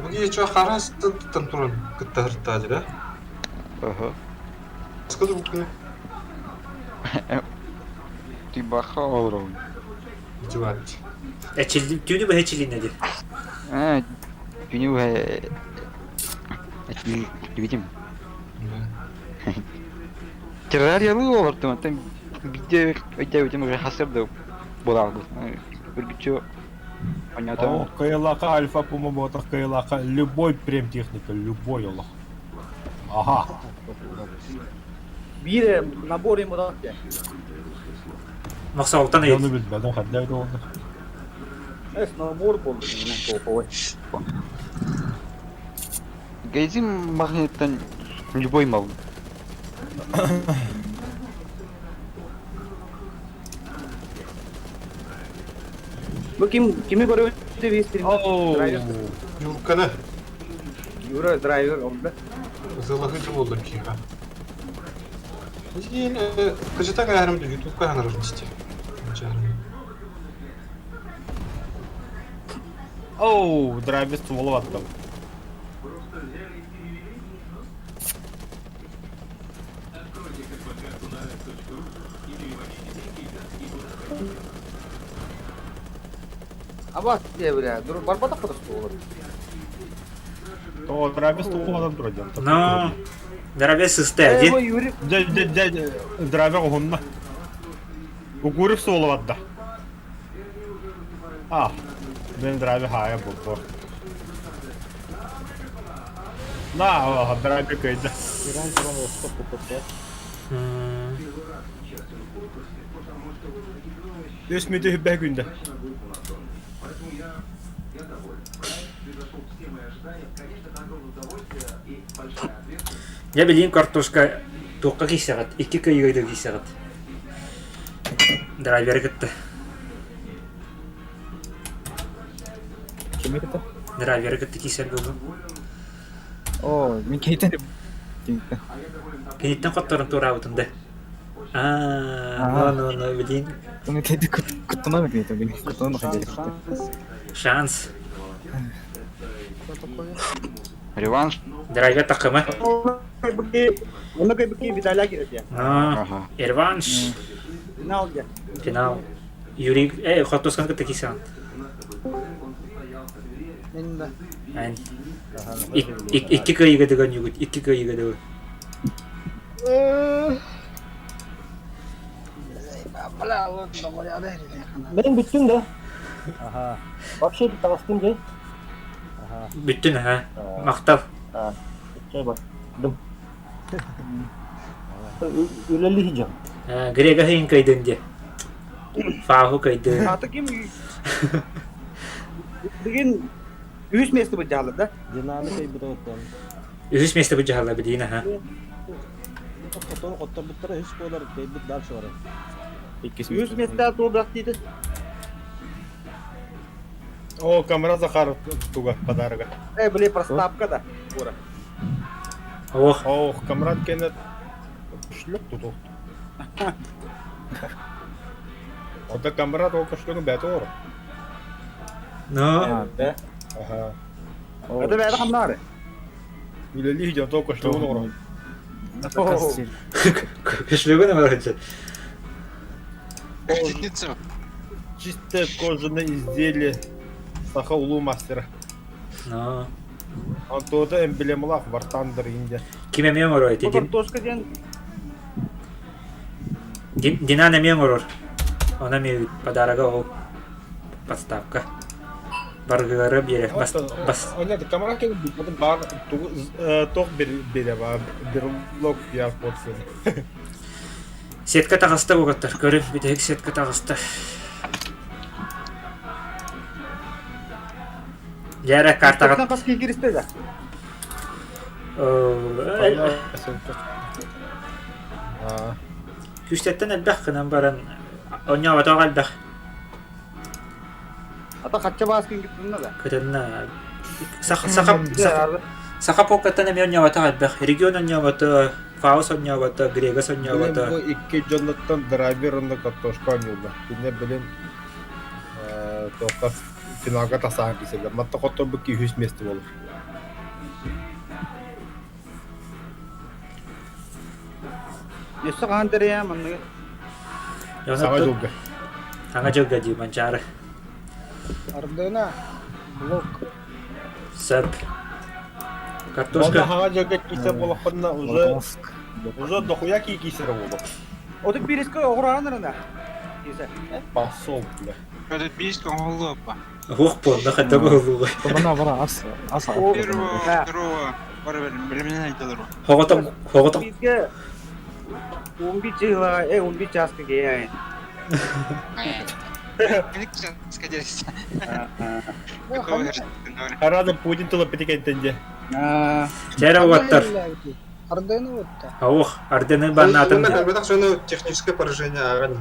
Бugün çok harastın turun kıttırttı da. Ага. Скажи буквы. Ты бахал, Ром. Издеваетесь. Tüyünü bu heçili nedir? А, у него... Видим. Террарияны оларды, там видео өтем уже хасырды болады. Үргүчө понятно. О, Кайлака альфа пумаботах, Кайлака любой прем техника, любой олах. Ага. Bir nabor imodat ya. Maqsavdan Я edi. не bilmedim, hadlaydı oldu. Es nabor boldu bunun topu. Гайзим магниттен любой мал. Bu kimi görüyor? TV stream. Юрканы. Юра драйвер oldu. Залагыды oldu ki ha. Кейін қажетак әрімді ютубқа ғанырын істе. Оу, драйвер ствол attım. Ama diye bile dur barbada kadar olur. То драйвер ствол adam duracağım. No. Драйвер сыстади. Драйвер онна. Угурив ствол attı. Ah. Ben драйвер haya buldu. Na, драйвер kaydı. Иран туралы что купуп. Өсмөдө хүббэ күндө. Я bileyim картошка тоққа кисагат, 2 кыйгыйды кисагат. Драйвер кетті. Кеме кетті? Драйвер кетті кисер болды. О, мен кейтен Кенеттен қоттарын тура аутында. No, bileyim. Мен кейді күттіна ма кейті? Мен күттіна қайда кетті. Шанс. Реванш. Драйвер тақымы. Onu bir vidala girdi ya. Реванш. Final ya. Финал. Юрий, қоттосқан кетті кисагат. Benim de. Yani. 2 kıйгыды гонюгут, 2 kıйгыды. Benim bütün de. Aha. Вообще таластым жай. Aha. Bütün ha. Maqtav. Ha. Şey bak. Dım. Üleli hicam. Grega hıyın kıydın diye. Fahu kıydı. Hatta kim? Bugün 100 mesle bu cahalı da. Dinamik bir de otan. Ühüs mesle bu cahala bildiğine ha. Fotoğraf kotta bitti hiç kadar bir dal sonra. 100 mesle doğraktıydı. О, камера Захар туга подарга. Были проставка да. Ура. Ох, камрад кенет шлюк туту. Ота камрад о кашлугун бәті ор. No. Ага. Это бәді қамнары. Үлелі хиден то кашлугун ор. Кышлыгы не var Чисто кожаное изделие Саха улуу мастера. No. Антода эмблемалах вартандыр инде. Kime men var öyle? Картошка ден. Dinane men var. Ona mi подарога o. Подставка. Баргары бере. Бас. Оня камера кен бар ток бере бар. Bir log ya porsiyon. Сетка тағысты бұғыттар. Көріп бітек сетка тағысты. Жара картага. Картадан каски кириспеди. Күстеттен элбэх кынан баран оньява тогалбэх. Ата качча баскын киттинна да. Кытынна саха покаттан эми оньява тогалбэх. Регион оньява то Фаус оньява то Грегас оньява Бу то. икки жонноттон драйверында каттошкан юлда. Бине билен тоққа финалга тасаан киселер. Матта котто бу 200 месте болуп. Эссе кан терия манны. Сага жолга. Сага жолга ди манчары. Ардена. Лук. Сэп. Onda Картошка. hanga jolga kise bolakpanda уже дохуя кисер болуп. Оты бириске огуранырына. Кисе. Басол бля. Это писька голова. Хух по, да хотя бы голубой. Бана аса. Первого, второго, времена дорого. Хоготом. Бизге 11 жылга, 11 жаска кийин. Скадерись. Арада Путин тулы петекентенде. Жара ваттар. Ардена отта. Аух, Ардены баннатын. Как бы так все техническое поражение ранен.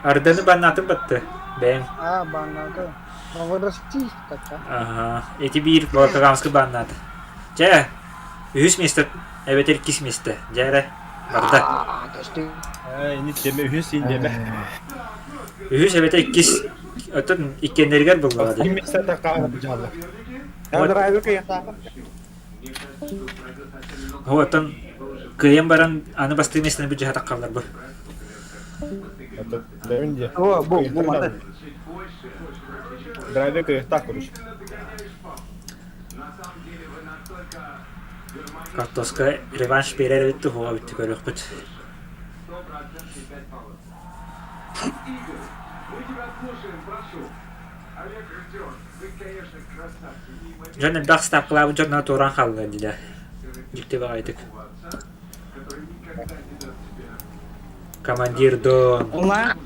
Ардены баннатын батты. Бэм. Баннаты. Новороссийск кача. Ага. Эти бир Волоколамский баннат. Жа. 100 месте. Evet 2 месте. Жара. Барда. Не теме 100 индеме. 100 evet 2. Ötün ikkenlerger bulmadı. Kimse de kalmadı canlı. Драйвер кыйта. Hoğatın kıyım baran anı bastığı mesleğine bir cihat akkallar bu. Önce. Bu mata. Drive kıyta kuruş. Kartoska revanş berer bitti hova bitti görüyor bit. Jönne dağ stapkılavı jönne toran kaldı dile. Jükte bağaydık. Командир Дон. Onlar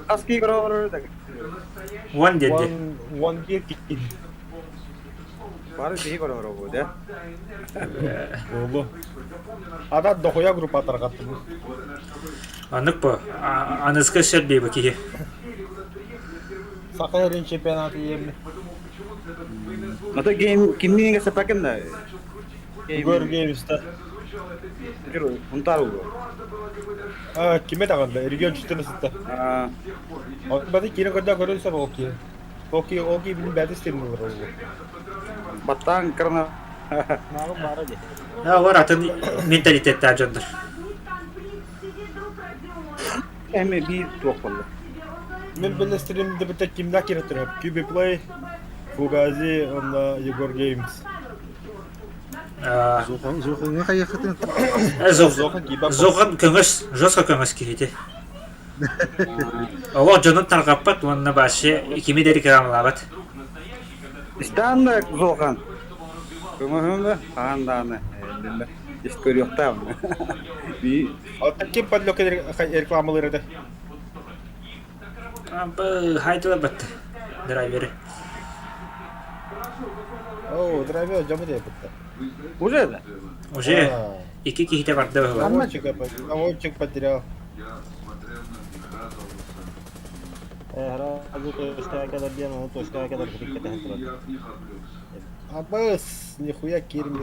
aski görür de. One dedi. One gear kitin. Var şey görür bu da. Oğlu. Ada dohoya grup atar kattı. Anık bu. Anızkı şerbi bu ki. Sakarya'nın şempiyonatı yerini. Mata game kimliğine sepaken de. Igor Games'ta. Kiro, untar bu. Kime takıldı? Region çıtırısında. Badi kine kadar görürse okey. Okey benim bad istemim var oldu. Battan karena. Nalu bara je. Ya var atın mentalitette candır. Eme bir topalı. Ben böyle streamde bir tek kimler kiratırım. QB Play, Fugazi, onda Igor Games. Zohan'a kayakıtın. Zohan köngös, Joska köngös kihiti. Ava canın tarqappat, onunla başı ikimi deri kiramlabat. İstanda Zohan. Kımahımda handanı. İşte görüyor tam. Bir Hatta kim padlock reklamaları da. Bu haydıla battı. Driveri. Oo, driver camı da yapıttı. Уже да? Уже iki kihite vardı bu. Наводчик потерял. Сразу точкая kadar diyen onu точкая kadar birlikte hatırladı. Абас, нихуя кирми.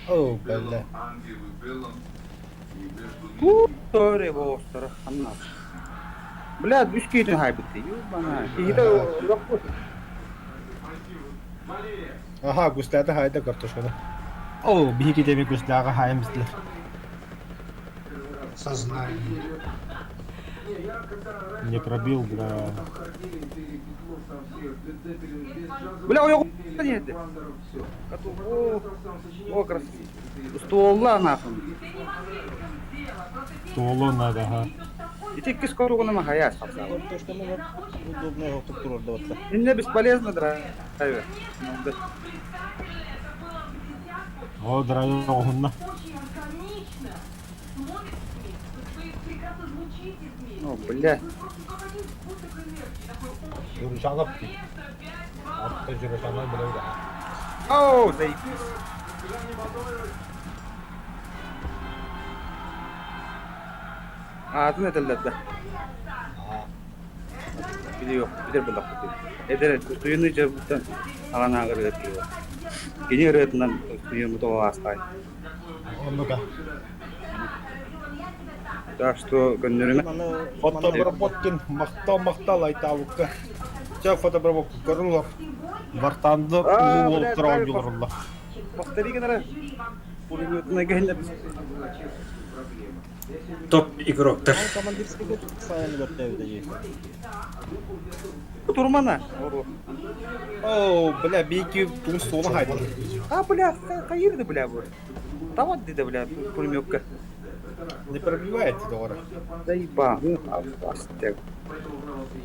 О, бля. Doğru bu ostara. Anlat. Bля, düşküydün haybitti. Bana. İyi de yok bu. Ага, гуслята хайда картошканы. О, биги деме гуслага хаймызлар. Сознание. Не пробил, бля. Бля, yok neydi? O красиво. Стволла нахуй. Толо надо, ага. И ты скоро он на хая сапсал. То, что мы удобно его тут турдаваться. Мне бесполезно драйвер. О, драйвер огонна. прекрасно звучите вместе. О, бля. Жүрішанып дейді. Атты жүрішанып білеуді. Оу, заебись. Атын этелдетті. Биде yok, bider bulak dedi. Eder suyunu jabıttan alana agır ediyor. Gene öğretinden suyunu toğa astay. Onu da. Так что гонорина. Фотобработкин мақтал айтабыққа. Жа фотобработка көрілер. Бартанды болып тұрған білірілі. Повтори генера. Пулеметная гонят. Топ игрок-то. Командирский год постоянно вертают есть. Турмана. Оу, бля, бейки тун соны қайды. А, бля, қайырды, бля, бұл. Тават дейді, бля, пулеметка. Не пробивает дора. Да еба, ну, астек.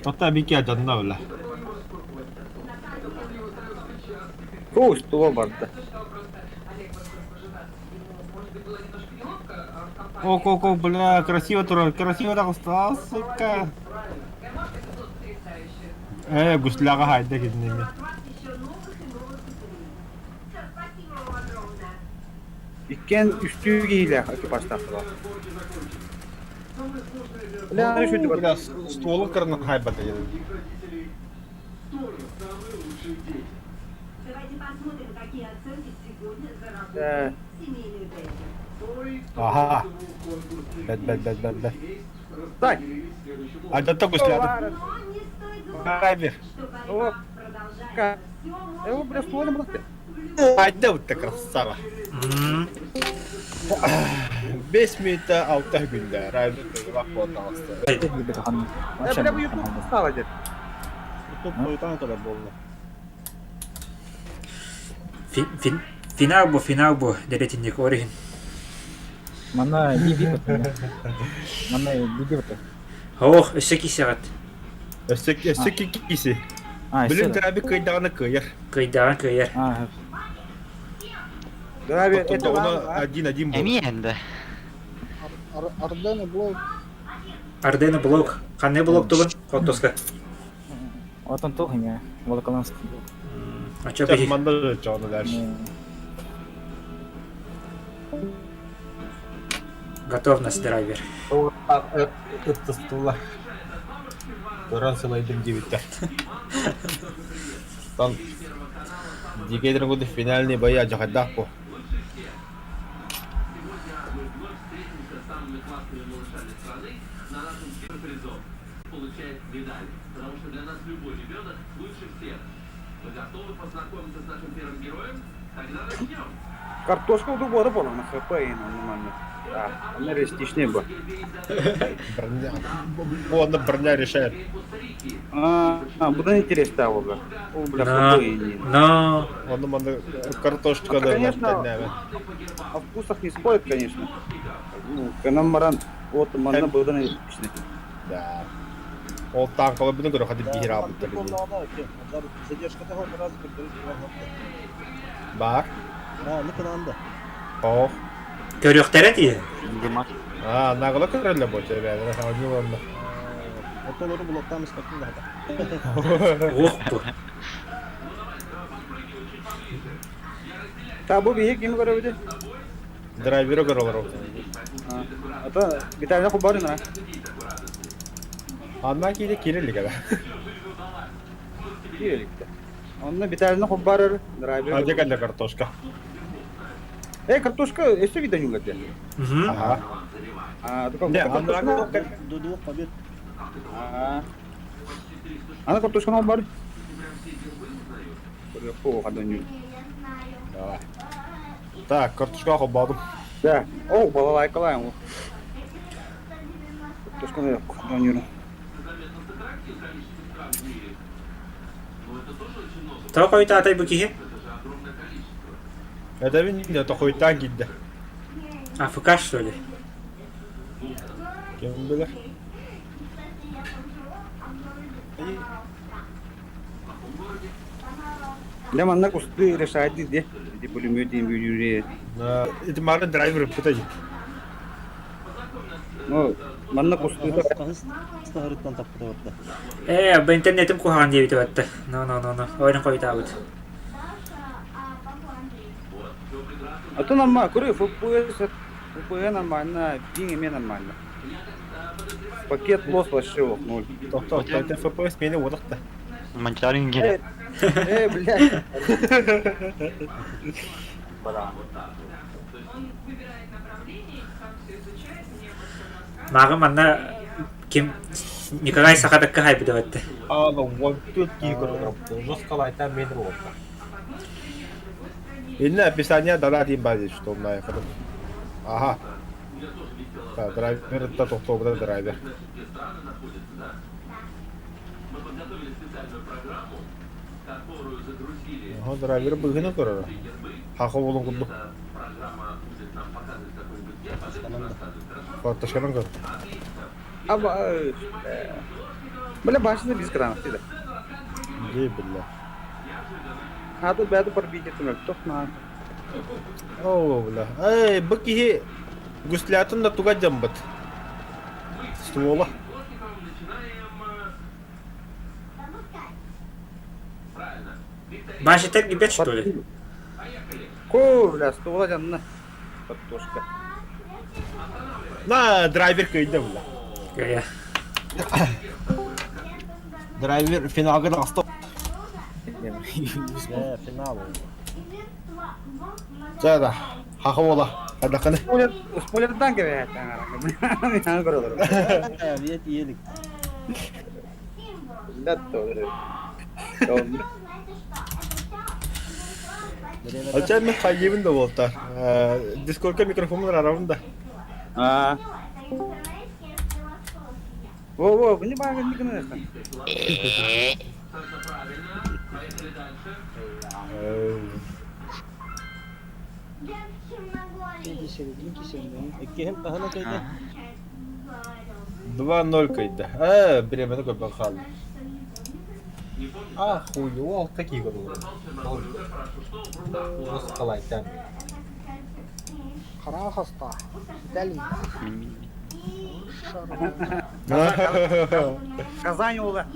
Тота бейки ажанна, бля. Коуш, туға барды. О, бля, красиво турал, красиво так устал, сука. Гусляға қайды кетінеме. Иккен үстігі кейлі экипажтақты бар. Бля, не шөйді бар. Бля, столы кірінің қайбады еді. Ага. Бәд. Дай. Айдатта гусляды. Қайбер. О, ка. Эво, бля, столы мұрақты. Айда вот так красава. 5 минутта 6 күнде райдың вақпот алысты. Бля, бұл YouTube стала дед. YouTube қойтан kadar болды. Финал бу, деретинник оригин. Мана бибит. Мана бибит. Ох, эсеки сагат. Эсеки киси. Білін дәрәбі қайдағаны көйер. Қайдағаны көйер. Дәрәбі, это один бұл. Әмі әнді. Ардена блок. Ардена блок. Қанне блок тұғын? Қоттосқа. Отын тұғын я. Волоколамский. Ача бейі. Манда жоны дәрші. Готовность драйвер. Это стула. Туран сылайдым дебиттер. Тан дегейдер годы финальный боя жағайдақ бұл. Картошка в года была на ХП и нормально. Да, она реалистичнее была. Ладно, броня решает. Буде интересно стало, бля. О, бля, ХП и не. Ладно, картошка да. Конечно, о вкусах не спорят, конечно. Ну, канамаран, вот, манна буде реалистичный. Да. Ол танкалы бұны көрі қадып бейір абыт төлі. Задержка того раза Бар? Да, не кананда. Ох. Көріқтер әті? Нағылы көрілі бұл жәбәді. Ағын олында. Отолары блоктан ұстақтың да. Ох бұл. Та бұл бейек кемі көрі өйді? Драйвері көрі олар ол. Ата, бітәріне құл барын, а? Анна кейде керелік әді. Керелікті. Онына бітәріне құл барыр, драйвері. Адек әлі картошка. Картошка, эссе вида не угодя. Ага. Не, она до 2 побед. Она картошка на бар. Давай. Так, картошка хоббадым. Да. О, балалай калаем. Картошка на хоббадым. Та қойта атай бұкеге? Это видно, это хуй так гидде. АФК, что ли? Кем билер? Да, манна кусты решает, где? Эти пулеметы им юрия. Это мара драйвер пытать. Ну, манна кустуйда. Стахырыттан таппыта бартта. Ба интернетим кухаган дейбит батта. No. Ойрын койдабыт. А то нормально, куры, FPS нормально, пинги мне нормально. Пакет лос вообще в 0. Тоқтар, это FPS мені одақта. Монтарин керек. Блядь. Мага манна ким Николай Сахадакка хайбит батта. Вот тут кигр, жесткалайтан мені одақта. Енді описание дадатин бази, что на ехать. Ага. Да, драйвер это тоқтар драйвер. Драйвер бүгіні көрір. Хақы болын құлды. Фатташқанын көр. Аба, бля, башында біз кірамыз дейді. Дей, бля. Хаты бәді бір бейдетім өк, тоқна. О, бля. Эй, бұл кихи гүслятын да туға жамбыт. Ствола. Баши так гибет, что ли? Ко, бля, ствола жанына. Подтошка. На, драйвер көйді, бля. Гая. Драйвер финалға да астап. Финал. Жада, хақы бола. Қадақаны. Спойлердан кебе, таңараңы. көрілер. Вет елік. Алчан мен қайгебін да болтар. Дискордқа микрофондар арауында. Во, не багай микрофон естен. Еккем қағана кайда? 2-0 кайда. Біремені көпен қалды. Хуй, ол такие көрілер. Осы қалайтан. Қара хаста. Дәлін. Казань ола.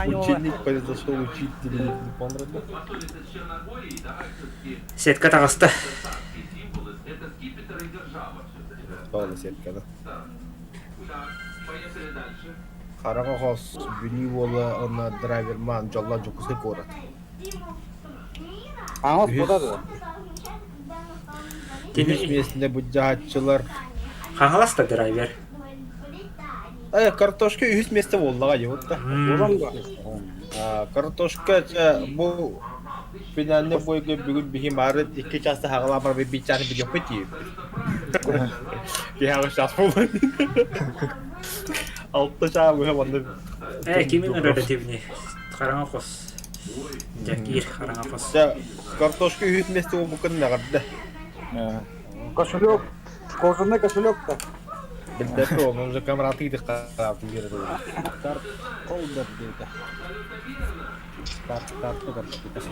Ученик произошел учитель. Не понравилось? Сетка тағысты. Doğru сетка, да. Қараға қос, бүні олы, оны драйверман, жолла жоқысы көрат. Аңыз бұдады. Теніс месінде бұл жағатшылар. Қаңыласта драйвер. Картошка үйіс месте олыға еуітті. Картошка бұл финалне бойғы бүгін бігім арыт 2 часты хағыламар бі бичаны бір жоқпет ейіп. Кеғағы час болды. 6 шаға бұға банды. Кемін релятивне. Қараңа қос. Жакир, қараңа қос. Картошка үйіс месте ол бұқын нағарды. Кошелек. Кожаный кошелек-то. Білдәпті ол, уже камераты едік қараптың берді. Карт қолдар дейді. Карты дейді.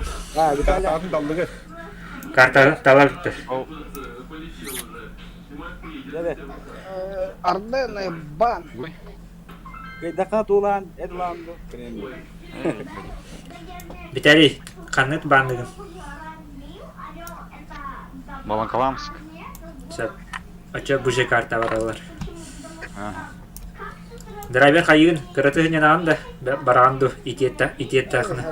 Картатын далдығы. Карта талар бітті. Арденный бан. Кайдақа тулан, эдланды. Виталий, қанет бандығын. Волоколамск. Оча бұжы карта бар олар. Драйвер қайығын кірітігінен ағында барағанды итетті ақыны.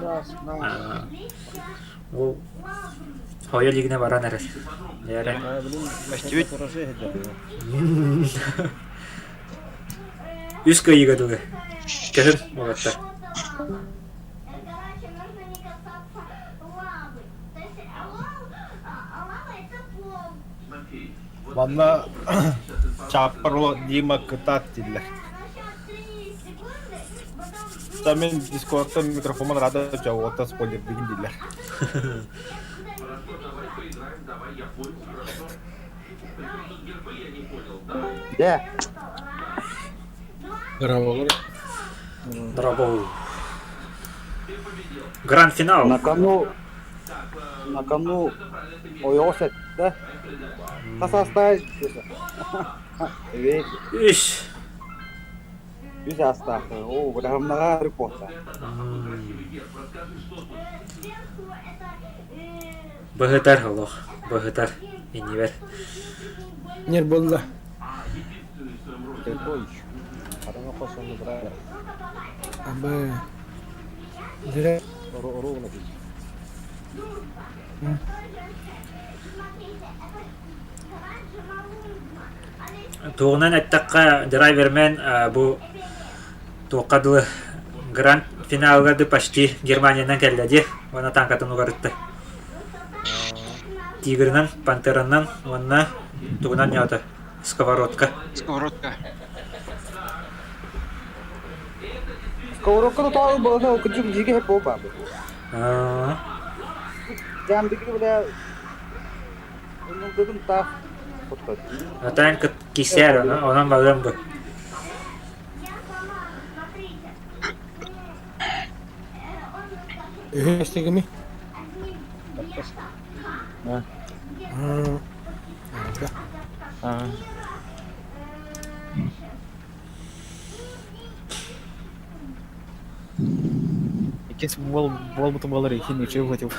Ол хойы лигіне баран әрір. Үз көйігі дұғы. Кәсін олаттар. Ванна чаппарло Дима кытаттиллер. Мен Дискордта микрофондан рада жауапта спойлер деген дейлер. Дробоу. Гранд-финал. На кону Ойосет, да? Tasastay diyorsa. Evet. Üş. Yüz hasta. Oo, bu da hamlaga reporta. Быһытар олох. Быһытар. Инивер. Нер болды. Петрович. Араңа қосылды драйвер. Абы. Жүре. Ровно бит. Туғынан әттаққа драйвермен бу туқадылы гранд финалгады почти Германиядан келді. Оны танкатын уғарытты. Тигрынан, пантераннан, онна туғынан неоты. Сковородка. Сковородка. Сковородка тау болса күчүк жиге хеп болба. Жам дикри бля. Onun dedim ta. Атан кисер, онан балым бу. Este mi? Ikisi bol butu bolları için içi uğratıyor.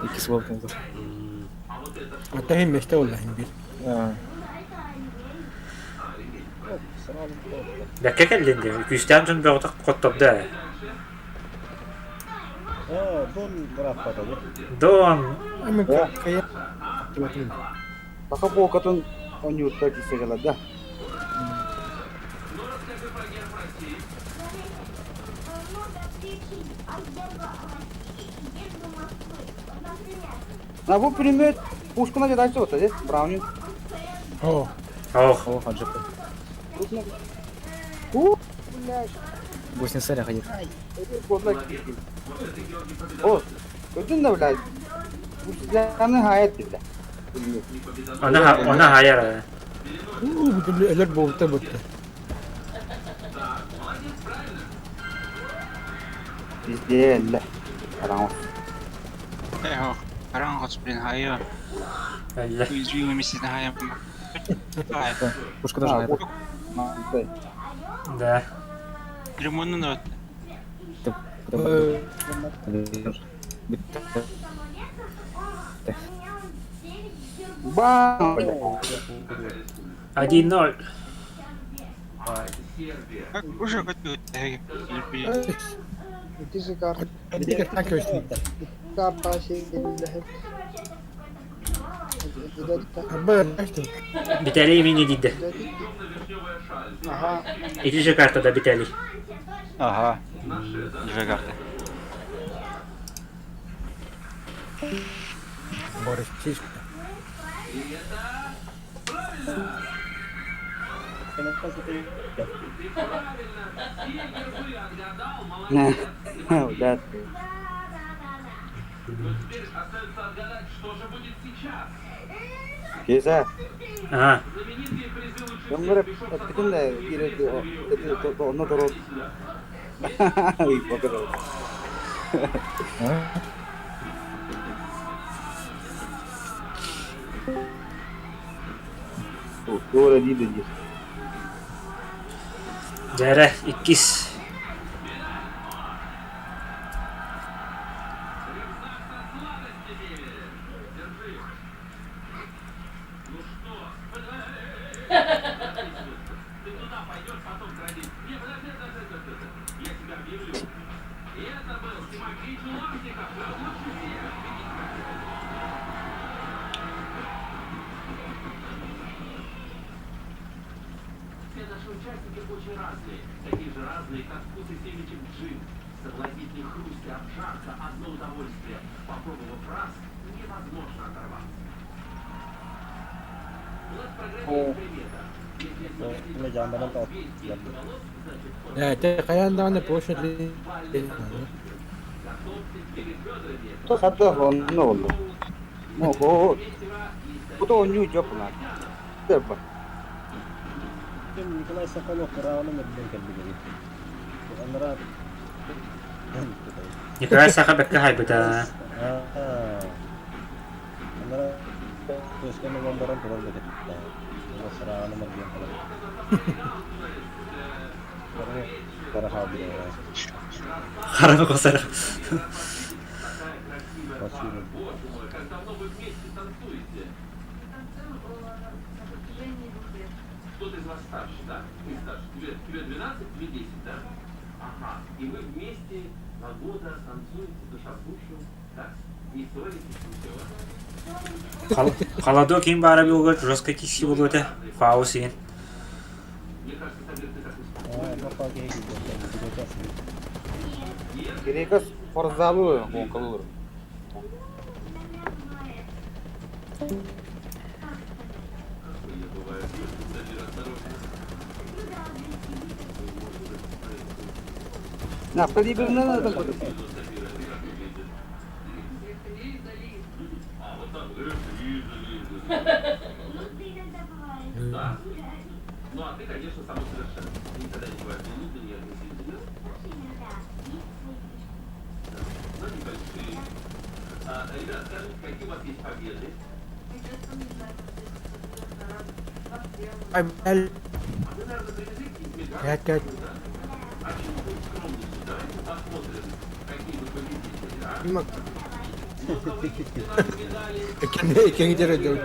İkisi bol butu. Hatta hem işte vallahi bir. Бәккә кәлденде. Күстән тун бәгътә коттабда. Дон графта да. Дон. Ama kaya. Baka bu katın on yurtta kisegala da. На bu пулемет пушкана жадайчы болса, же? Браунинг. О. Ох. Ох, аджап. У, блядь. Гусин саря ходит. О, gördün de блядь. Bu silahını hayat dedi. Ona hayır. Bu da eller bolta botta. Bizde elle. Karan. Eho. Karan госплин хайо. Әллә. Уязвимый месяц хайо. Пушка даже hayat. Да. Лимонный нот. Бам! 1-0. Как уже готовят? Bizi kart. Dikkat tak köştü. Kartta şey geldi hep. Abba işte. Битәли мини диде. Aha. Икенче картада битәли. Ага. Две карты. Борис чисто. Не. Да. Кеса. Ага. Yang merep, itu nih, kira itu ono turut. Ih, bagus. Oh, lagi dia. Дәрә 2. Ini jangan top. Ya, itu kayak anda poşet li. Tuh satu ono lo. Mau kok. Itu onyu job lah. Siapa? Николай Соколов равно медленно как бы говорит. Он рад. Николай Сахабекка хайбыта. Он рад. Terus kan nomor turun dari kita. Nomor serah nomor dia kalau. Karena habis ya. Karena kosar. Кто-то из вас старше, да? Ты старше. Тебе 12, тебе 10, да? Ага. И вы вместе 2 года танцуете, душа в душу. Так, не ссоритесь, ничего. Холодок кейін бара білгіт, жорстко кесі болуды. Фаус ең. Мне кажется, Сабир, ты так Грекос форзалую, около. На, входи, не надо там куда-то. Да. Ну, а ты, конечно, само совершенно. Никогда не бывает минуты, ни относительно. Ну, небольшие. Ребят, скажите, какие у вас есть победы? Ай, Вы, наверное, привезите из Мегара, да? А чего вы скромничаете? Давайте посмотрим, какие вы победители, а? Мак. Ну, кого медали? Какие делают?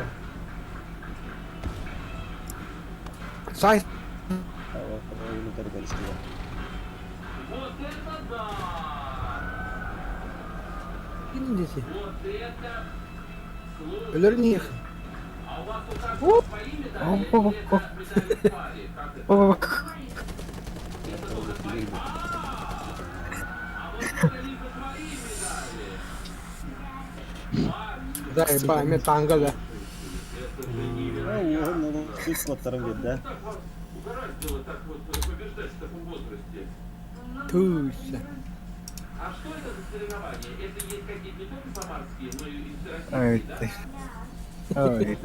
Сай. Вот это да! Видите? Вот это сложно. Верни их. А у вас у каждого свои медали? Или это медали в паре? Как это? А вот только свои медали. Да, и память танго, да. Ну, чуть подторгнет, да? Угораздило так вот побеждать в таком возрасте. Туся. А что это за соревнования? Это есть какие-то не только самарские, но и Ой, всероссийские, ты. да? Ой.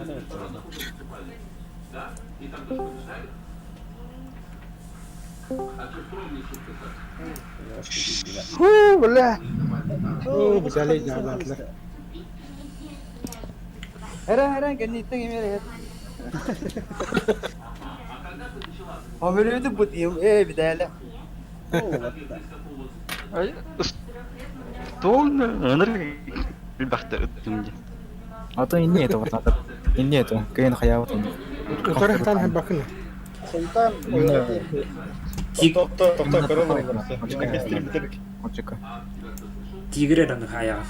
Да? И там тоже побеждали? А что скромничать-то так? Фу, бля. Фу, взяли, да. Эра, гонит имеет. Умерли будет видали. Стол, ребята, А то и не это вот надо. И не это. Кейн хаяв. Который там бакны. Султан. Тоқта көріп Тигрерін аяғы.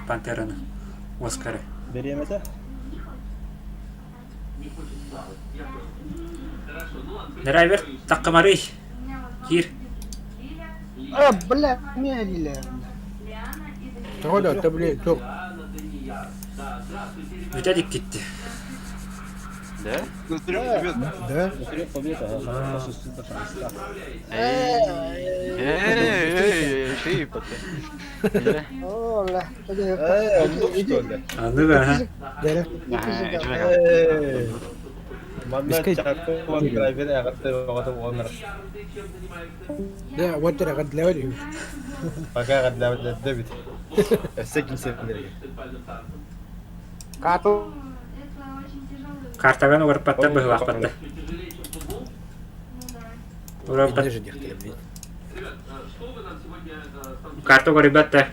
Пантераны. Оскары. Берем это? Драйвер, таққымары. Кир. А, бля, медленно. Тогда, блин, то. Виталик кетті. Да? Да? Вперед победа, ага. Шипа ты. О, бля. А ну ага. Мадна чакуан драйвер агатты вагатым омер. Да, вот это гадлавали. Пока гадлавали дебит. Всяким сепнерге. Кату. Картаган уғыр патта бұғылақ патта. Урап патта. Карта уғыр ребята.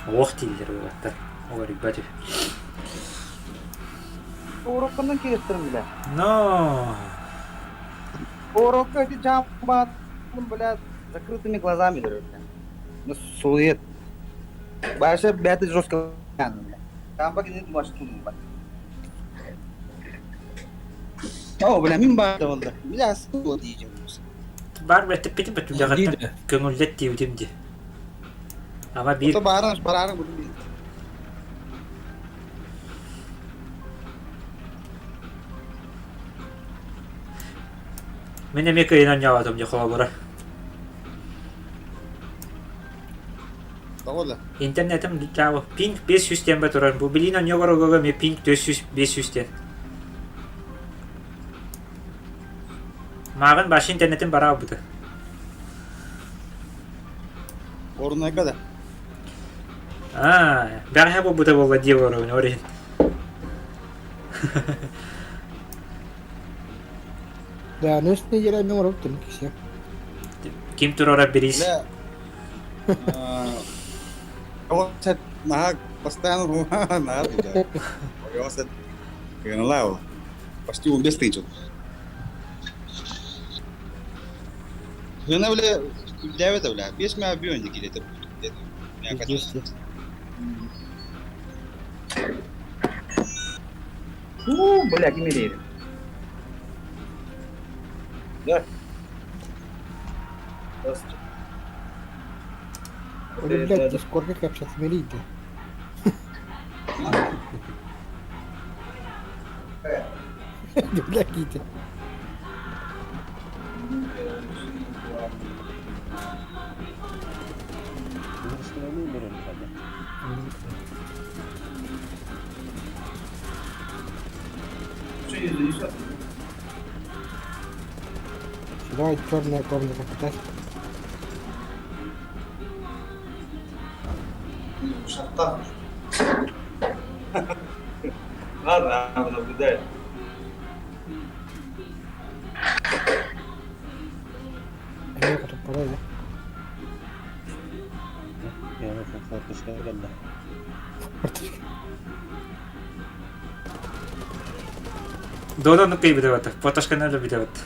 Ох дейдер бұғаттар. Уғыр ребята. Уроккандан келестерім біле. Но. Урокка эти жамбат, блядь, закрытыми глазами, блядь. Ну, сует. Баша, блядь, жестко. Жамбак не думаешь, что блядь. О, бля, мен барды болды. Бля, суы дейдім. Бар бәтті бәтті бәтті жағаттар көңілдет деудемде. Ама бір... Барарың бұды бейді. Мен емекі енен явадым де қола бұра. Тағода? Интернетім жауы пинг 500-тен бә тұрар. Бұл білінен не ғырығығы ме пинг 500-тен. Маған башы интернетин бара бұды. Орнына када. Бәрі бұл бұды болға де орын, орын. Да, ну если не играем, мы робим все. Ким тур ора берись? Вот нахак постоянно нахак. Я вас это почти убестричил. Жена, бля, для этого, бля, песня о бионике или это меня хотелось. Бля, гимерили. Да. Здравствуйте. Ой, блядь, Дискорд как общаться мирить. Бля, Китя. Давай черная комната пытайся. Шахта. Ладно, она наблюдает. Я тут пароль. Я вот фотошка гадна. Додану кей бідеватты, фотошканы да бідеватты.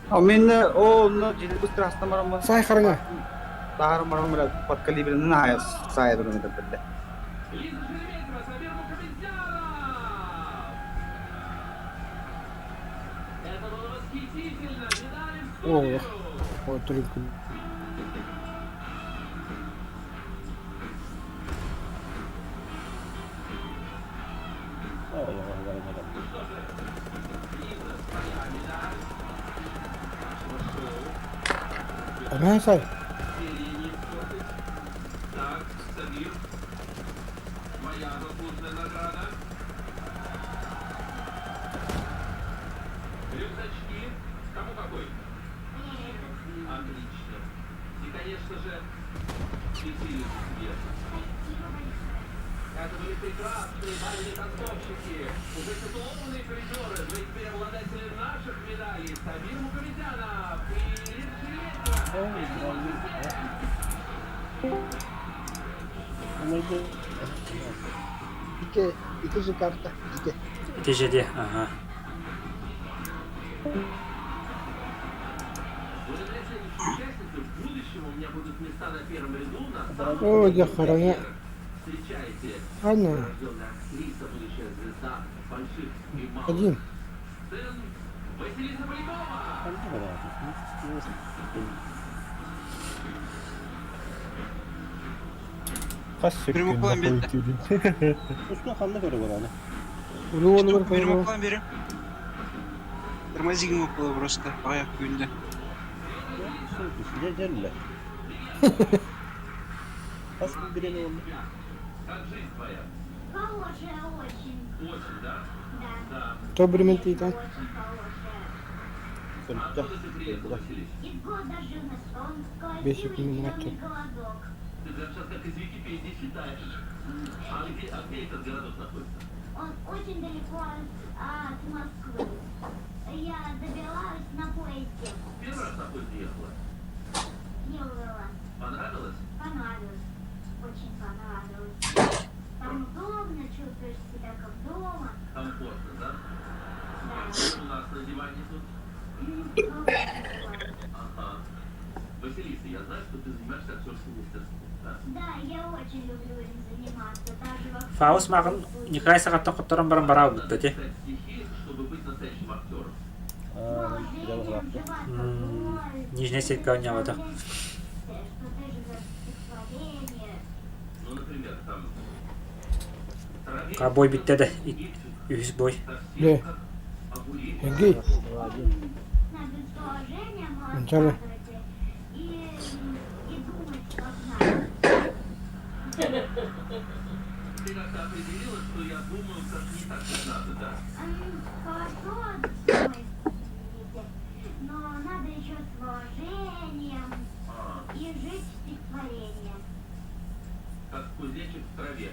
А у меня, ну, jadi быстро остановим. Сай харга. Тахар марам бля под калибром на сай дурно это бля. О, вот только. Ага, Сай. Это же карта. Ты же где? Ага. О, я хороня. Анна. Один. Прямоугольник бетте. Ушка ханна көрө бараны. Прямоугольник бери. Тормозигім оқылы просто аяқ күйінде. Жерлі. Аспын берені оны. Кто бременты там? Бесик не нравится. Ты сейчас как из Википедии читаешь. А где этот городок находится? Он очень далеко от Москвы. Я добиралась на поезде. Первый раз на поезде ехала? Ехала. Понравилось? Понравилось. Очень понравилось. Там удобно, чувствуешь себя как дома. Комфортно, да? Да. Что у нас на диване тут? Ага. Василиса, я знаю, что ты занимаешься актерским мастерством, да? Да, я очень люблю им заниматься. Даже во Фаус маған никай сағаттан құттырын барын бара бұдды, те? чтобы быть настоящим актером. Нижняя сетка у него так. Ну, например, там... Кабой бітті де, үйіз бой. Где? Гей. Начало. ты как-то определила, что я думаю, как не так, как надо, да? Хорошо, думай, но надо еще с уважением и жить стихотворением. Как кузнечик в траве.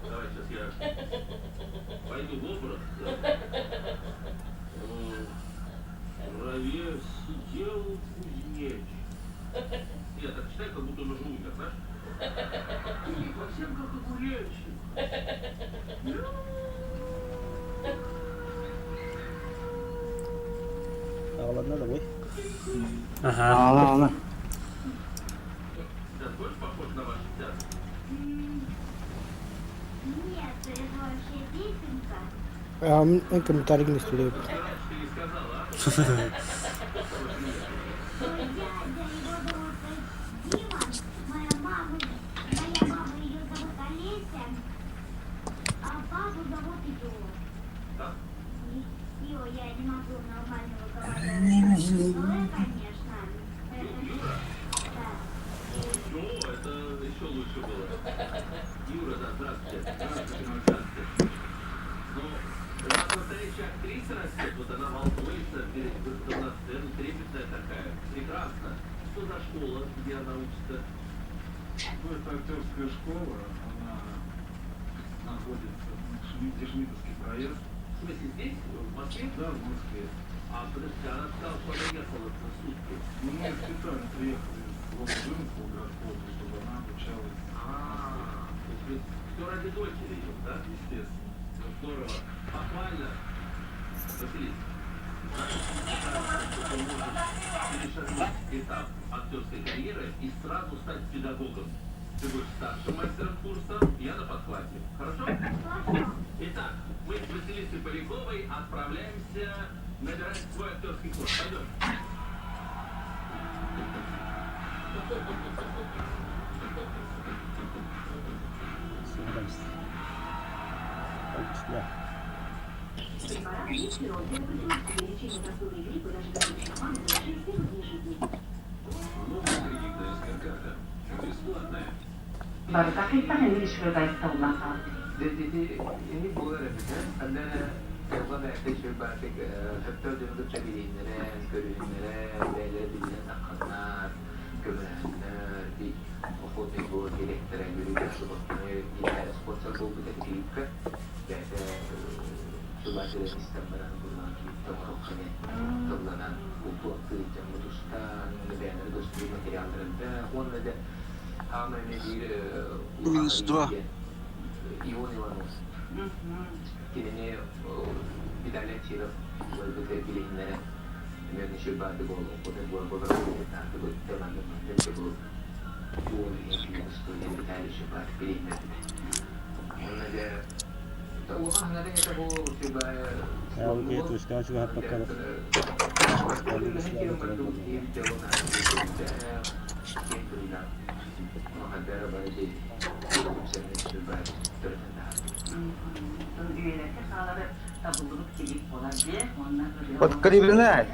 Давай сейчас я пойду в образ. В траве сидел кузнечик. Я так читаю, как будто он уже умер, знаешь? Совсем как огуречик. Ладно, давай. Ага. Ладно. Да, больше похож на ваш театр? Нет, это вообще песенка. Комментарий не стреляет. Ты не сказала, а? Мой дядя, его зовут Дима, моя мама ее зовут Олеся, а папу зовут Ю. Ю, я не могу нормально выговаривать. Конечно. Ну, это еще лучше было. Юра, да, здравствуйте. Здравствуйте. Ну, раз настоящая актриса растет, вот она волнуется перед выходом на сцену, трепетная такая. Прекрасно. Что за школа, где она учится? Ну, это актерская школа, она находится где Шмидтовский проезд. В смысле, здесь, в Москве? Да, в Москве. А, подожди, она сказала, что она ехала за сутки. Ну, мы специально приехали из Лос-Анджелеса, городского, чтобы она обучалась. То есть вы все ради дочери идет, да? Естественно. Ну, здорово. Похвально. Василий, перешагнуть этап актерской карьеры и сразу стать педагогом. Ты будешь старшим мастером курса, я на подхвате. Хорошо? Итак, мы с Василисой Поляковой отправляемся набирать свой актерский курс. Пойдем. Препарат лечит при лечении простуды и гриппа даже для шамана завершит первые дни жизни. Новая кредитная карта. Бесплатная. Барда кайта хэнди шурдай тавлаха. ini bulan ada kalau ada şirbatik hatta dönemde tabiinlere, görünümlere, belirli naklanlar, görünümler, bir okul bu direktöre göre göstermeler, bir sponsor bu bir teknik, yani şirbatiklerin istemlerini bundan ki tamamını kullanan bu aktivite mutuştan, beğenleri dostluğu materyallerinde, onunla da tamamen bir Ион Иванов. Кенене Виталий Чиров, Владимир Билиннере, Мерни Шибаты был, потом был Богородный, так был Теланга, это был Ион Иванов, что я Виталий Шибаты Билиннере. Он надо, то он надо это был Шибая. Я вот эту скажу, я пока. Подкрепляй.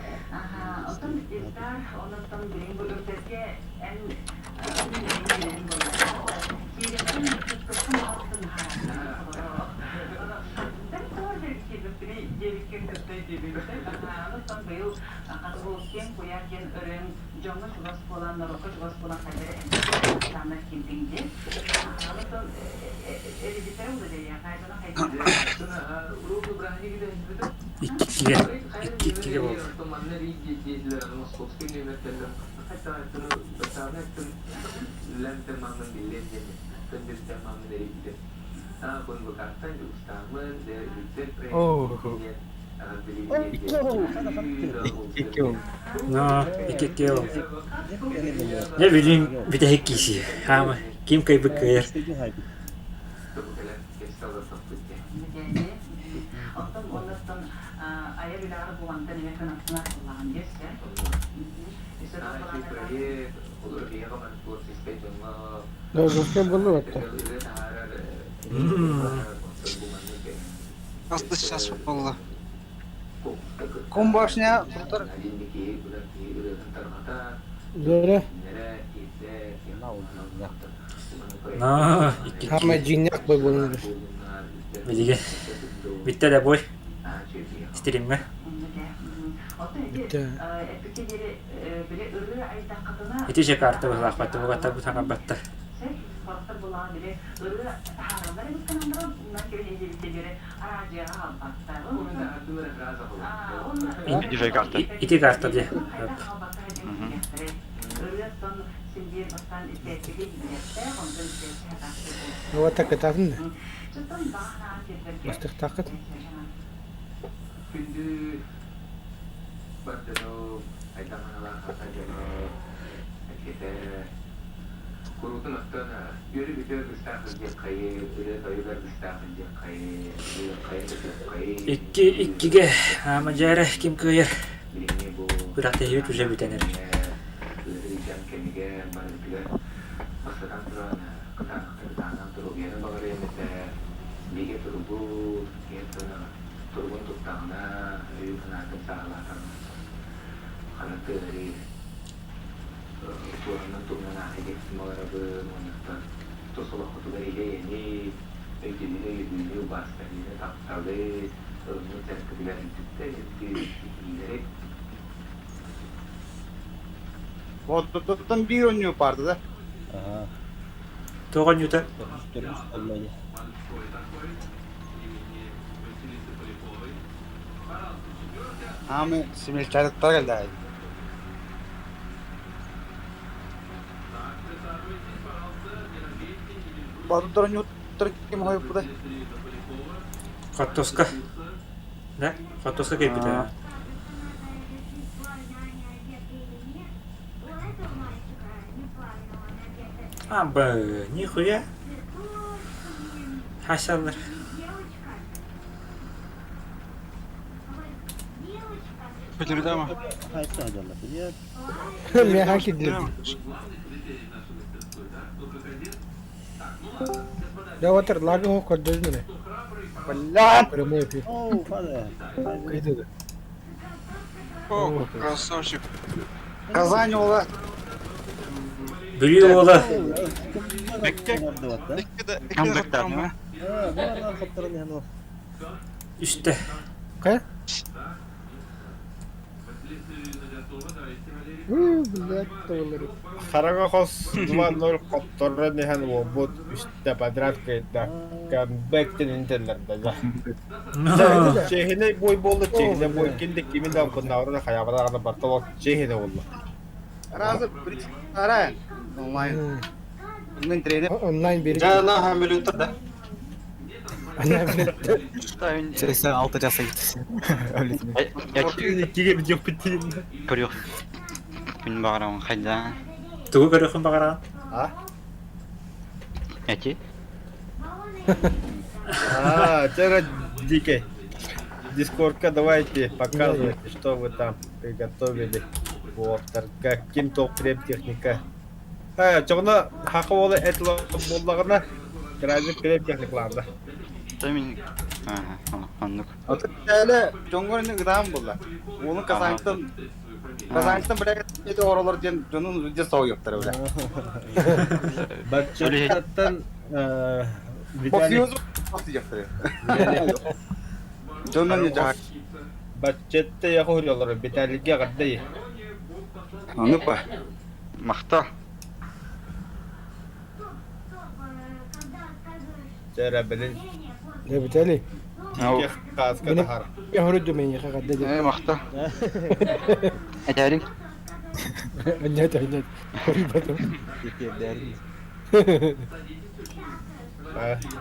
İki oldu. No, iki oldu. Ne bileyim bir de hekisi. Ama kim kaybeder? Да, зачем было это? Просто сейчас было. Комбашня. Зоре. No, Хама жиннак бой болуңур. Билиге. Битте да бой. Стримме. Битте. Ити же карта булак батты бугата бу таңа батты. Ити же карта. Ити карта де. Вот так это авны. Мастер такат. Иккиге амажара ким көйер. Биракта хебит уже битенер. Вот там бир у него парта, да? Ага. Тоған юта. Турмуш алмайды. Ами семилчалыктар келди. Бардыр нюттыр ким хойып буда. Хаттоска. Да? Хаттоска келіп бітті. Абы, нихуя. Хашалар. Бітірдама. Қайсы адамдар. Я Мен хаки дилем. Я вот лагом хо кордож мене. Блядь. Прямой эфир. Оу, фада. Кайда? О, красавчик. Казань ола. Білі ола. Амбектарма. Бұлардан қаптырын яны. Үсті. Кая? Блядь, толары. Харага хос 2-0 қаптырын яны обот үсті подряд кайда. Камбектен интернетте да. Чехине бой болды, чехине бой келді. Кемін да бұннағырына қаябадағына барталақ чехине болды. Разы арай. Онлайн. Онлайн тренер. Онлайн бери. Жаңа миллионтар да. Сен 6 жасайды. Кеген жоқ бітейін. Көріқ. Күн бағарауын қайда? Түгі көріқін бағараған? А? Әте? Тера Дикий. Дискордка давайте показывайте, что вы там приготовили. Вот, каким топ-треп техника. Жоғына хақы болы әтілі болдағына граждан треп техникаларда. Тәмін... Анық. Әлі жоңғырының ғыдағым болды. Оның Казанчтан біләк еті оралар ден жонын үдде сау ептір өйлі. Бәтчеттен... Боксиозу боксы ептір. Жонын не жағар. Бәтчетті яқы өрелері бетәліге ғаддай. Анық ба? Мақта. Жәрі білін. Ne bitali? Тике қасқа тахар. Ya hurdu men ya qadda. Мақта. Әдәрің? Нет, нет.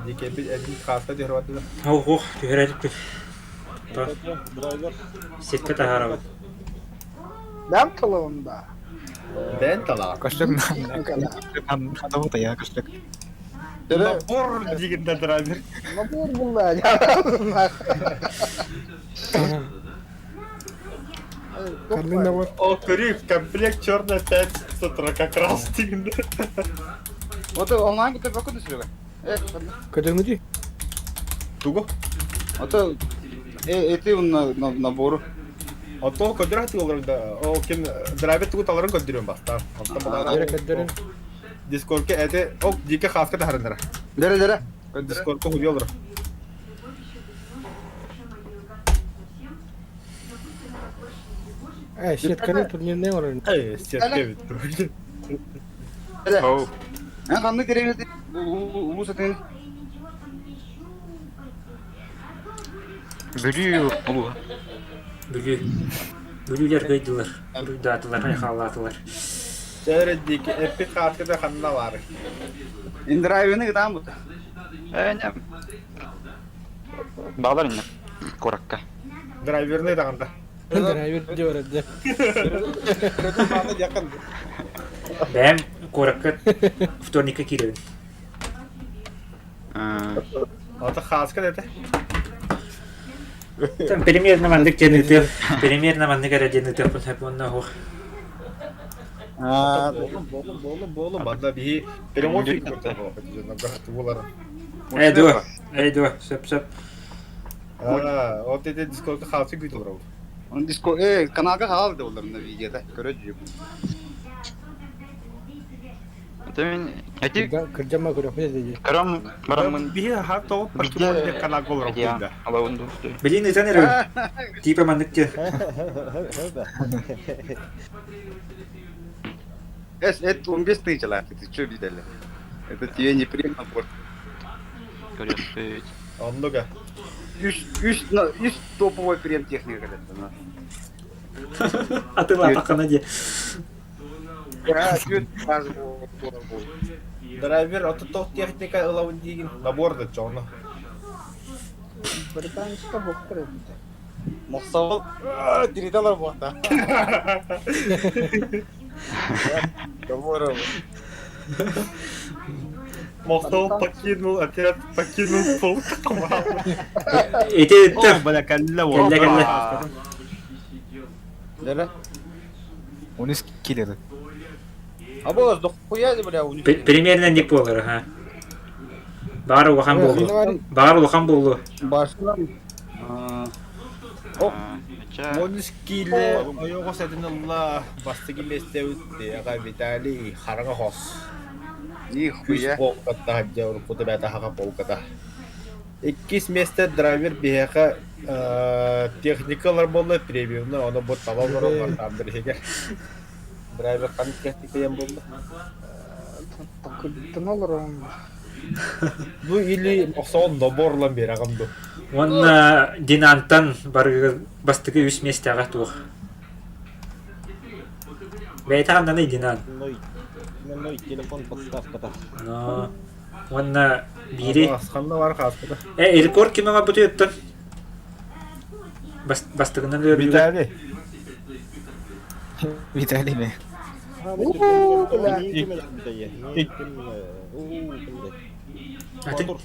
Дике бит әдін қасқа дер ватыда. Ох, түйерәдік бі. Сетке тахара бі. Ben talağımda. Ben talağım. Kaçlık ben adamı da ya kaçlık. Nabur degенде драйвер. Nabur bunlar ya. Карлин вот. О, Курив, комплект черная 5 с утра как раз дегенде. Вот онлайн күтіп өкінді сүрегі. Кадаг нуди? Туго? Ото эти набору. Ото көдір аты оларында. О, кем драйвер туго таларын көдірен бастар. Бері каддарын. Дискордке эти ол дике хаска тахарындыра. Дере. Дискордке хуйолдыр. Сетканы турниріне орын. Сетке бит. Оу. Қанды керемет улус атын. Бүлүлер көйділер. Бүлүдатылар, айқалатылар. Жәрі дике эпик хаска да ханна бар. Индрайвені қытам бұд. Bağlar inne. Korakka. Драйверный дағанда. Драйвер де орады. Бәм коракка вторникка киребин. Аты хаска деді. Там примерно мандык денетер. Примерно мандык ара денетер пунхап онна Болу. Бада бии перемотик көрді. Айду, сөп. Вот эти дискордке хаска күйді бұрау. Он каналға қалды оларында видеода. Көрі жүріп. Тәмен әти Кыржама көріп деді. Карам барамын. Бие хат тоғып покемон канал болырау күйді. Алауын дұрысты. Блин, это не рыб. Типа мандыкте. Это 15 тысяч лайк, ты что видели? Это тебе не приемно будет. Көріп. Онлуга. Үш топовой прием техника. А ты лапа канаде. Драйвер отто техника ылауын деген наборды жоны. Британская боксер. Мақсал диридалар болда. Добро. Мохтал покинул отряд, покинул полк. Это Калля. Дера. Он из киллера. А было дохуя бля у них. Примерно не полар, ага. Бары лохан болду. Башынан. Монис килле ойого сәдінілла басты киллесте өтті. Аға Виталий хараңа хос. Нихуя. Полката хаджа урпуты бәті хаға полката. 2 месте драйвер бияқа техникалар болды превьюны, оны бұд тала бұрылар тамдыр егер. Драйвер қаны техника ем болды. Тыналар он. Бұл или мақсауын наборлан бер ағымды. Он динантан бастығы 3 месте аға туық. Бәйті қанданы динан. Мой телефон подставката. Но он бири. Асқанда бар қасқыда. Элькор кемеға бұты өттін. Бастығынан өрілі. Виталий. Виталий ме.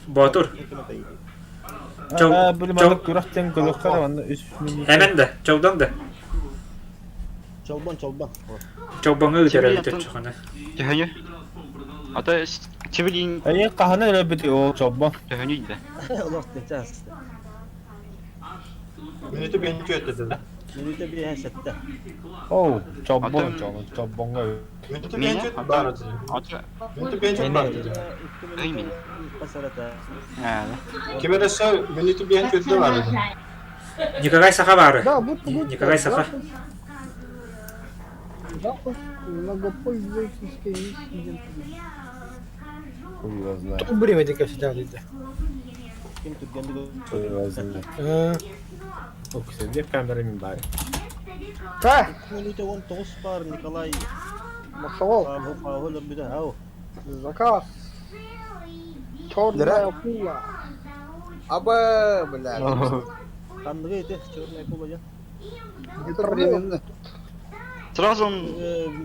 Батур. Білімалық күрақтен көліққара ванна 3 минут. Әмен да, чаудан да. Чалбан. Чаубаңы өтер әлі чоқаны. Тихая. Ата Чевелин. Әйе қағаны әлі біті ол чалбан. Тихая да. Лост час. Минуты бен өтеді, да? Минуты бен сәтті. Оу, чалбанға. Минуты бен өтеді бар өтеді. Минуты бен өтеді бар өтеді. Әймен. Пасарата. Кемересі минуты бен өтеді бар өтеді. Николай Саха бары. Да, будто Николай Саха. Запуск многопользовательской миссии. Хуй его знает. Кто время дека всегда дейді. Хуй его знает. Веб камерамен бар. Та! Минуте 19 бар, Николай. Махал. Павел бида, ау. Заказ. Черная акула. Аба, бля. Қандығы еті, черная акула, я. Это временно. Сразу он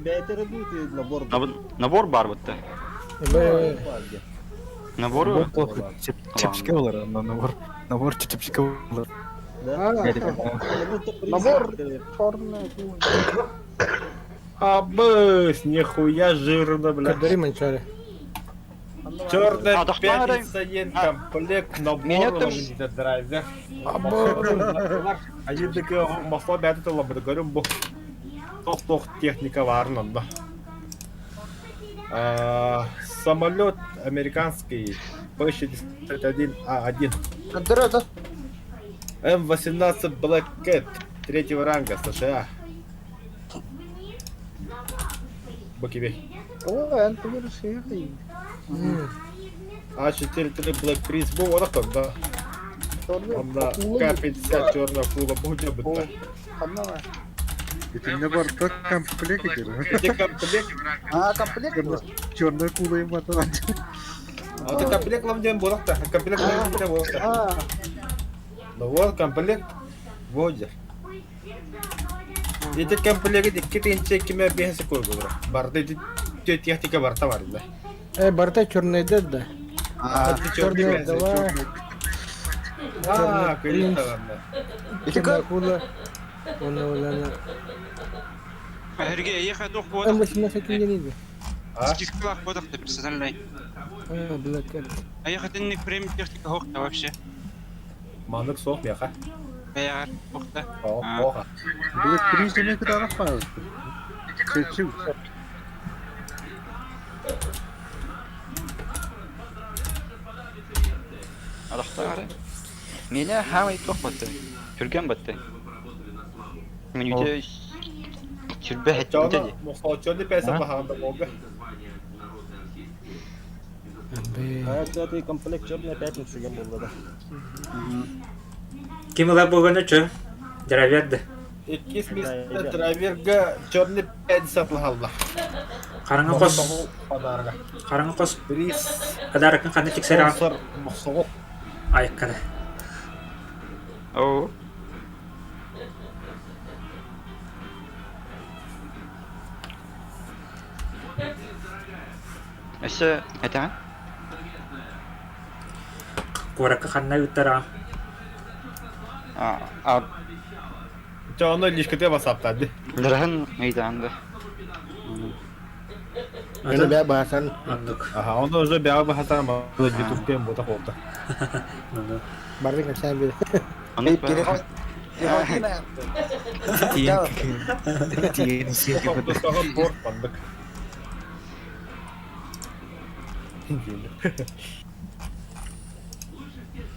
бәйтері будет набор. Набор бар бітті. Наборы? Чепчика олар, набор чепчика олар. Набор черная акула. Абыс, нихуя жирно, бля. Кадри манчаре. Черная пятница, ен комплект набор, драйвер. А едігі масла бәті тұлабыды көрім бұл. Тоқ техника барын онда. Самолет американский P-61A1. Это. М-18 Black Cat 3-го ранга США. Бокибей. О, это вершина. А4 Black Prince был вот так, да. Он на К-50 черного клуба будет быть. Это не борта комплект. Это комплект. Комплект? Черная кула им это. А это комплект ломден был-то. Комплект ломден был-то. Ну вот комплект Водер. Это комплект китинче кеме бехсе койгулар. Барда техника барта бар да. Барта черный дед, да. Черный давай. Конечно. Это кула. Он Сергей, ехать до А 18 не Скидка ходов ты персональный. Блокет. А ехать не прям техника хохта вообще. Мандык соқ меха. Бәяр хохта. Оха. Будет 3 метра фаз. Чуть-чуть. Алахтары. Меня хамай тохбатты. Түрген батты. Мен үйде түрбе хеттеді. Мұқтачонды пәсі бағанды болды. Это комплект черная пятница я был, да. Кимла болғаны чö? Драверді. 2 месяцта драверға черный 5 сатылғалла. Қараңы қос. Қараңы қос. Қадарықын қаны тексер ал. Айыққады. Оу. Әсі, әтәң? Қораққа қанна үттара. Жоны лишкіте басаптады. Дырғын мейданды. Это бя басан. Ага, он уже бя басан было битуппен бота қолды. Барды качан бир.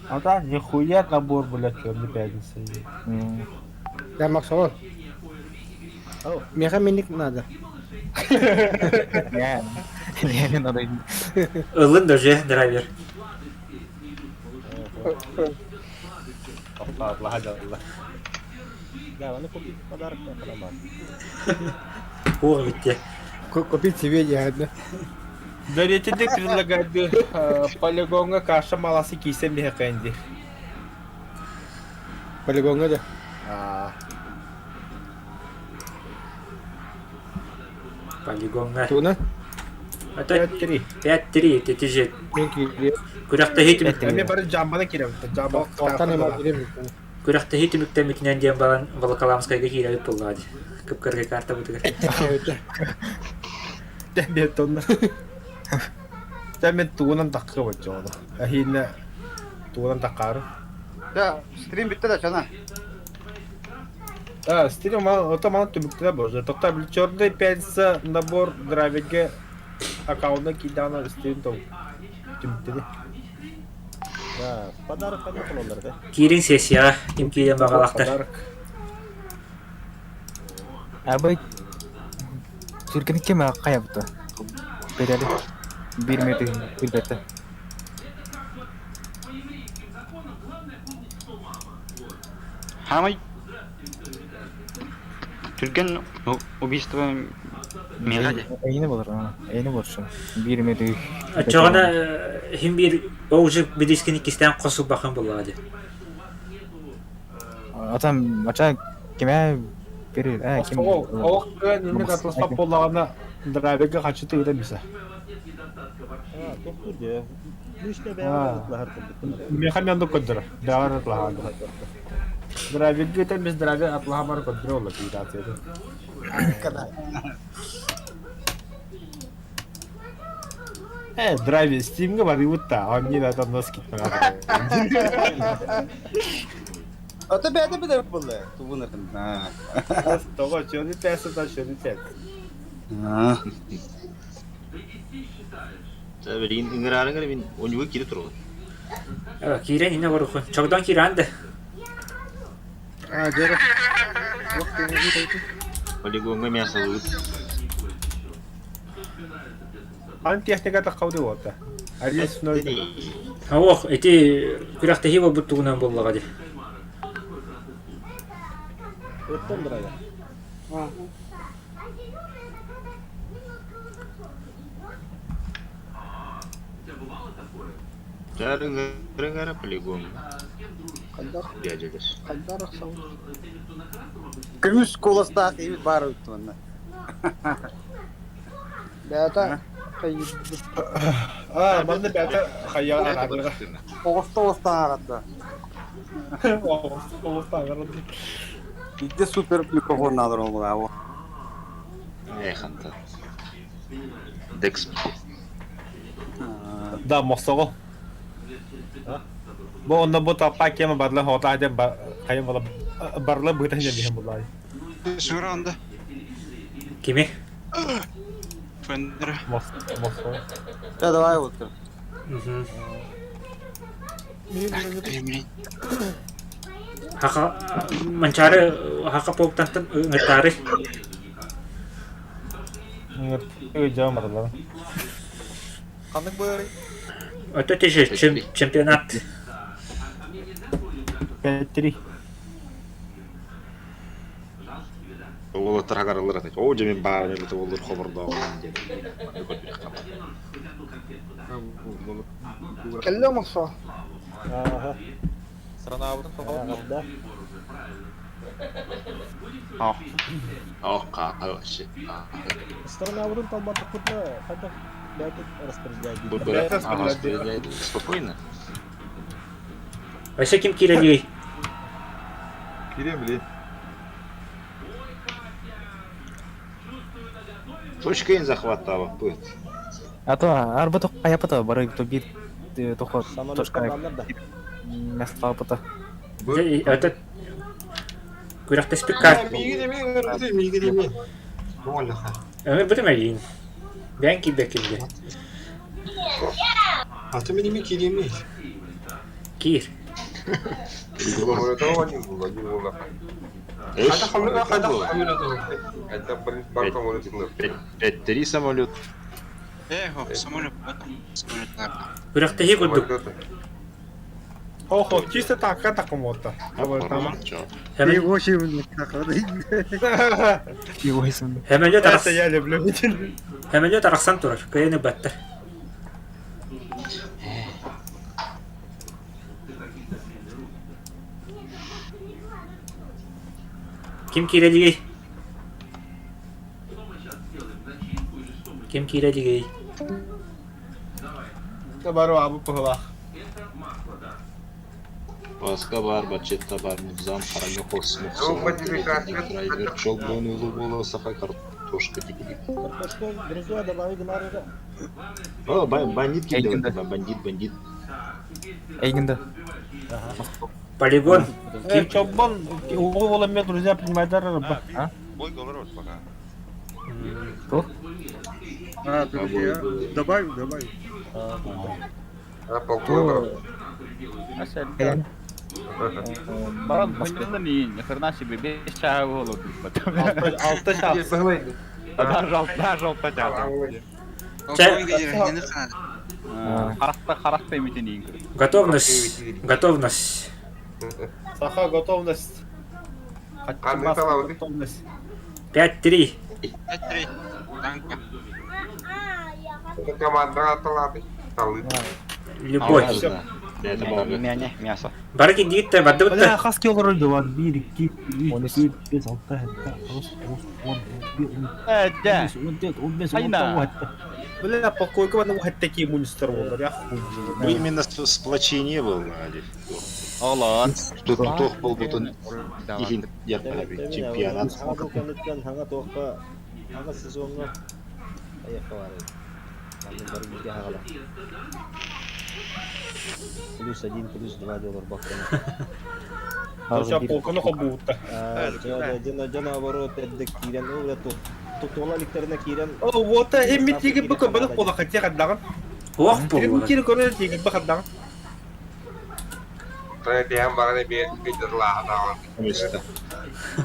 А да, нихуя набор, блядь, черный пятница. Да, Максон. Меха миник надо. Не надо. Ылын даже драйвер. Allah Allah. Да, надо купить подарок на барабан. О, ведь. Купить себе ягодно. Да я тебе предлагаю полигонга каша маласы кисем не хаканди. Полигонга да? Полигонга. Туна? Это 5-3. 5-3, это тяжет. Күрәхтә һитмик. Мен бары жамбана кирем. Жамбана. Күрәхтә һитмик тәмикнән дигән балан Волоколамскайга кирәп булды. Кыпкырга карта бутыгы. Бетон. Тәмен туунан таккы бачода. Ахинне туунан таккары. Да, стрим битте да чана. Стрим мал түбүктә боже. Токта бил чорды пенса набор драйверге аккаунтна кидана стрим тоо. Түбүктә. Да, подарок конечно олар да. Кирин сессия ким кирен багалакта. Абай Türkiye'nin kime kayaptı? Bedeli 1 metre elbette. Хамай. Түрген убийство мегаде. Eyni bulur ha. Eyni bulursun. 1 metre. Ачагына хим бир уже бидискин икистен косуп бакын булады. Атам ача кime verir? Kim? Оқ неме катастап болғаны драйверге қачы тегеден бесе. Тоқтур де. Лишне бәғар тұлды. Мехаменді көндірі. Бәғар атлаға. Драйверге тен біз драйвер атлаға бар көндірі олы кейдат еді. Драйвер стимге бар иутта. Он не датан нос кетмен атыр. Это бәді бідер болды. Тубынырдым. Тоға шөні тәсі да шөні тәсі. Tabii ingirarın gara bin oynuyor kiri turun. Kiren yine vurukun. Çoktan kirandı. А, Джера. Вот ты не видишь. Полигонга мясо лут. Антехника тақауды болта. Арьес нөлді. Ох, эти куракта хиво буттугунан боллага ди. Өттен дұрайда. Жарың gara полигон. Дядялес. Қайдар ақсау. Күміс қоластақ ебет бар өтті онда. Бәті Манды бәті қайяға ағадыға. Оғыста ағадды. Оғыста ағадды. Бидде супер микрофон надыр ол ағы. Ханта. Декс. Да, моқсоғы. Бұл онда бұл тапқа кемі барлы хота әдем қайым болып барлы бұйтан жемейін бұлай. Шуранда. Кими? Фендер. Моқсоғы. Да, давай вот. Хака манчары хака поктантан ngetarik. Jauh marah. Қандық бой? Это тише чемпионат. 5-3. Ол тарағарылар атайды. О, жемен бағын әліті олар қобырда оған деді. كلهم الصح. Страна абудың тоқылды. Қақы вообще. Страна абудың толбаты құтны қайда бәтік Распределяет спокойно. Вообще ким кирелей? Кирем, блин. Точка ин захватала будет. А то арбата аяпата бары то бит тохо точка место апата. Это куракта спикар. Мигреми. Моллаха. Ми будем Бянки бекилди. А ты меня киреми. Кир. Пять-три самолет. Самолет. Куракта хигуду. Охо, чисто так, как мота. Его чем тақылды. Его есім. Это я люблю. Хемелет арақсан турар. Кайыны баттар. Ким кирелигей? Ким кирелигей? Бару абу похла. Басқа бар, бачетта бар, музам, қараңы қосмық, драйвер, чол бойны ұлы болы, сақа картошка дегелек. Картошка, друзья, добавить гнарыға. О, бандит келді, бандит. Эйгенді. Полигон. Чоббон, ұлы болымен, друзья, принимайдар рыба. Бой говорит пока. Кто? А, друзья, добавь. А, полковник. Баран бөлмені мен, хрена себе, 5 чағы болу. 6 шағыз. Жалта чағы. Қарақта еметін ең көрі. Готовность. Саха, готовность. Готовность. 5-3. 5-3. Танка. Это команда Аталады. Любой. Это бабы. Мясо. Барки дигитте бадды Бля, бутта. қас келді рөлді бар. 1, 2, 3, 4, 5, 6, 10, Бля, по койку вану хат такие монстр болар, я хуй. Именно сплочение был, Алиф. Алан. Тут тоқ бол бұтын ехін ярпаға чемпионат. Хаңа тоққа, хаңа сезонға аяққа бар еді. Маңын бары бізге хағала. +1, +2 доллар бақтаны. Сейчас полканы қобуытта. Жана наоборот, әддік тирен өлі Tutuğuna liklerine kiren. О, вот эмми тиги бүкө бөлөк боло катя кадаган. Ох Тирим болду. кири көрө тиги бакадаган. Третьям бараны бет гидерла да.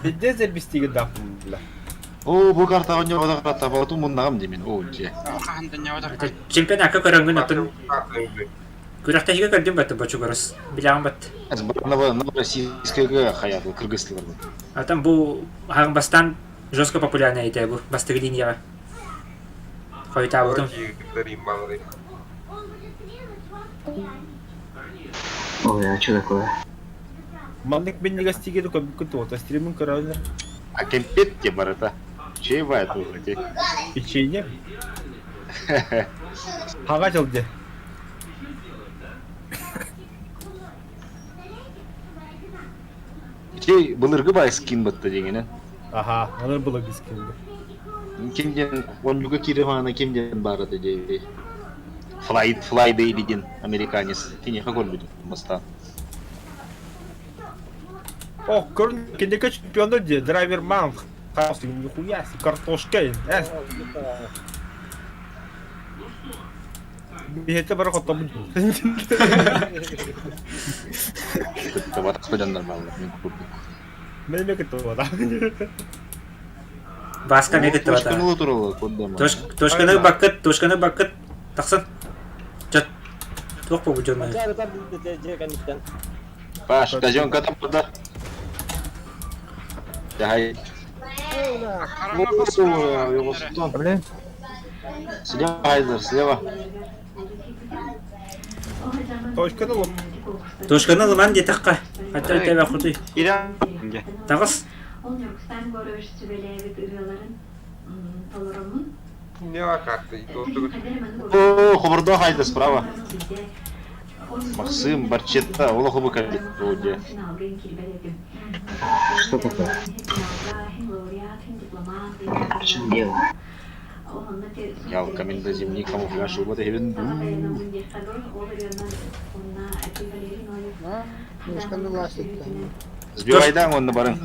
Дезе бистиги дапмла. О, бу карта оньо да карта бату мундагам демен. О, же. Чемпионатка көрөнгөн атын. Күрәктәге көрдүм бат бочугорос. Биләм бат. На российского хаятыл, кыргызстылар. Атам бу Хагбастан жестко популярный айта бу бастыгы линияга. Койта алдым. Ой, а что такое? Мандык мен неге стигеди көп күтүп отыр. Стримин көрөңөр. А кемпет те бар это. Чаевая тоже. Печенье. Хага жылды. Чей былыргы бай скин бытты дегенен. Ага, аныр былыргы скин. Кимден онюга киремана кимден бар это дей. Флайдей деген американец. Тине хагол будет моста. О, көрін кендеке чемпионы де, драйвер ман. Қасың, нихуя си, картошка. Бейте бары қоттамын. Это вот господин нормально. Мен мекет тоғада. Баска мекет тоғада. Тошканы туралы коддама. Тошканы бакыт. Тақсын. Жат. Тоқ по бұжырмай. Паш, казёнка там куда? Давай. Блин. Слева, Айзер, слева. Точканы лом. Тошканы лыман де таққа. Хатта өтәбә құты. Тағыз. Не карты. О, хабарда Айзер справа. Максим, Барчетта, олоху бы кабит. Что такое? В чем дело? Я в комменда зимний камуфляж, вот и Сбивай да, он на барын.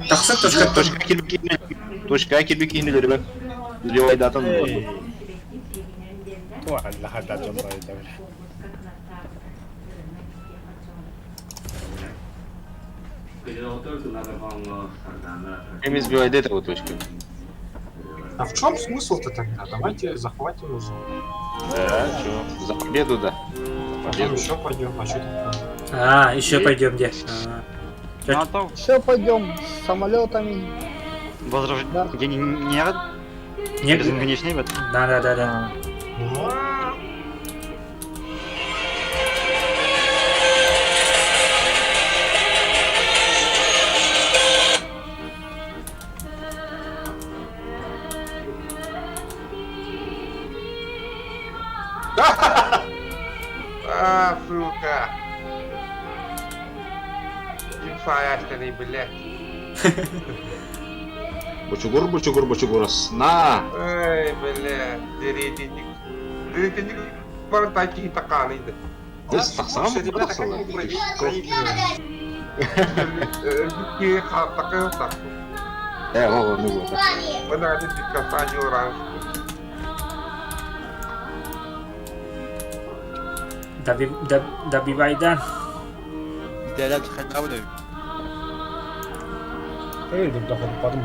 Точка кирбики не дөрбәк. Сбивай да там. Ой, Аллах хата жондай да. Им сбивай да этого точка. А в чем смысл-то тогда? Давайте захватим уже. Да, чё? За победу, да. Потом еще пойдем, а что такое? А, еще пойдем где? Все пойдем с самолетами. Возрождение нет? Нет. Бесконечный вот. Да. А, сука. Инфаяшный, блядь. Бочугур, на! Эй, блядь, деретинник. Бары такие таканыйды. Тақсам, тақсалар. Ке хаттакы так. О, ну вот. Бана dit касание оранж. Даби Байдан. Değerler çıkartma da. Ey, dur da hadi.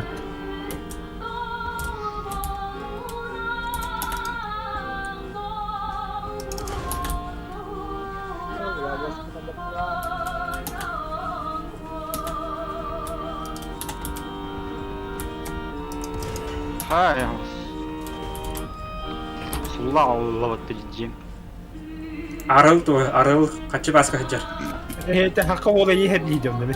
Ha ya. Сула алла баттыржим. Арыл качы басқа жар. Это хаққа ола ехет дейдім деме.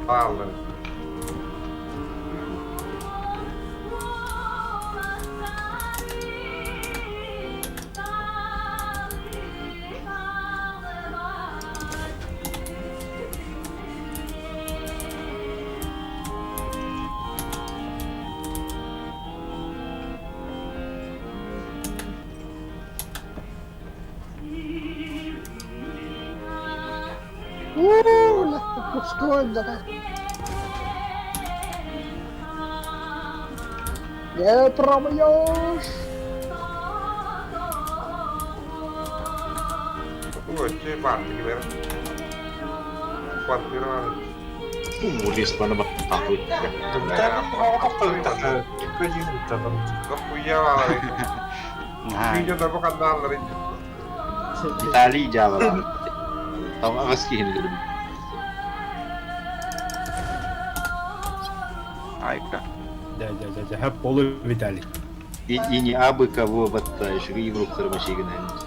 Анна. Lähti puskoin tätä. Jätramajos! Ой, че парти верно. Квартира. Uudispan tahtui. Mitä on tähän? Kysyntää on. Loppuja. Kysyntää pokan dollarit. Tää liikaa vaan. Tää on aivan skihin. Aika. Да, полу Виталий. И не абы кого боттаешь, и игру тормоши гнать.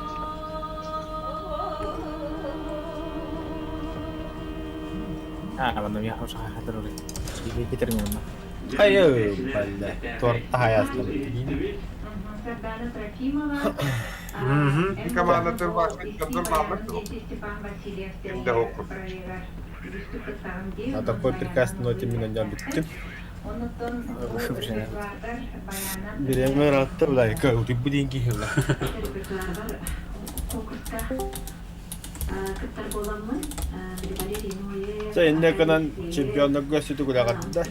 Bueno, ya harus terus. Jadi terima. Ayo, balik. Torta hayatım. Сардана Трофимова. Команда Турбашник, Турбашник. Степан Васильев проигрыш. На такой прекрасной ноте меня не bitti. Bilemem rahatta bile yıkıyor. Bu dingi hırla. 자, 옛날에는 챔피언을 했을 때 그래갔는데.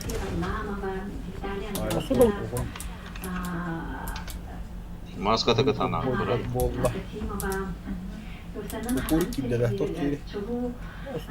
Маска така тана. Болла. Bu kimde de top